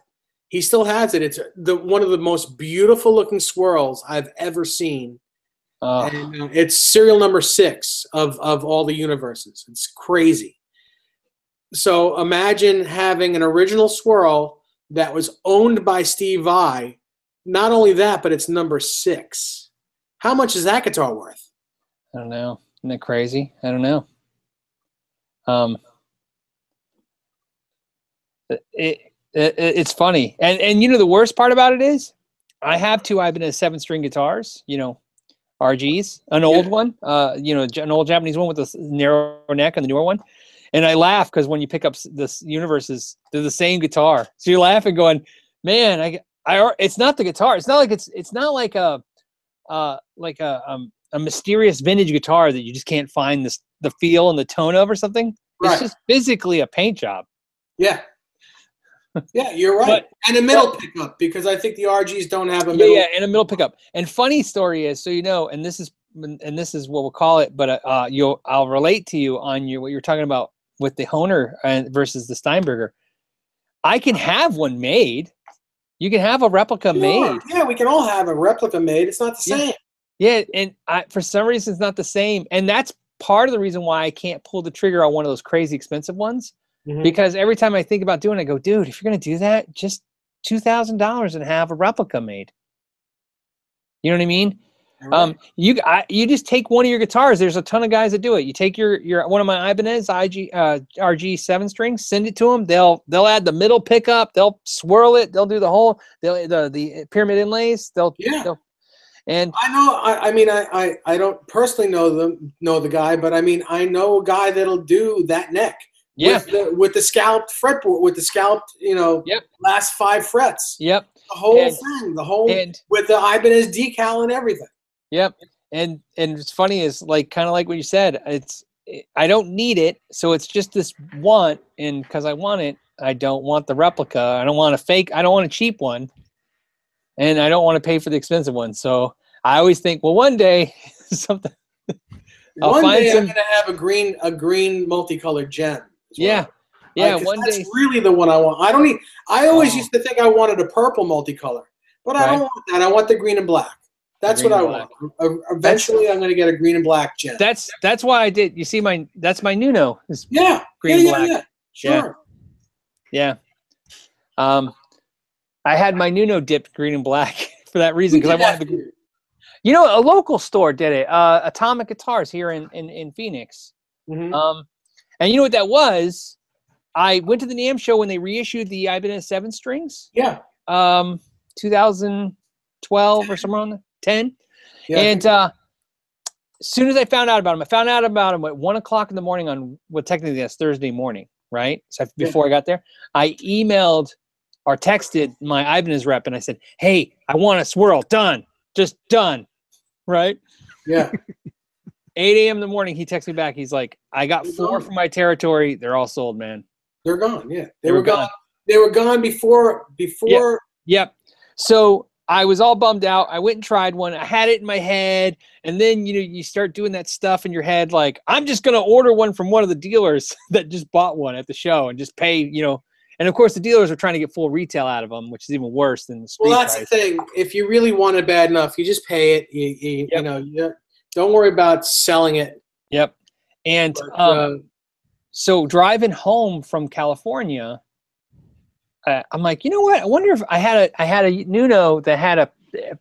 He still has it. It's one of the most beautiful looking swirls I've ever seen. And it's serial number 6 of all the universes. It's crazy. So imagine having an original swirl that was owned by Steve Vai. Not only that, but it's number 6. How much is that guitar worth? I don't know. Isn't that crazy? I don't know. It's funny. And the worst part about it is I have 2 Ibanez 7-string guitars, RGs, an old one, an old Japanese one with the narrow neck and the newer one. And I laugh because when you pick up this universes, they're the same guitar. So you're laughing going, man, it's not the guitar. It's not like a mysterious vintage guitar that you just can't find the feel and the tone of or something. Right. It's just physically a paint job. Yeah. Yeah, you're right. And a middle pickup, because I think the RGs don't have a middle. Yeah, and a middle pickup. And funny story is, so and this is what we'll call it, but I'll relate to you on what you're talking about with the Hohner versus the Steinberger. I can have one made. You can have a replica made. Yeah, we can all have a replica made. It's not the same. Yeah, and for some reason it's not the same. And that's part of the reason why I can't pull the trigger on one of those crazy expensive ones. Mm-hmm. Because every time I think about doing it, I go, dude, if you're going to do that, just $2,000 and have a replica made. You know what I mean? Right. You just take one of your guitars. There's a ton of guys that do it. You take your one of my Ibanez RG 7-string, send it to them. They'll add the middle pickup. They'll swirl it. They'll do the whole the pyramid inlays. And I know. I mean, I don't personally know the guy, but I mean, I know a guy that'll do that neck. Yeah. With the scalped fretboard, with the scalped, last 5 frets. Yep. The whole thing, with the Ibanez decal and everything. Yep. And it's funny is kind of like what you said. I don't need it, so it's just this want, and because I want it, I don't want the replica. I don't want a fake. I don't want a cheap one, and I don't want to pay for the expensive one. So I always think, well, one day something. I'm gonna have a green multicolored gem. Yeah. Yeah. One that's day. really the one I want. I always used to think I wanted a purple multicolor, but I don't want that. I want the green and black. That's what I want. Eventually, I'm going to get a green and black gem. That's why I did. You see that's my Nuno. Yeah. Green and black. Yeah. Sure. Yeah. I had my Nuno dipped green and black for that reason, because I wanted the. A local store did it. Atomic Guitars here in Phoenix. Mm-hmm. And you know what that was? I went to the NAMM show when they reissued the Ibanez 7-strings. Yeah. 2012 or somewhere on 10. Yeah. And as soon as I found out about them at 1 o'clock in the morning on technically that's Thursday morning, right? So before I got there, I emailed or texted my Ibanez rep and I said, "Hey, I want a swirl done, just done," right? Yeah. 8 a.m. in the morning, he texts me back. He's like, "I got 4 from my territory. They're all sold, man." They're gone. Yeah, they were gone. They were gone before. Yep. So I was all bummed out. I went and tried one. I had it in my head, and then you start doing that stuff in your head, like I'm just gonna order one from one of the dealers that just bought one at the show and just pay, And of course, the dealers are trying to get full retail out of them, which is even worse than the street price. The thing. If you really want it bad enough, you just pay it. You don't worry about selling it. Yep. And so driving home from California, I'm like, you know what? I wonder if I had a Nuno that had a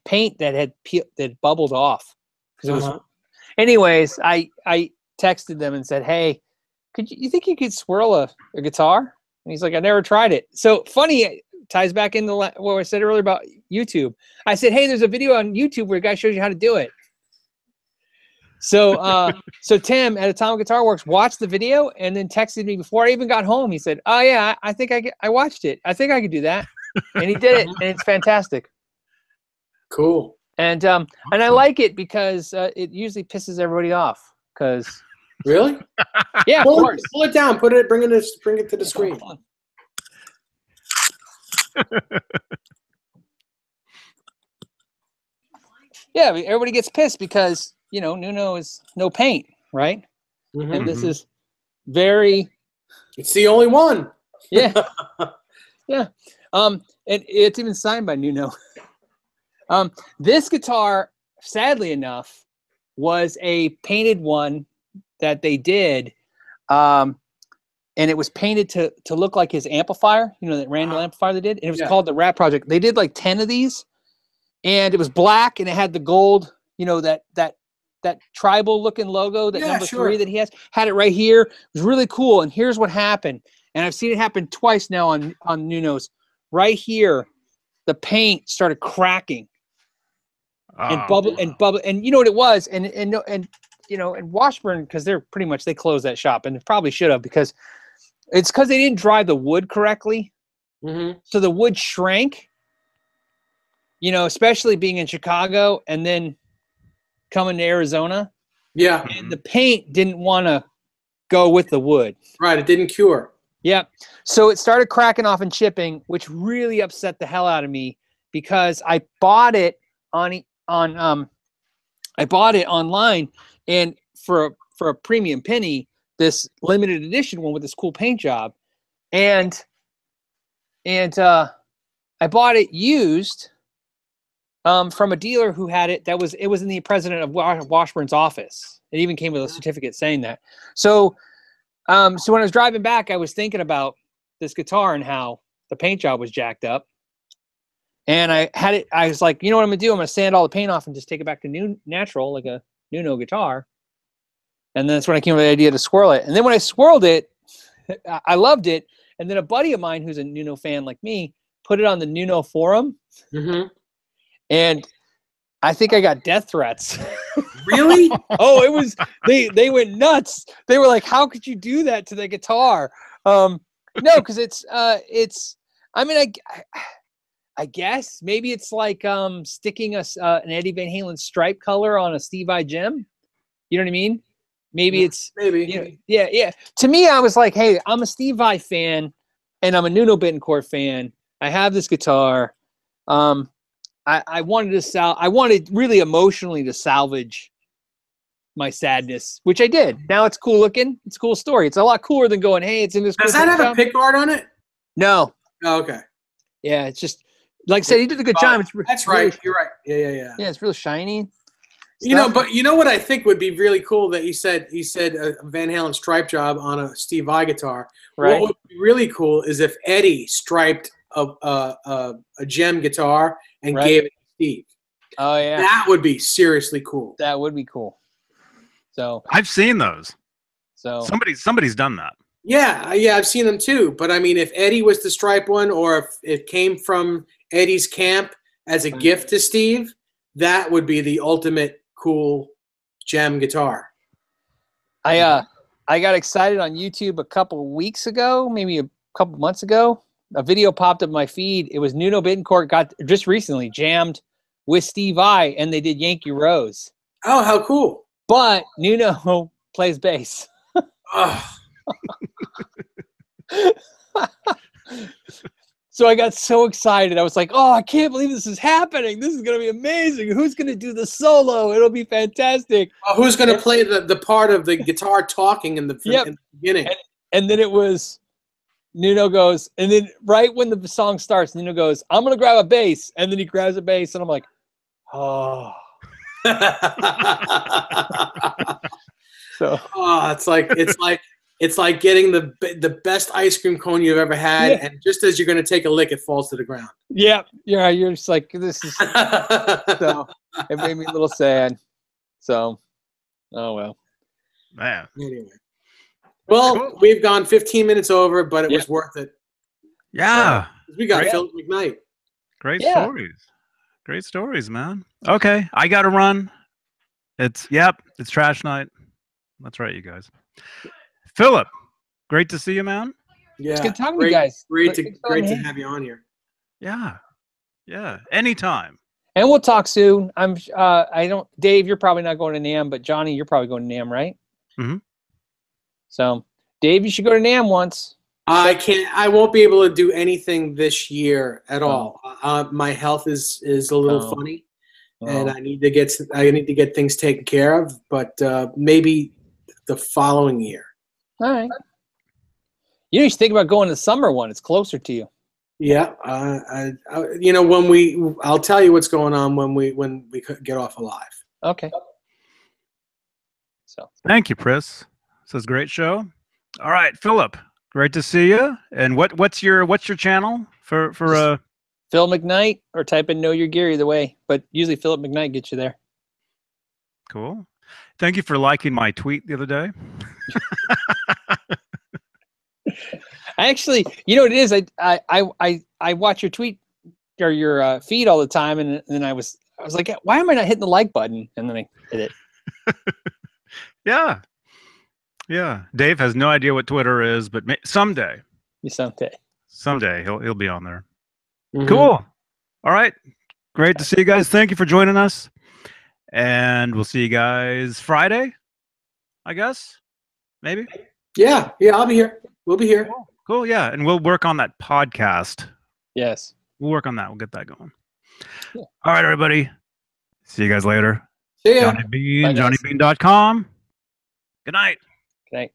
paint that had that bubbled off because it was. Anyways, I texted them and said, "Hey, you think you could swirl a guitar?" And he's like, "I never tried it." So funny, ties back into what I said earlier about YouTube. I said, hey, there's a video on YouTube where a guy shows you how to do it. So so Tim at Atomic Guitar Works watched the video and then texted me before I even got home. He said, oh yeah, I think I watched it. I think I could do that. And he did it, and it's fantastic. Cool. And I like it because it usually pisses everybody off. Because Really? yeah, of course. Pull it down. Bring it to the screen. Yeah, everybody gets pissed because Nuno is no paint, right? Mhm. And this is very. It's the only one. Yeah. Yeah. And it's even signed by Nuno. This guitar, sadly enough, was a painted one that they did. And it was painted to look like his amplifier, that Randall amplifier they did. And it was called the Rat Project. They did like 10 of these. And it was black and it had the gold, that tribal looking logo, that number 3 that he has, had it right here. It was really cool. And here's what happened. And I've seen it happen twice now on Nuno's. Right here, the paint started cracking and bubble. And you know what it was? And Washburn, because they closed that shop, and they probably should have, because they didn't dry the wood correctly. Mm-hmm. So the wood shrank, especially being in Chicago and then coming to Arizona. Yeah. And the paint didn't want to go with the wood. Right. It didn't cure. Yeah. So it started cracking off and chipping, which really upset the hell out of me, because I bought it online, and for a premium penny, this limited edition one with this cool paint job. And I bought it used from a dealer who had it. It was in the president of Washburn's office. It even came with a certificate saying that. So when I was driving back, I was thinking about this guitar and how the paint job was jacked up. And I was like, you know what I'm going to do? I'm going to sand all the paint off and just take it back to natural, like a Nuno guitar. And that's when I came up with the idea to swirl it. And then when I swirled it, I loved it. And then a buddy of mine who's a Nuno fan like me put it on the Nuno forum. Mm-hmm. And I think I got death threats. Really? Oh, it was, they went nuts. They were like, how could you do that to the guitar? No, because I guess maybe it's like sticking an Eddie Van Halen stripe color on a Steve Vai gem. You know what I mean? Maybe it's maybe. Yeah. To me, I was like, hey, I'm a Steve Vai fan and I'm a Nuno Bettencourt fan. I have this guitar. I wanted really emotionally to salvage my sadness, which I did. Now it's cool looking. It's a cool story. It's a lot cooler than going, hey, it's in this. Does that have a pick guard on it? No. Oh, okay. Yeah, it's just like I said, he did a good job. That's right. You're right. Yeah. Yeah, it's real shiny. But you know what I think would be really cool that he said a Van Halen stripe job on a Steve Vai guitar. Right. What would be really cool is if Eddie striped a gem guitar and gave it to Steve. Oh yeah. That would be seriously cool. That would be cool. So I've seen those. So somebody's done that. Yeah, I've seen them too. But I mean, if Eddie was the stripe one, or if it came from Eddie's camp as a gift to Steve, that would be the ultimate cool gem guitar. I got excited on YouTube a couple of weeks ago, maybe a couple months ago. A video popped up my feed. It was Nuno Bettencourt got just recently jammed with Steve Vai, and they did Yankee Rose. Oh, how cool! But Nuno plays bass. So I got so excited. I was like, oh, I can't believe this is happening. This is going to be amazing. Who's going to do the solo? It'll be fantastic. Who's going to play the part of the guitar talking in the beginning? And then it was Nuno goes, and then right when the song starts, Nuno goes, I'm going to grab a bass. And then he grabs a bass, and I'm like, oh. So it's like getting the best ice cream cone you've ever had, and just as you're going to take a lick, it falls to the ground. Yeah, you're just like, this is. So it made me a little sad. So, oh well. Man. Anyway, well, we've gone 15 minutes over, but it was worth it. Yeah. We got Great. Phillip McKnight. Great Yeah. stories. Great stories, man. Okay, I got to run. It's trash night. That's right, you guys. Phillip, great to see you, man. Yeah, It's good talking to you guys. Great to Thanks for letting me in. have you on here. Yeah. Anytime. And we'll talk soon. Dave, you're probably not going to NAM, but Johnny, you're probably going to NAM, right? Mhm. So, Dave, you should go to NAM once. I can't. I won't be able to do anything this year at all. My health is a little funny, and I need to get things taken care of. But maybe the following year. All right. You should think about going to the summer one. It's closer to you. Yeah, I'll tell you what's going on when we get off alive. Okay. So Thank you, Pris. This is a great show. All right, Phillip, great to see you. And what's your channel for Phil McKnight, or type in Know Your Gear either way. But usually Phillip McKnight gets you there. Cool. Thank you for liking my tweet the other day. I actually, you know what it is? I watch your tweet or your feed all the time, and then I was like, why am I not hitting the like button? And then I hit it. Yeah. Dave has no idea what Twitter is, but someday he'll be on there. Mm-hmm. Cool. All right. Great to see you guys. Thank you for joining us. And we'll see you guys Friday, I guess. Maybe. Yeah, I'll be here. We'll be here. Cool. Yeah. And we'll work on that podcast. Yes. We'll work on that. We'll get that going. Yeah. All right, everybody. See you guys later. See ya. Johnny Beane, Bye, guys. JohnnyBeane.com. Good night. Good night.